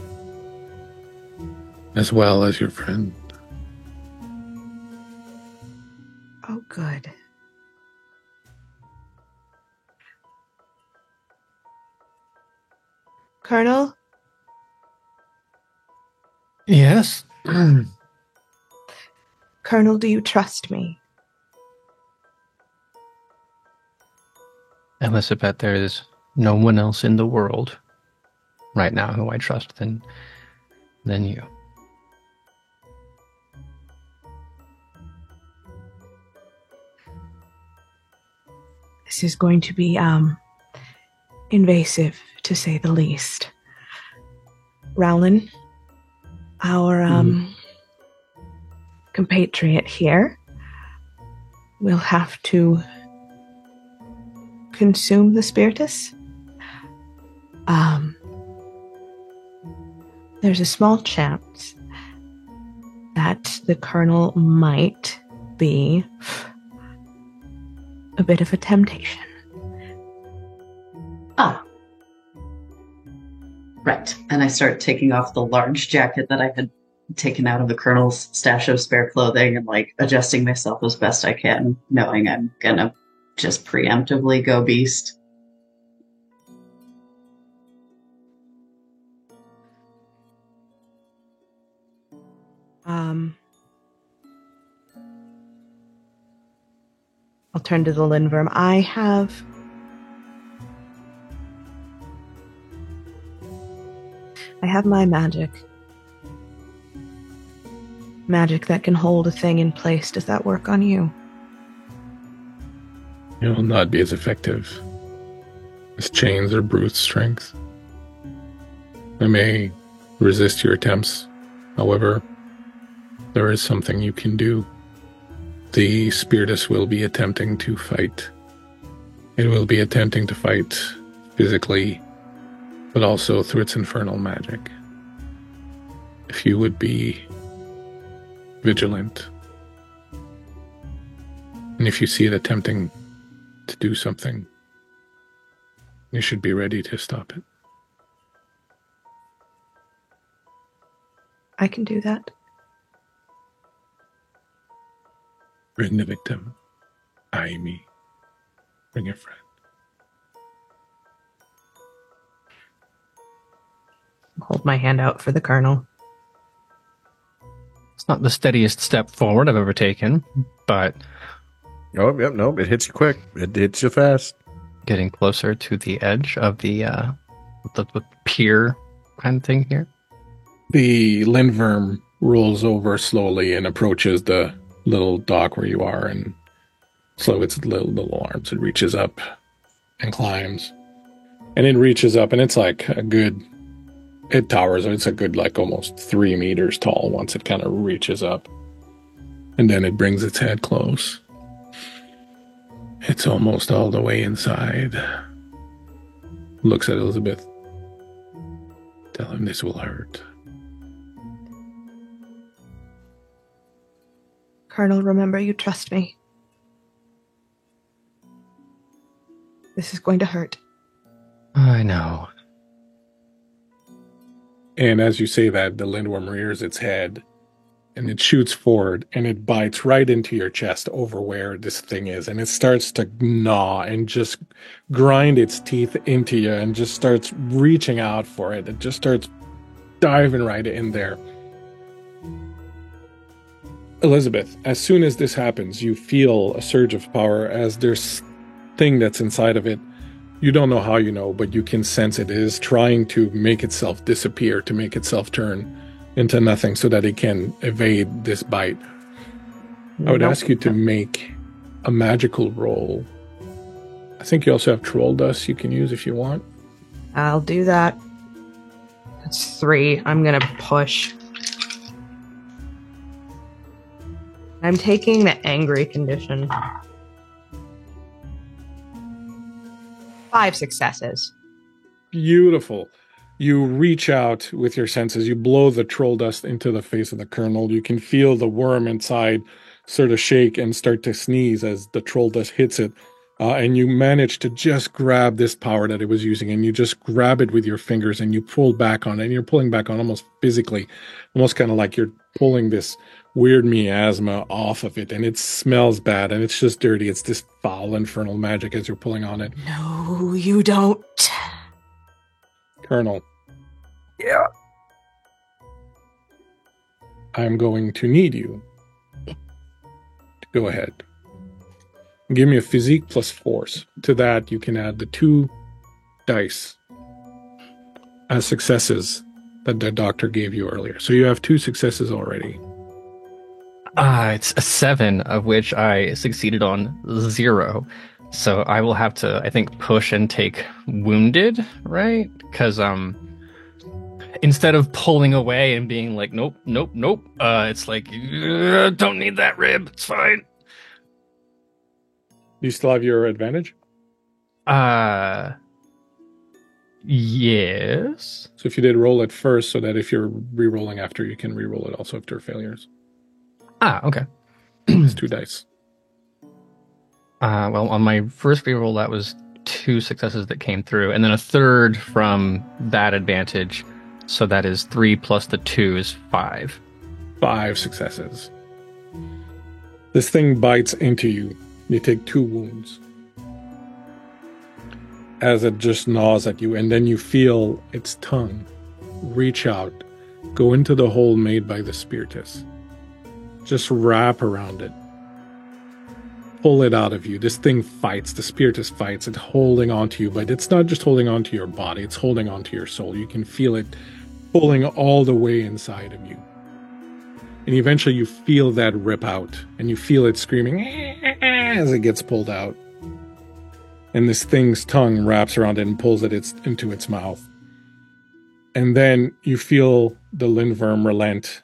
as well as your friend. Oh, good. Colonel? Yes. Colonel, do you trust me? Elizabeth, there is no one else in the world right now who I trust than you. This is going to be, invasive, to say the least. Rowland, our, compatriot here, will have to consume the spiritus. There's a small chance that the colonel might be a bit of a temptation. Ah. Right. And I start taking off the large jacket that I had taken out of the colonel's stash of spare clothing and adjusting myself as best I can, knowing I'm gonna just preemptively go beast. I'll turn to the Lindworm. I have my magic. Magic that can hold a thing in place. Does that work on you? It will not be as effective as chains or brute strength. I may resist your attempts. However, there is something you can do. The Spiritus will be attempting to fight. It will be attempting to fight physically, but also through its infernal magic. If you would be vigilant, and if you see it attempting to do something, you should be ready to stop it. I can do that. Bring the victim. I, me. Bring your friend. Hold my hand out for the colonel. It's not the steadiest step forward I've ever taken, but Oh, yep, no, it hits you quick. It hits you fast. getting closer to the edge of the pier kind of thing here? The lindworm rolls over slowly and approaches the little dock where you are, and slow its little arms. It reaches up and climbs. And it reaches up, and it's like it towers. It's a good, like, almost 3 meters tall once it kind of reaches up. And then it brings its head close. It's almost all the way inside. Looks at Elizabeth. Tell him this will hurt. Colonel, remember, you trust me. This is going to hurt. I know. And as you say that, the lindworm rears its head, and it shoots forward, and it bites right into your chest over where this thing is, and it starts to gnaw and just grind its teeth into you and just starts reaching out for it. It just starts diving right in there. Elizabeth, as soon as this happens, you feel a surge of power as there's thing that's inside of it. You don't know how you know, but you can sense it is trying to make itself disappear, to make itself turn into nothing so that it can evade this bite. I would ask you to make a magical roll. I think you also have troll dust you can use if you want. I'll do that. That's 3. I'm going to push. I'm taking the angry condition. 5 successes. Beautiful. You reach out with your senses. You blow the troll dust into the face of the colonel. You can feel the worm inside sort of shake and start to sneeze as the troll dust hits it. And you manage to just grab this power that it was using, and you just grab it with your fingers and you pull back on it. And you're pulling back on almost physically, almost kind of like you're pulling this weird miasma off of it, and it smells bad and it's just dirty. It's this foul infernal magic as you're pulling on it. No, you don't. Colonel. Yeah. I'm going to need you to go ahead. Give me a physique plus force. To that, you can add the 2 dice as successes that the doctor gave you earlier. So you have 2 successes already. It's a 7, of which I succeeded on 0. So I will have to, I think, push and take wounded, right? Because instead of pulling away and being like, nope, it's like, don't need that rib. It's fine. You still have your advantage? Yes. So if you did roll it first, so that if you're re-rolling after, you can re-roll it also after failures. Okay. It's 2 dice. Well, on my first reroll, that was 2 successes that came through, and then a 3rd from that advantage. So that is 3 plus the 2 is 5. 5 successes. This thing bites into you. You take 2 wounds as it just gnaws at you, and then you feel its tongue reach out, go into the hole made by the spiritus. Just wrap around it. Pull it out of you. This thing fights. The spiritus fights. It's holding on to you, but it's not just holding on to your body. It's holding on to your soul. You can feel it pulling all the way inside of you. And eventually you feel that rip out, and you feel it screaming as it gets pulled out. And this thing's tongue wraps around it and pulls it into its mouth. And then you feel the lindworm relent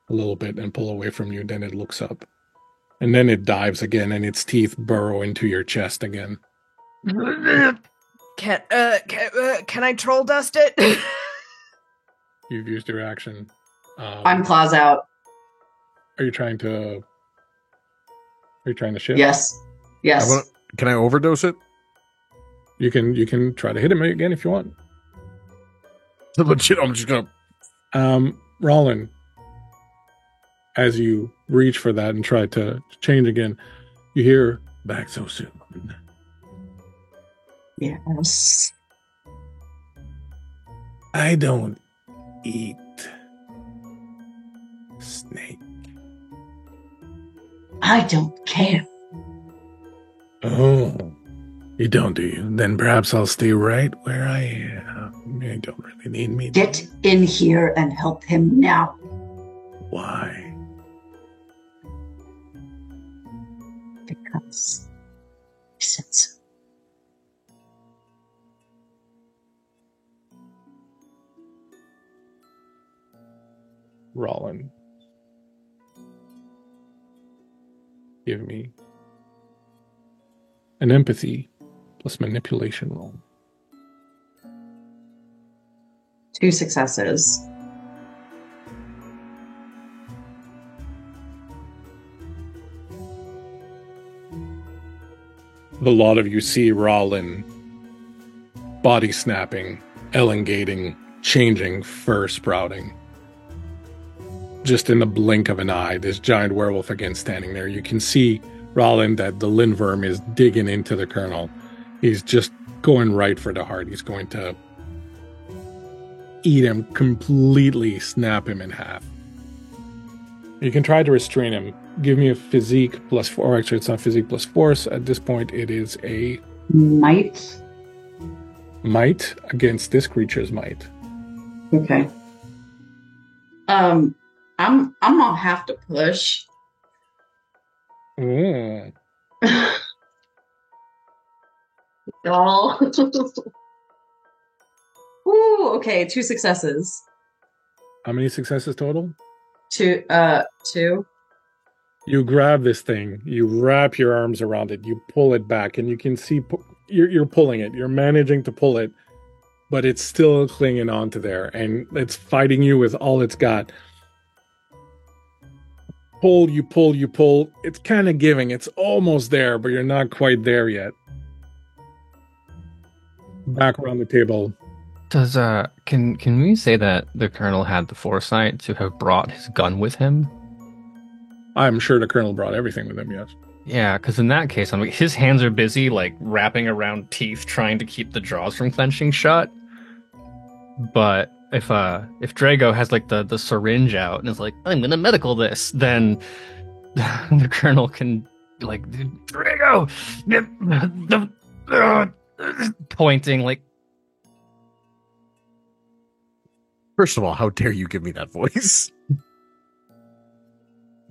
a little bit and pull away from you. Then it looks up. And then it dives again, and its teeth burrow into your chest again. Can I troll dust it? You've used your action. I'm claws out. Are you trying to shift? Yes. Can I overdose it? You can try to hit him again if you want. Legit, I'm just gonna. Rollin, as you reach for that and try to change again, you hear back so soon. Yes. I don't eat snake. I don't care. Oh, you don't, do you? Then perhaps I'll stay right where I am. You don't really need me. Get in here and help him now. Why? Because I said so. Rollin, give me an empathy plus manipulation roll. 2 successes. The lot of you see Rollin body snapping, elongating, changing, fur sprouting. Just in the blink of an eye, this giant werewolf again standing there. You can see, Rollin, that the Lindworm is digging into the Colonel. He's just going right for the heart. He's going to eat him completely, snap him in half. You can try to restrain him. Give me a physique plus 4. Or actually, it's not physique plus force. At this point, it is a Might. might against this creature's might. Okay. I'm gonna have to push. Mm. Y'all. Ooh, okay, 2 successes. How many successes total? 2. You grab this thing, you wrap your arms around it, you pull it back, and you can see you're pulling it. You're managing to pull it, but it's still clinging onto there, and it's fighting you with all it's got. Pull, you pull, you pull. It's kind of giving. It's almost there, but you're not quite there yet. Back around the table. Does can we say that the Colonel had the foresight to have brought his gun with him? I'm sure the Colonel brought everything with him, yes. Yeah, because in that case, his hands are busy, like, wrapping around teeth, trying to keep the jaws from clenching shut. But if Drago has, like, the syringe out and is like, I'm gonna medical this, then the Colonel can, like, Drago! Pointing, like... First of all, how dare you give me that voice?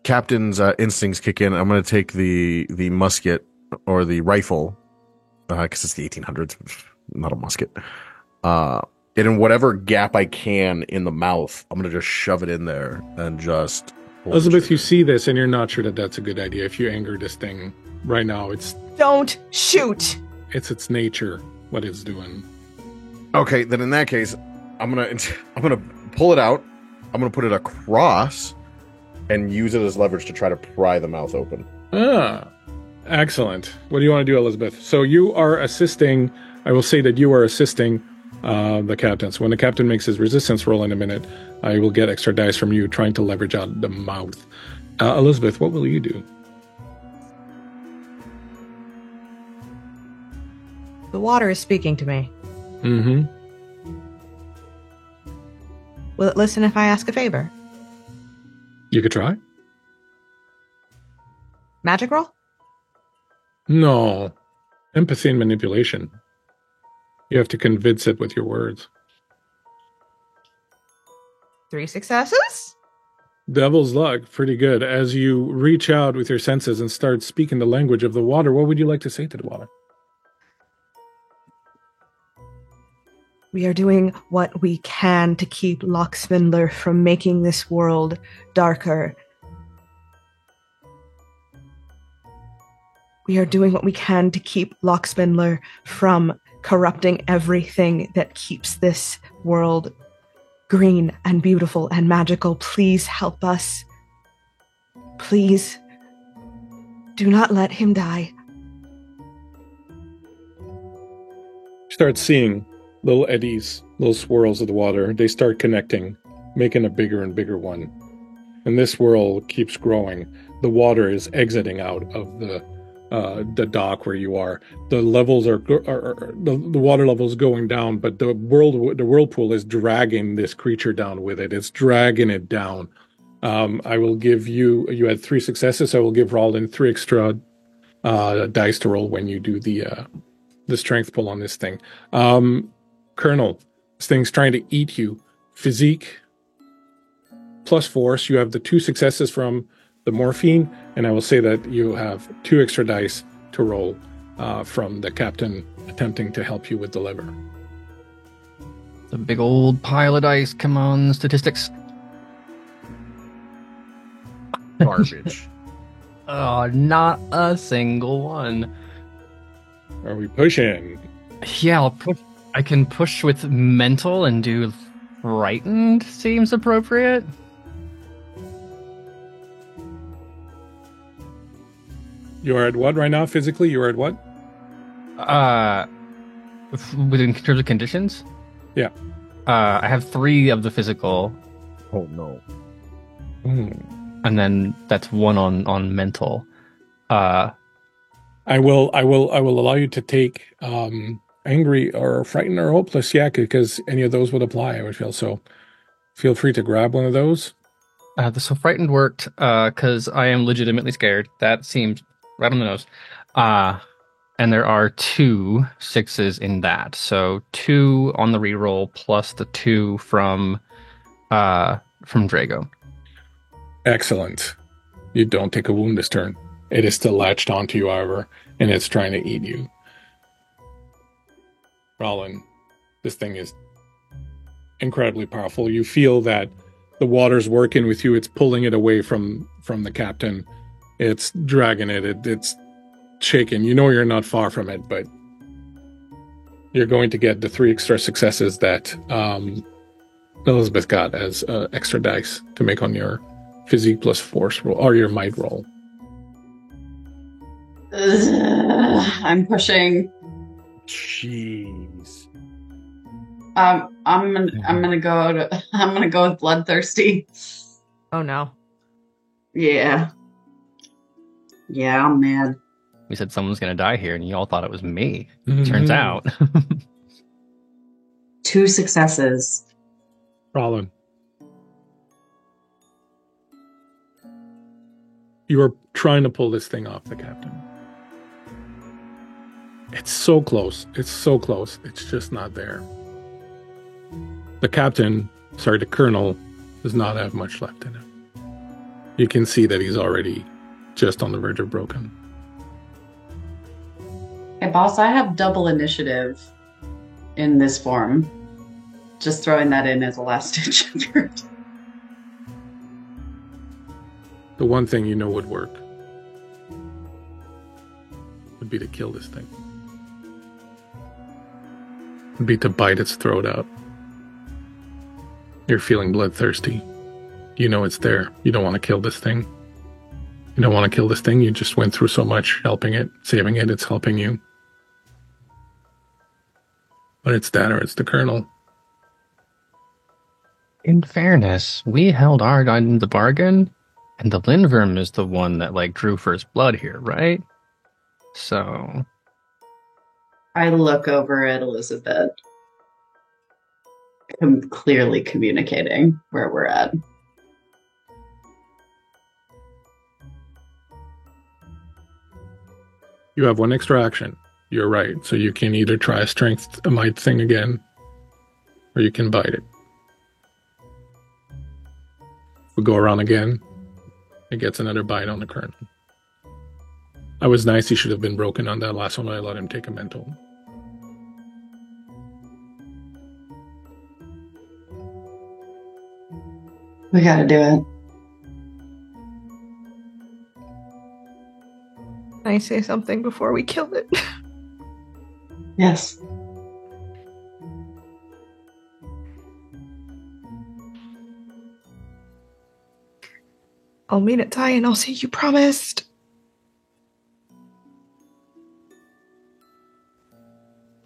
Captain's instincts kick in. I'm going to take the musket or the rifle because it's the 1800s, not a musket. And in whatever gap I can in the mouth, I'm going to just shove it in there and just. Elizabeth, you see this and you're not sure that that's a good idea. If you anger this thing right now, Don't shoot. It's its nature, what it's doing. Okay, then in that case, I'm gonna pull it out. I'm gonna put it across and use it as leverage to try to pry the mouth open. Ah, excellent. What do you want to do, Elizabeth? So you are assisting. I will say that you are assisting the captain. So when the captain makes his resistance roll in a minute, I will get extra dice from you trying to leverage out the mouth. Elizabeth, what will you do? The water is speaking to me. Mm-hmm. Will it listen if I ask a favor? You could try. Magic roll? No. Empathy and manipulation. You have to convince it with your words. 3 successes? Devil's luck, pretty good. As you reach out with your senses and start speaking the language of the water, what would you like to say to the water? We are doing what we can to keep Lockspindler from making this world darker. We are doing what we can to keep Lockspindler from corrupting everything that keeps this world green and beautiful and magical. Please help us. Please do not let him die. Start seeing little eddies, little swirls of the water. They start connecting, making a bigger and bigger one. And this swirl keeps growing. The water is exiting out of the dock where you are. The levels are the water level is going down, but the whirlpool is dragging this creature down with it. It's dragging it down. I will give you had 3 successes. So I will give Rollin 3 extra dice to roll when you do the strength pull on this thing. Colonel, This thing's trying to eat you. Physique plus force. You have the 2 successes from the morphine, and I will say that you have 2 extra dice to roll from the captain attempting to help you with the lever. The big old pile of dice. Come on, statistics. Garbage. Oh, not a single one. Are we pushing? Yeah, I'll push. I can push with mental and do frightened. Seems appropriate. You are at what right now? Physically, you are at what? Within terms of conditions. Yeah. I have 3 of the physical, Oh no. and then that's 1 on mental. I will allow you to take angry or frightened or hopeless, yeah, because any of those would apply, I would feel. So feel free to grab one of those. So frightened worked because I am legitimately scared. That seems right on the nose. And there are 2 6s in that. So 2 on the reroll plus the 2 from Drago. Excellent. You don't take a wound this turn. It is still latched onto you, however, and it's trying to eat you. Rollin, this thing is incredibly powerful. You feel that the water's working with you. It's pulling it away from the captain. It's dragging it. It's shaking. You know you're not far from it, but you're going to get the 3 extra successes that Elizabeth got as extra dice to make on your physique plus force roll, or your might roll. I'm pushing. Jeez. I'm gonna go with bloodthirsty. Oh no. Yeah. Yeah, I'm mad. We said someone's going to die here, and you all thought it was me. Mm-hmm. Turns out. 2 successes. Rollin, you are trying to pull this thing off the captain. It's so close. It's so close. It's just not there. The colonel does not have much left in him. You can see that he's already just on the verge of broken. Hey, boss, I have double initiative in this form. Just throwing that in as a last-ditch effort. The one thing you know would work would be to kill this thing. Would be to bite its throat out. You're feeling bloodthirsty. You know it's there. You don't want to kill this thing. You don't want to kill this thing. You just went through so much helping it, saving it. It's helping you. But it's that or it's the colonel. In fairness, we held our guy in the bargain, and the Lindworm is the one that drew first blood here, right? So I look over at Elizabeth. I'm clearly communicating where we're at. You have 1 extra action. You're right. So you can either try a might thing again, or you can bite it. We go around again. It gets another bite on the colonel. I was nice. He should have been broken on that last one. I let him take a mental. We gotta do it. Can I say something before we kill it? Yes. I'll mean it, Ty, and I'll say you promised.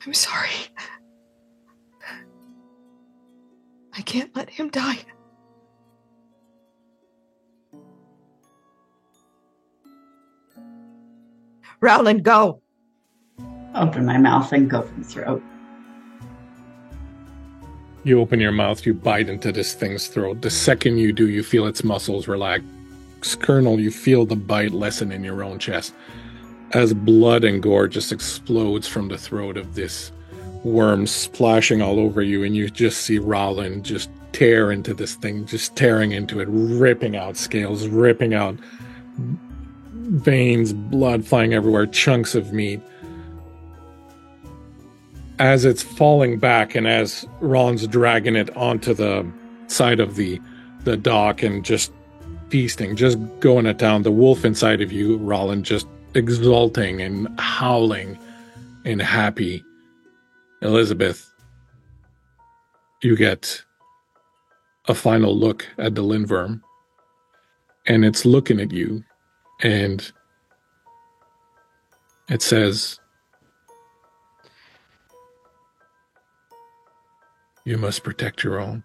I'm sorry. I can't let him die. Rowland, go. Open my mouth and go for the throat. You open your mouth, you bite into this thing's throat. The second you do, you feel its muscles relax. Colonel, you feel the bite lessen in your own chest as blood and gore just explodes from the throat of this worms splashing all over you, and you just see Rollin just tear into this thing, just tearing into it, ripping out scales, ripping out veins, blood flying everywhere, chunks of meat. As it's falling back, and as Rollin's dragging it onto the side of the dock and just feasting, just going it down, the wolf inside of you, Rollin, just exulting and howling and happy. Elizabeth, you get a final look at the Lindworm, and it's looking at you, and it says, "You must protect your own.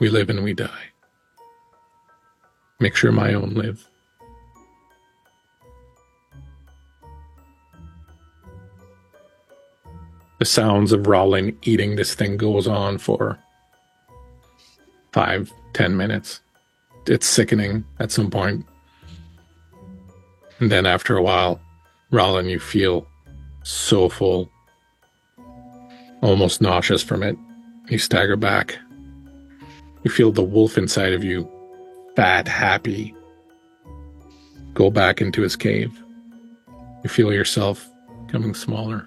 We live and we die. Make sure my own live." The sounds of Rollin eating this thing goes on for 5-10 minutes. It's sickening at some point. And then after a while, Rollin, you feel so full, almost nauseous from it. You stagger back. You feel the wolf inside of you, fat, happy, go back into his cave. You feel yourself becoming smaller.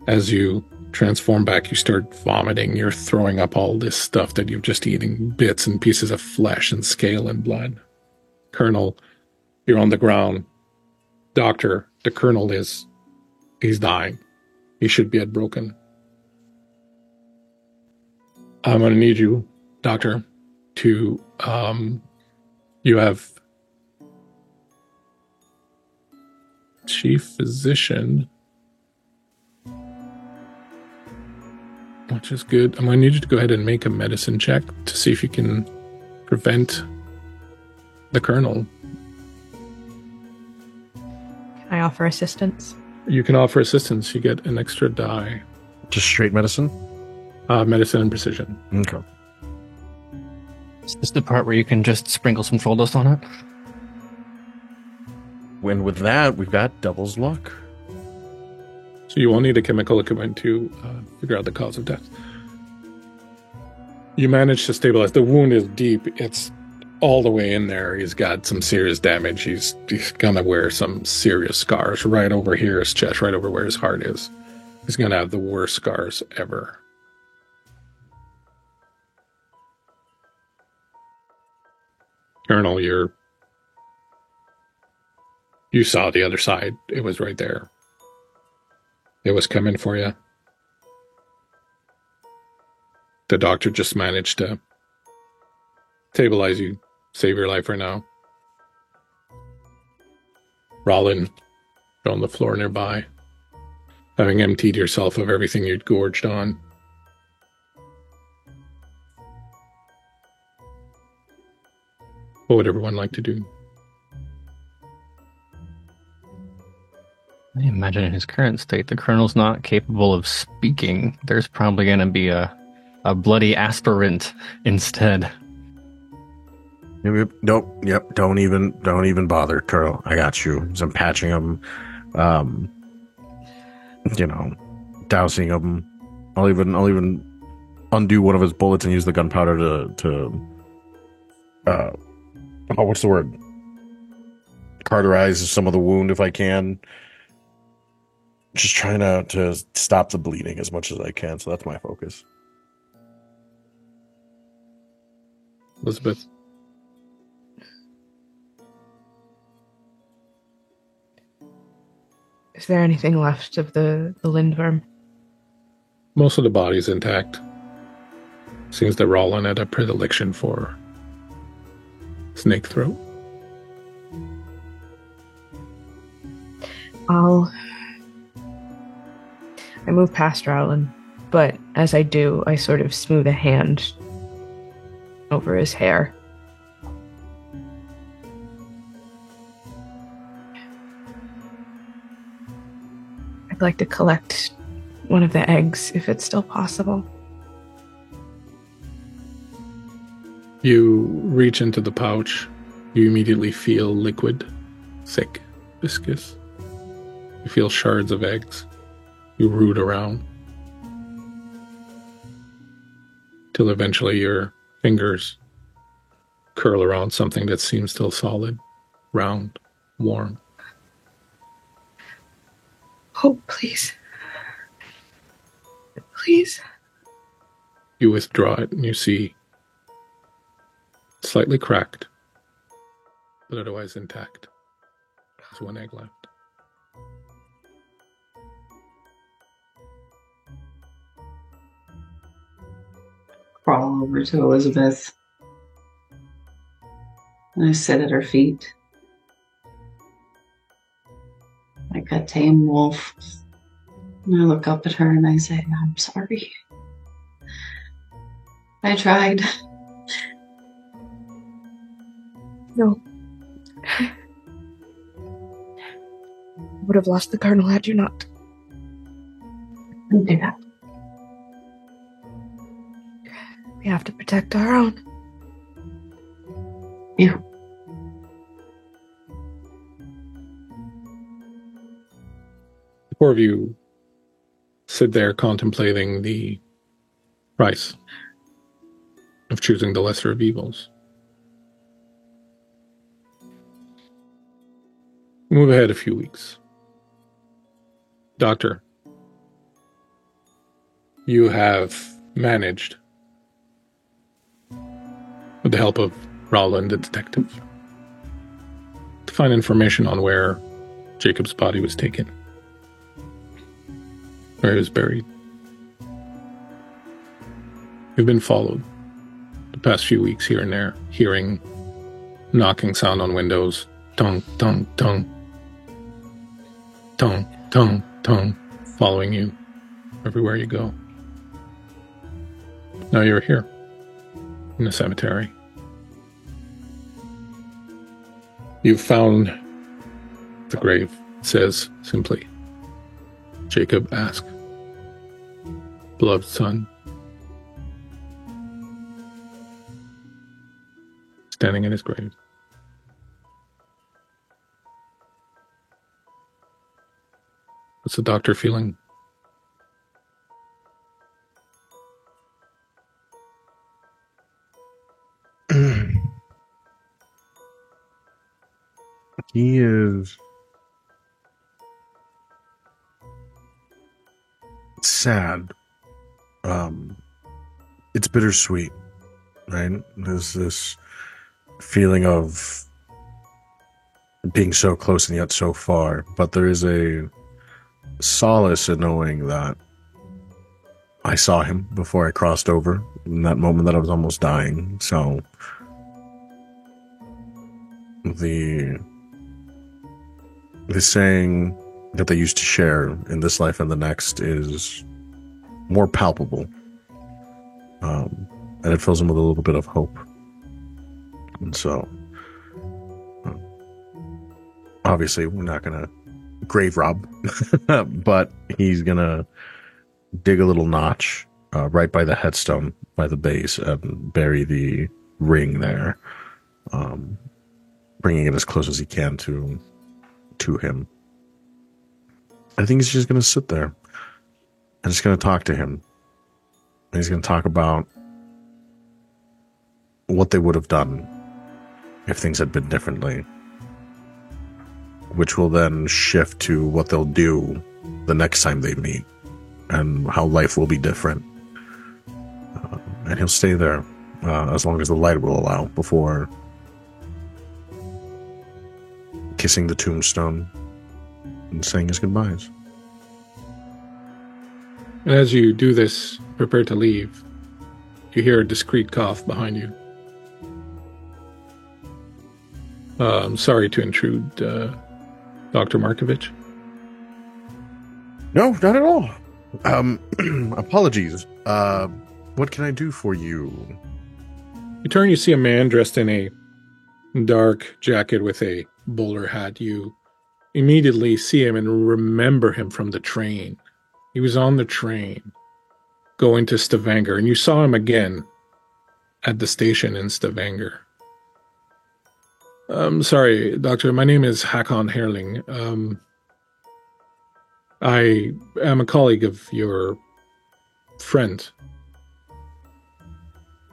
As you transform back, you start vomiting. You're throwing up all this stuff that you've just eaten, bits and pieces of flesh and scale and blood. Colonel, you're on the ground. Doctor, the Colonel he's dying. He should be at broken. I'm going to need you, Doctor, to, you have Chief Physician, which is good. I'm going to need you to go ahead and make a medicine check to see if you can prevent the Colonel. Can I offer assistance? You can offer assistance. You get an extra die. Just straight medicine? Medicine and precision. Okay. Is this the part where you can just sprinkle some troll dust on it? When with that, we've got devil's luck. So you will need a chemical equipment to figure out the cause of death. You manage to stabilize. The wound is deep. It's all the way in there. He's got some serious damage. He's gonna wear some serious scars right over here, his chest, right over where his heart is. He's gonna have the worst scars ever. Colonel, you saw the other side. It was right there. It was coming for you. The doctor just managed to stabilize you, save your life for now. Rollin, you're on the floor nearby, having emptied yourself of everything you'd gorged on. What would everyone like to do? I imagine in his current state, the Colonel's not capable of speaking. There's probably going to be a bloody aspirant instead. Don't even bother, Colonel. I got you. So I'm patching him, dousing him. I'll even undo one of his bullets and use the gunpowder to what's the word? Cauterize some of the wound if I can. Just trying to stop the bleeding as much as I can, so that's my focus. Elizabeth? Is there anything left of the Lindworm? Most of the body's intact. Seems that Rollin had a predilection for snake throat. I move past Rowland, but as I do, I sort of smooth a hand over his hair. I'd like to collect one of the eggs, if it's still possible. You reach into the pouch. You immediately feel liquid, thick, viscous. You feel shards of eggs. You root around. Till eventually your fingers curl around something that seems still solid, round, warm. Oh, please. Please. You withdraw it and you see slightly cracked, but otherwise intact. There's one egg left. Crawl over to Elizabeth. And I sit at her feet. Like a tame wolf. And I look up at her and I say, I'm sorry. I tried. No. Would have lost the Cardinal had you not. Don't do that. We have to protect our own. You. The four of you sit there contemplating the price of choosing the lesser of evils. Move ahead a few weeks. Doctor, you have managed, with the help of Rowland, the detective, to find information on where Jacob's body was taken, where he was buried. You've been followed the past few weeks here and there, hearing knocking sound on windows, tung, tung, tung, tung, tung, tung, following you everywhere you go. Now you're here, in the cemetery. You've found the grave. It says simply, Jacob asked, beloved son, standing in his grave. What's the doctor feeling? He is sad. It's bittersweet, right? There's this feeling of being so close and yet so far, but there is a solace in knowing that I saw him before I crossed over in that moment that I was almost dying. So the saying that they used to share in this life and the next is more palpable. And it fills him with a little bit of hope. And so, obviously, we're not going to grave rob, but he's going to dig a little notch right by the headstone, by the base, and bury the ring there, bringing it as close as he can to him. I think he's just going to sit there and just going to talk to him. And he's going to talk about what they would have done if things had been differently, which will then shift to what they'll do the next time they meet and how life will be different. And he'll stay there as long as the light will allow before kissing the tombstone and saying his goodbyes. And as you do this, prepare to leave, you hear a discreet cough behind you. I'm sorry to intrude, Dr. Markovich. No, not at all. Apologies. What can I do for you? You turn, you see a man dressed in a dark jacket with a bowler hat. You immediately see him and remember him from the train. He was on the train going to Stavanger, and you saw him again at the station in Stavanger. Sorry, Doctor, my name is Hakon Herling. I am a colleague of your friend,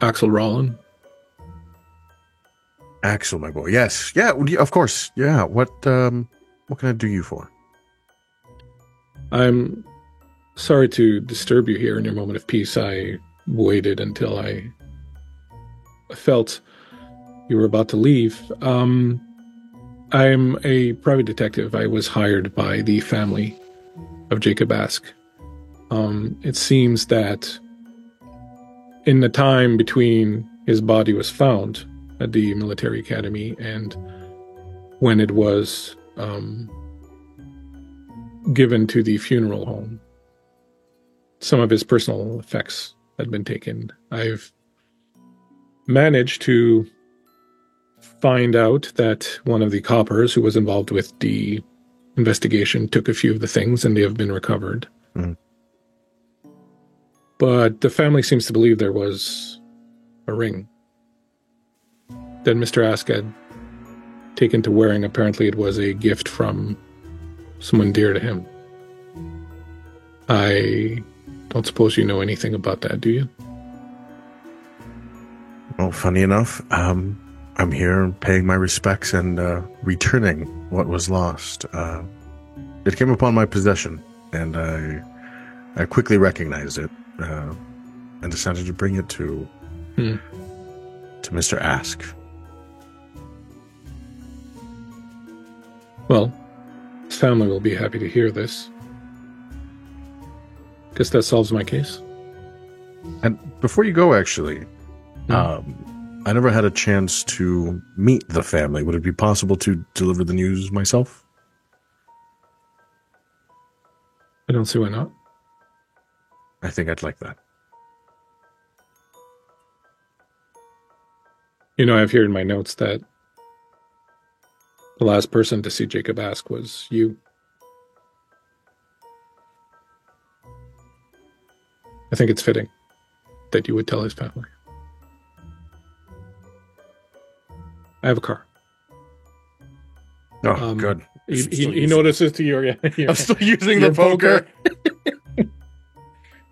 Axel Rollin. Axel, my boy. Yes. Yeah, of course. Yeah. What can I do you for? I'm sorry to disturb you here in your moment of peace. I waited until I felt you were about to leave. I'm a private detective. I was hired by the family of Jacob Ask. It seems that in the time between his body was found at the military academy and when it was given to the funeral home, some of his personal effects had been taken. I've managed to find out that one of the coppers who was involved with the investigation took a few of the things and they have been recovered. But the family seems to believe there was a ring that Mr. Ask had taken to wearing. Apparently it was a gift from someone dear to him. I don't suppose you know anything about that, do you? Well, funny enough, I'm here paying my respects and returning what was lost. It came upon my possession, and I quickly recognized it and decided to bring it to Mr. Ask. Well, his family will be happy to hear this. Guess that solves my case. And before you go, actually, I never had a chance to meet the family. Would it be possible to deliver the news myself? I don't see why not. I think I'd like that. You know, I have here in my notes that the last person to see Jacob Ask was you. I think it's fitting that you would tell his family. I have a car. Oh, good. He notices to your... I'm still using the poker.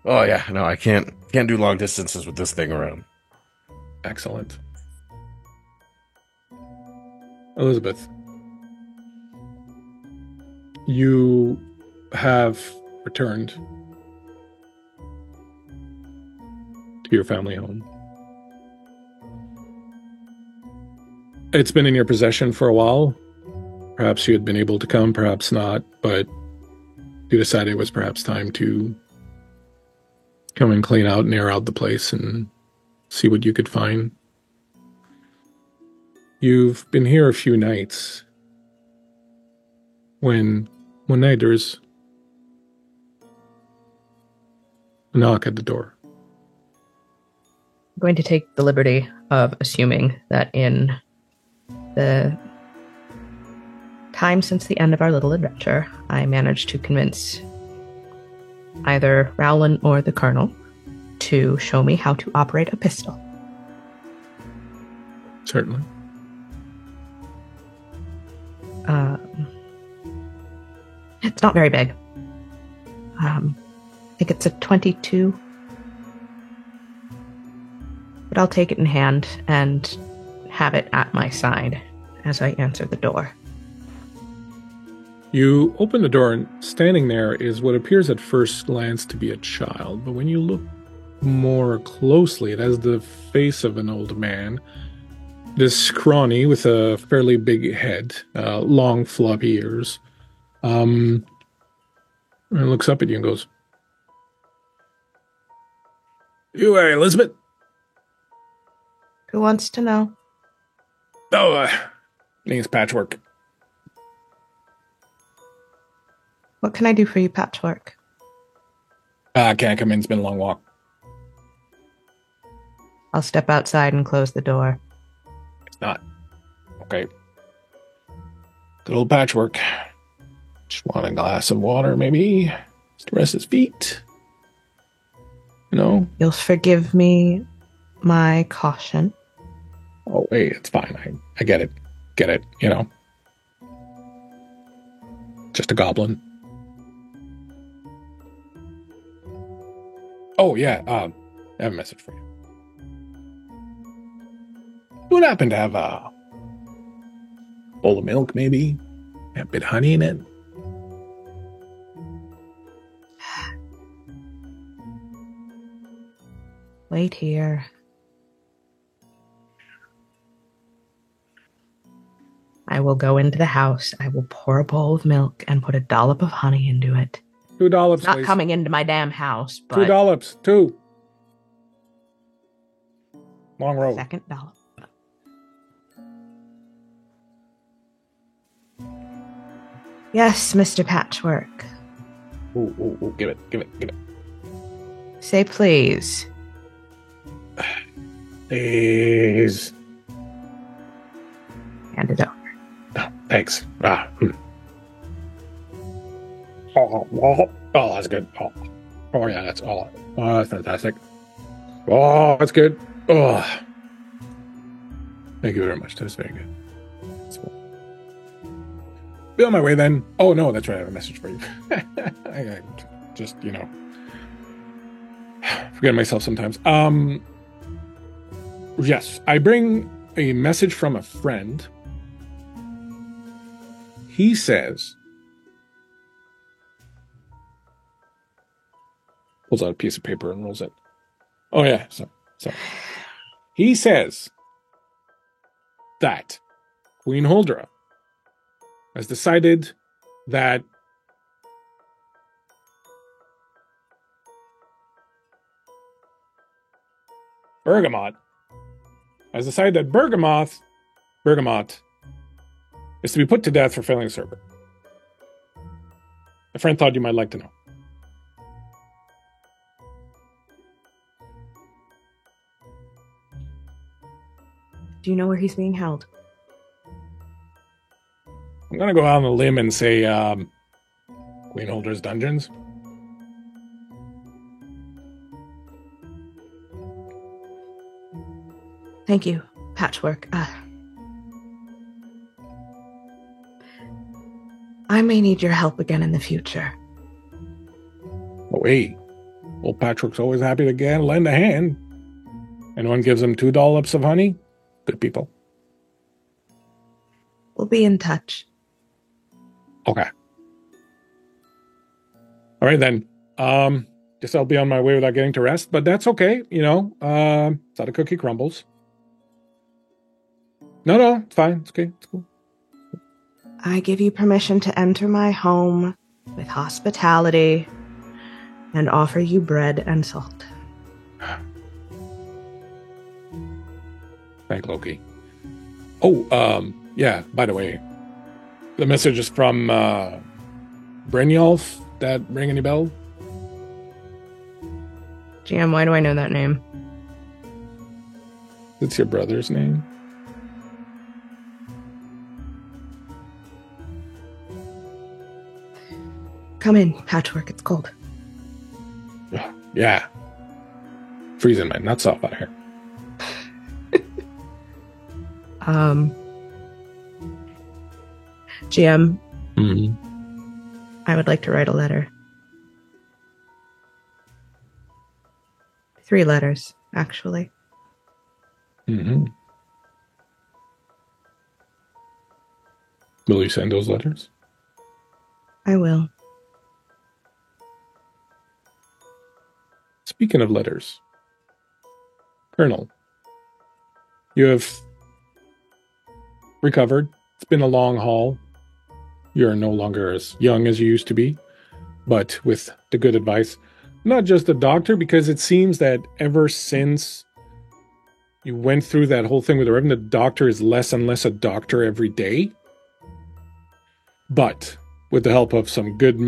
Oh, yeah. No, I can't do long distances with this thing around. Excellent. Elizabeth, you have returned to your family home. It's been in your possession for a while. Perhaps you had been able to come, perhaps not, but you decided it was perhaps time to come and clean out and air out the place and see what you could find. You've been here a few nights. When one night there's a knock at the door. I'm going to take the liberty of assuming that in the time since the end of our little adventure, I managed to convince either Rowland or the Colonel to show me how to operate a pistol. Certainly. It's not very big. I think it's a 22. But I'll take it in hand and have it at my side as I answer the door. You open the door, and standing there is what appears at first glance to be a child, but when you look more closely, it has the face of an old man. This scrawny with a fairly big head, long floppy ears, and looks up at you and goes, "You are Elizabeth?" Who wants to know? "Oh, name's Patchwork." What can I do for you, Patchwork? I can't come in, it's been a long walk. I'll step outside and close the door. It's not. Okay. Good old Patchwork. Just want a glass of water, maybe. Just to rest his feet. You know? You'll forgive me my caution. Oh, hey, it's fine. I get it. Get it, you know. Just a goblin. Oh, yeah, I have a message for you. You would happen to have a bowl of milk, maybe? A bit of honey in it? Wait here. I will go into the house. I will pour a bowl of milk and put a dollop of honey into it. $2, It's not please. coming into my damn house, but $2. 2. Long road. second dollop. Yes, Mr. Patchwork. Ooh, give it. Say please. Please. Hand it over. Oh, thanks. Oh, that's good. Oh, yeah, that's all. Oh, that's fantastic. Oh, that's good. Oh, thank you very much. That's very good. Be on my way then. Oh, no, that's right. I have a message for you. I just, forget myself sometimes. Yes, I bring a message from a friend. He says, pulls out a piece of paper and rolls it. Oh, yeah. So he says that Queen Huldra has decided that Bergamot is to be put to death for failing to serve her. A friend thought you might like to know. Do you know where he's being held? I'm going to go out on a limb and say Queen Holder's Dungeons. Thank you, Patchwork. I may need your help again in the future. Oh, hey. Old Patrick's always happy to lend a hand. Anyone gives him $2 of honey? Good people. We'll be in touch. Okay. All right, then. Guess I'll be on my way without getting to rest, but that's okay. It's how the cookie crumbles. No, it's fine. It's okay. It's cool. I give you permission to enter my home with hospitality and offer you bread and salt. Thank Loki. Oh, yeah, by the way, the message is from Brynjolf. That ring any bell? GM, why do I know that name? It's your brother's name. Come in, Patchwork, it's cold. Yeah. Freezing my nuts off out here. GM, Mm-hmm. I would like to write a letter. 3 letters, actually. Mm-hmm. Will you send those letters? I will. Speaking of letters, Colonel, you have recovered. It's been a long haul. You're no longer as young as you used to be, but with the good advice, not just the doctor, because it seems that ever since you went through that whole thing with the Reverend, the doctor is less and less a doctor every day. But with the help of some good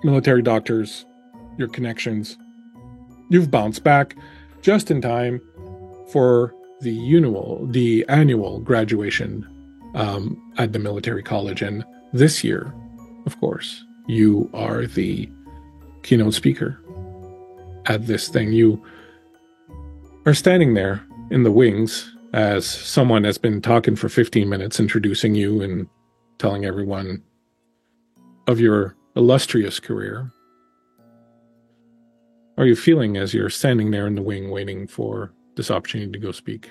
military doctors, your connections, you've bounced back just in time for the annual graduation at the military college. And this year, of course, you are the keynote speaker at this thing. You are standing there in the wings as someone has been talking for 15 minutes, introducing you and telling everyone of your illustrious career. are you feeling as you're standing there in the wing waiting for this opportunity to go speak?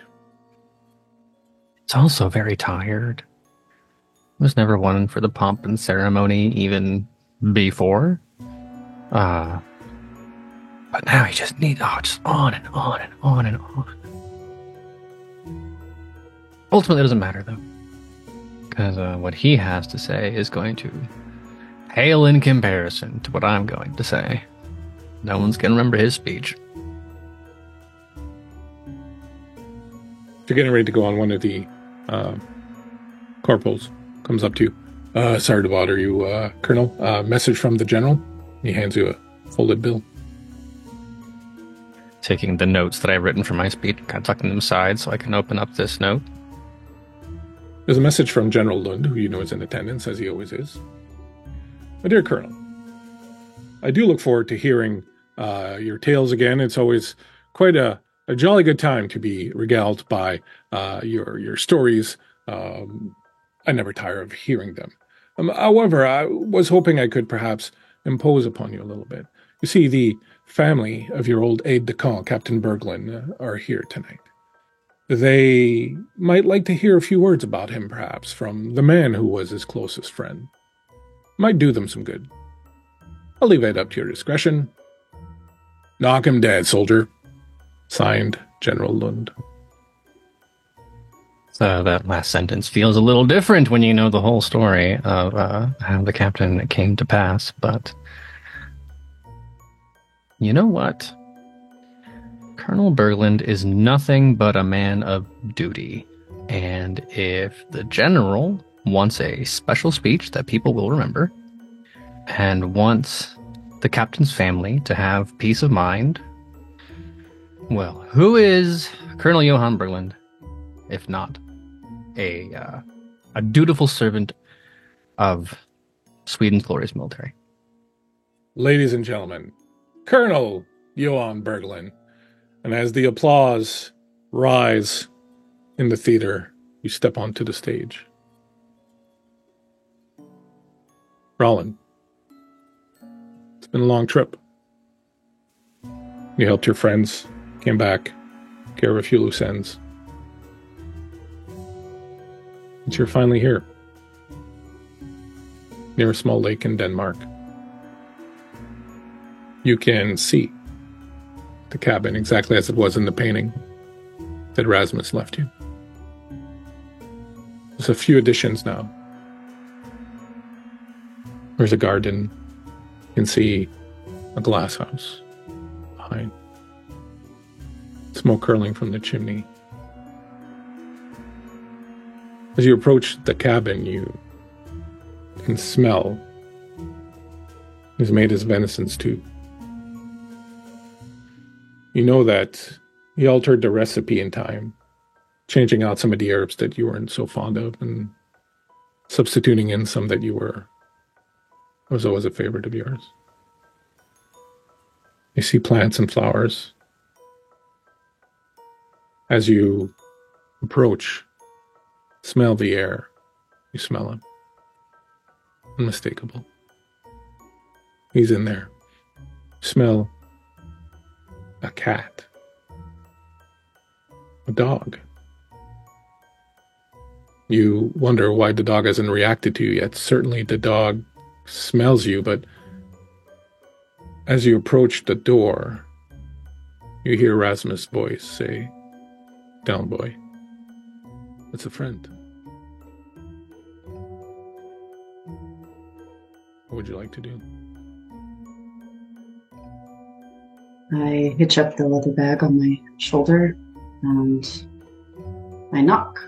It's also very tired. I was never one for the pomp and ceremony even before. But now you just need, just on and on and on and on. Ultimately, it doesn't matter, though. Because what he has to say is going to pale in comparison to what I'm going to say. No one's going to remember his speech. You're getting ready to go on. One of the corporals comes up to you. Sorry to bother you, Colonel. Message from the general. He hands you a folded bill. Taking the notes that I've written for my speech, kind of tucking them aside so I can open up this note. There's a message from General Lund, who you know is in attendance, as he always is. My dear Colonel, I do look forward to hearing your tales again. It's always quite a jolly good time to be regaled by your stories. I never tire of hearing them. However, I was hoping I could perhaps impose upon you a little bit. You see, the family of your old aide-de-camp, Captain Berglund, are here tonight. They might like to hear a few words about him, perhaps, from the man who was his closest friend. Might do them some good. I'll leave it up to your discretion. Knock him dead, soldier. Signed, General Lund. So that last sentence feels a little different when you know the whole story of how the captain came to pass, but you know what? Colonel Berglund is nothing but a man of duty. And if the general wants a special speech that people will remember, and wants the captain's family to have peace of mind, well, who is Colonel Johan Berglund, if not a dutiful servant of Sweden's glorious military? Ladies and gentlemen, Colonel Johan Berglund. And as the applause rise in the theater, you step onto the stage. Rollin, it's been a long trip. You helped your friends, came back, care of a few loose ends. But you're finally here, near a small lake in Denmark. You can see the cabin exactly as it was in the painting that Rasmus left you. There's a few additions now. There's a garden. You can see a glass house behind. Smoke curling from the chimney. As you approach the cabin, you can smell. He's made his venison stew. You know that he altered the recipe in time, changing out some of the herbs that you weren't so fond of and substituting in some that was always a favorite of yours. You see plants and flowers. As you approach, smell the air, you smell him. Unmistakable. He's in there. Smell a cat. A dog. You wonder why the dog hasn't reacted to you yet. Certainly the dog smells you, but as you approach the door, you hear Rasmus' voice say, "Down, boy. It's a friend." What would you like to do? I hitch up the leather bag on my shoulder and I knock.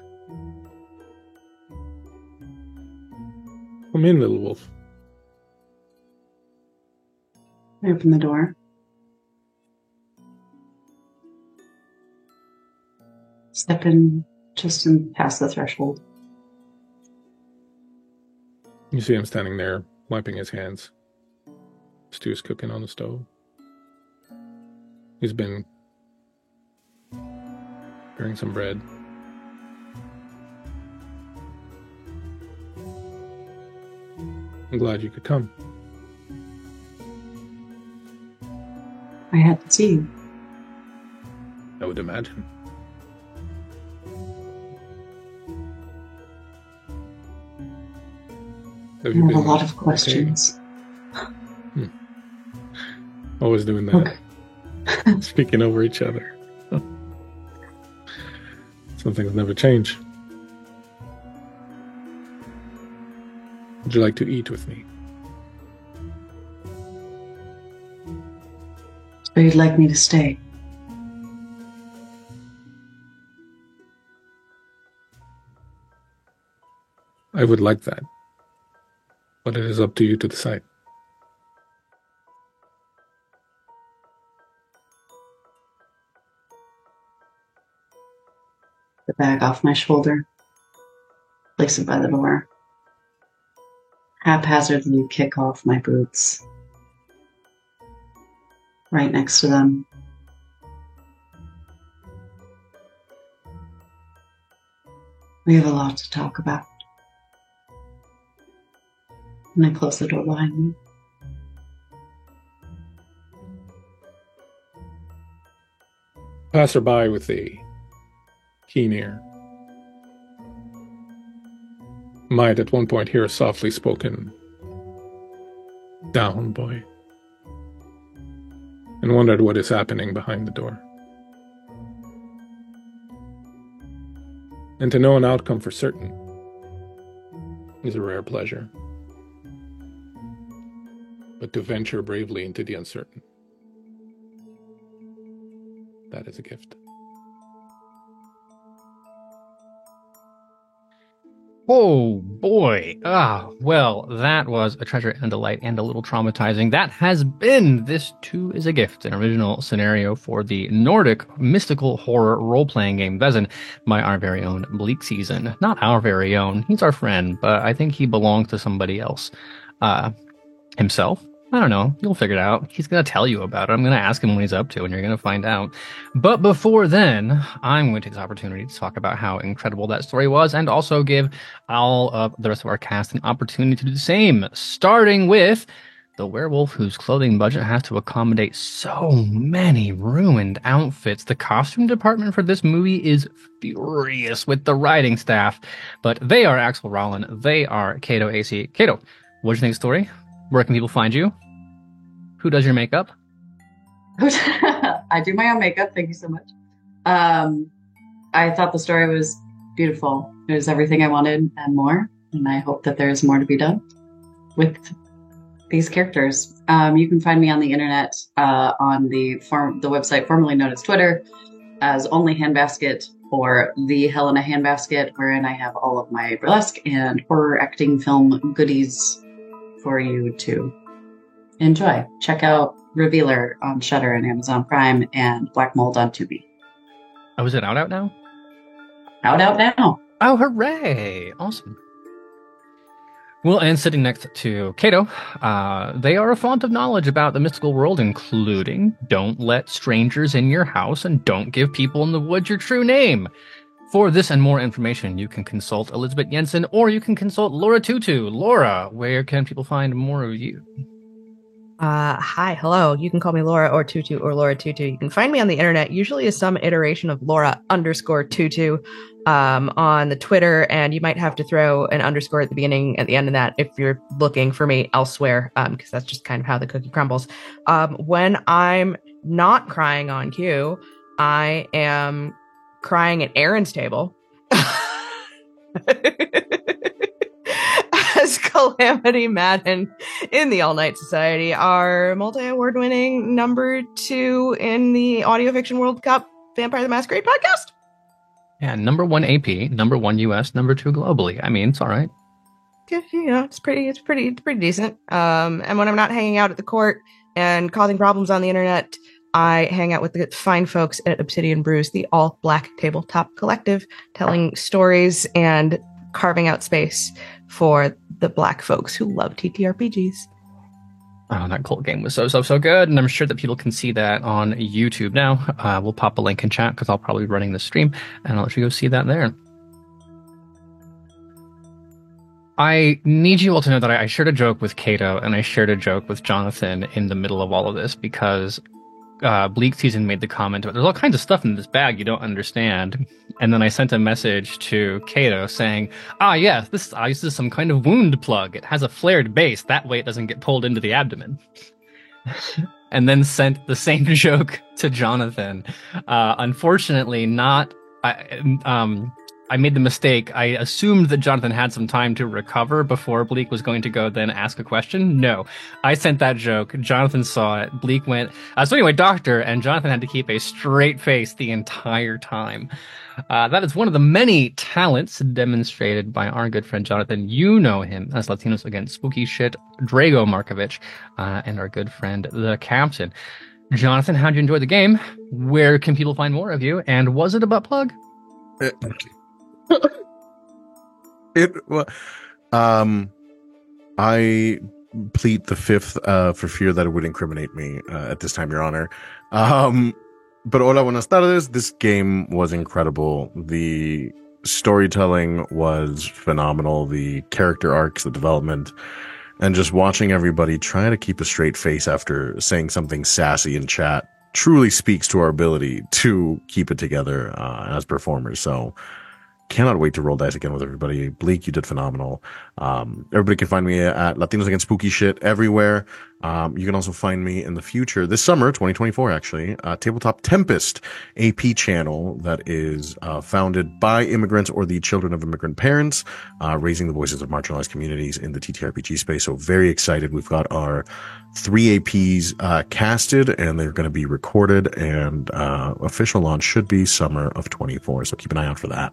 Come in, little wolf. I open the door. Step in just past the threshold. You see him standing there, wiping his hands. Stew's cooking on the stove. He's been preparing some bread. I'm glad you could come. I had to see you. I would imagine. I have a lot of questions. Okay? Always doing that. Okay. Speaking over each other. Some things never change. Would you like to eat with me? So you'd like me to stay? I would like that. But it is up to you to decide. The bag off my shoulder. Place it by the door. Haphazardly kick off my boots. Right next to them. We have a lot to talk about. And I close the door behind me. Passerby with a keen ear might at one point hear a softly spoken "Down, boy," and wondered what is happening behind the door. And to know an outcome for certain is a rare pleasure. But to venture bravely into the uncertain, that is a gift. Oh boy. Well, that was a treasure and delight and a little traumatizing. That has been This Too Is a Gift, an original scenario for the Nordic mystical horror role-playing game Vezin by our very own Bleak Season. Not our very own. He's our friend, but I think he belongs to somebody else. Himself? I don't know. You'll figure it out. He's going to tell you about it. I'm going to ask him what he's up to, and you're going to find out. But before then, I'm going to take this opportunity to talk about how incredible that story was, and also give all of the rest of our cast an opportunity to do the same, starting with the werewolf whose clothing budget has to accommodate so many ruined outfits. The costume department for this movie is furious with the writing staff, but they are Axel Rollin. They are Cato AC. Cato, what did you think of the story? Where can people find you? Who does your makeup? I do my own makeup. Thank you so much. I thought the story was beautiful. It was everything I wanted and more. And I hope that there's more to be done with these characters. You can find me on the internet on the website formerly known as Twitter as Only Handbasket or The Helena Handbasket, wherein I have all of my burlesque and horror acting film goodies for you to enjoy. Check out Revealer on Shudder and Amazon Prime and Black Mold on Tubi. Oh, is it out now? Out now. Oh, hooray! Awesome. Well, and sitting next to Cato, they are a font of knowledge about the mystical world, including don't let strangers in your house and don't give people in the woods your true name. For this and more information, you can consult Elizabeth Jensen or you can consult Laura Tutu. Laura, where can people find more of you? Hi, hello. You can call me Laura or Tutu or Laura Tutu. You can find me on the internet, usually as some iteration of Laura_Tutu on the Twitter, and you might have to throw an underscore at the beginning, at the end of that if you're looking for me elsewhere, because that's just kind of how the cookie crumbles. When I'm not crying on cue, I am crying at Aaron's table as Calamity Madden in the All Night Society, our multi-award winning number 2 in the Audio Fiction World Cup Vampire the Masquerade podcast. Yeah, number 1 AP, number 1 US, number 2 globally. I mean, it's all right. You know, it's pretty decent. And when I'm not hanging out at the court and causing problems on the internet, I hang out with the fine folks at Obsidian Brews, the all-black tabletop collective, telling stories and carving out space for the black folks who love TTRPGs. Oh, that cult game was so good, and I'm sure that people can see that on YouTube now. We'll pop a link in chat because I'll probably be running the stream, and I'll let you go see that there. I need you all to know that I shared a joke with Cato, and I shared a joke with Jonathan in the middle of all of this because Bleak Season made the comment about there's all kinds of stuff in this bag you don't understand. And then I sent a message to Kato saying, yes, this is some kind of wound plug. It has a flared base. That way it doesn't get pulled into the abdomen. And then sent the same joke to Jonathan. Unfortunately, I made the mistake. I assumed that Jonathan had some time to recover before Bleak was going to go then ask a question. No, I sent that joke. Jonathan saw it. Bleak went, so anyway, doctor, and Jonathan had to keep a straight face the entire time. That is one of the many talents demonstrated by our good friend Jonathan. You know him as Latinos Against Spooky Shit, Drago Markovich, and our good friend, the Captain. Jonathan, how'd you enjoy the game? Where can people find more of you? And was it a butt plug? I plead the fifth for fear that it would incriminate me at this time, Your Honor. But hola, buenas tardes. This game was incredible. The storytelling was phenomenal. The character arcs, the development, and just watching everybody try to keep a straight face after saying something sassy in chat truly speaks to our ability to keep it together as performers. So cannot wait to roll dice again with everybody. Bleak, you did phenomenal. Everybody can find me at Latinos Against Spooky Shit everywhere. You can also find me in the future, this summer, 2024 actually, Tabletop Tempest AP channel that is founded by immigrants or the children of immigrant parents, raising the voices of marginalized communities in the TTRPG space. So very excited. We've got our 3 APs casted, and they're going to be recorded, and official launch should be summer of 24. So keep an eye out for that.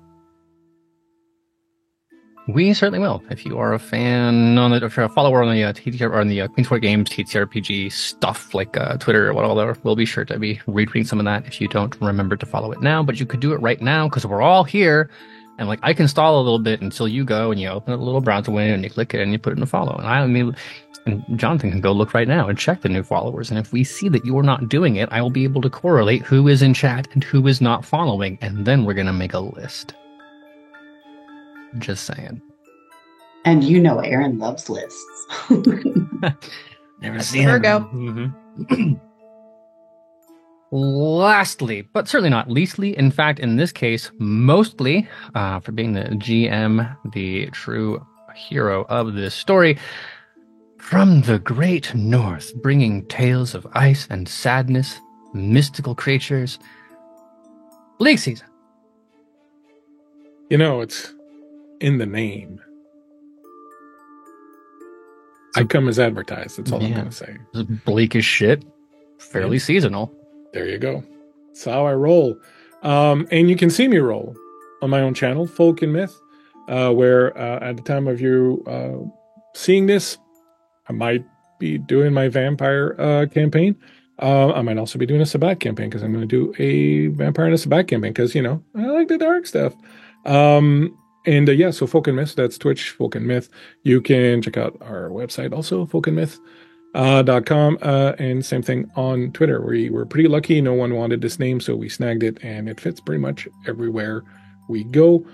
We certainly will. If you are a fan if you're a follower on the TTR or on the Queen's Court Games TTRPG stuff like Twitter or whatever, we'll be sure to be retweeting some of that if you don't remember to follow it now. But you could do it right now because we're all here, and like I can stall a little bit until you go and you open a little browser window and you click it and you put it in a follow. And Jonathan can go look right now and check the new followers. And if we see that you're not doing it, I will be able to correlate who is in chat and who is not following, and then we're gonna make a list. Just saying. And you know Aaron loves lists. Never seen There her we go. Mm-hmm. Lastly, but certainly not leastly, in fact, in this case, mostly, for being the GM, the true hero of this story, from the great north, bringing tales of ice and sadness, mystical creatures, Bleak Season. You know, it's in the name. I come as advertised. That's all I'm going to say. It's bleak as shit. Fairly seasonal. There you go. That's how I roll. And you can see me roll on my own channel, Folk and Myth, where at the time of you seeing this, I might be doing my vampire campaign. I might also be doing a Sabbat campaign because I'm going to do a vampire and a Sabbat campaign because, you know, I like the dark stuff. So Folk and Myth, that's Twitch, Folk and Myth. You can check out our website also, folkandmyth.com, and same thing on Twitter. We were pretty lucky. No one wanted this name, so we snagged it, and it fits pretty much everywhere we go.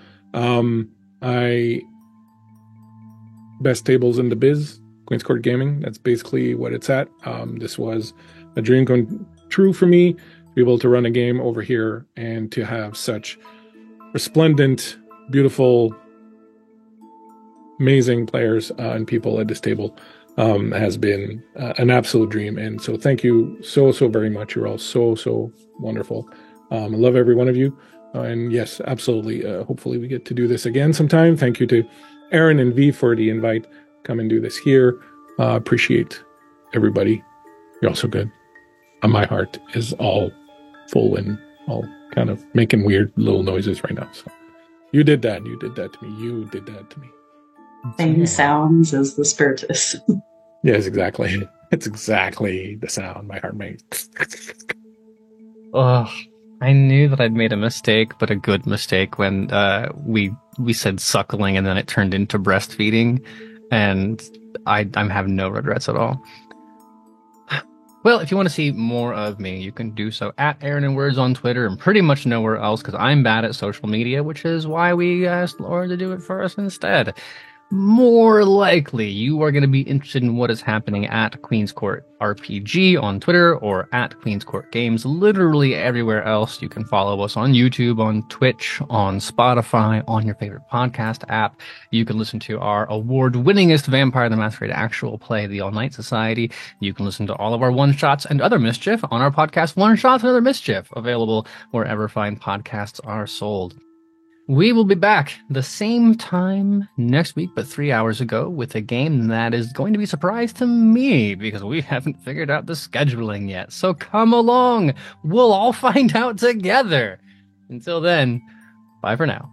Best tables in the biz, Queen's Court Gaming. That's basically what it's at. This was a dream come true for me to be able to run a game over here and to have such resplendent, beautiful, amazing players and people at this table has been an absolute dream. And so thank you so very much. You're all so wonderful. I love every one of you. And yes, absolutely. Hopefully we get to do this again sometime. Thank you to Aaron and V for the invite. Come and do this here. Appreciate everybody. You're all so good. My heart is all full and all kind of making weird little noises right now. So you did that. You did that to me. You did that to me. Same sounds as the spiritus. Yes, exactly. It's exactly the sound my heart makes. Oh, I knew that I'd made a mistake, but a good mistake when we said suckling and then it turned into breastfeeding, and I'm having no regrets at all. Well, if you want to see more of me, you can do so at Aaron and Words on Twitter and pretty much nowhere else because I'm bad at social media, which is why we asked Laura to do it for us instead. more likely you are going to be interested in what is happening at Queen's Court RPG on Twitter or at Queen's Court Games, literally everywhere else. You can follow us on YouTube, on Twitch, on Spotify, on your favorite podcast app. You can listen to our award-winningest Vampire the Masquerade actual play, The All Night Society. You can listen to all of our one-shots and other mischief on our podcast, One Shots and Other Mischief, available wherever fine podcasts are sold. We will be back the same time next week, but 3 hours ago, with a game that is going to be a surprise to me because we haven't figured out the scheduling yet. So come along. We'll all find out together. Until then, bye for now.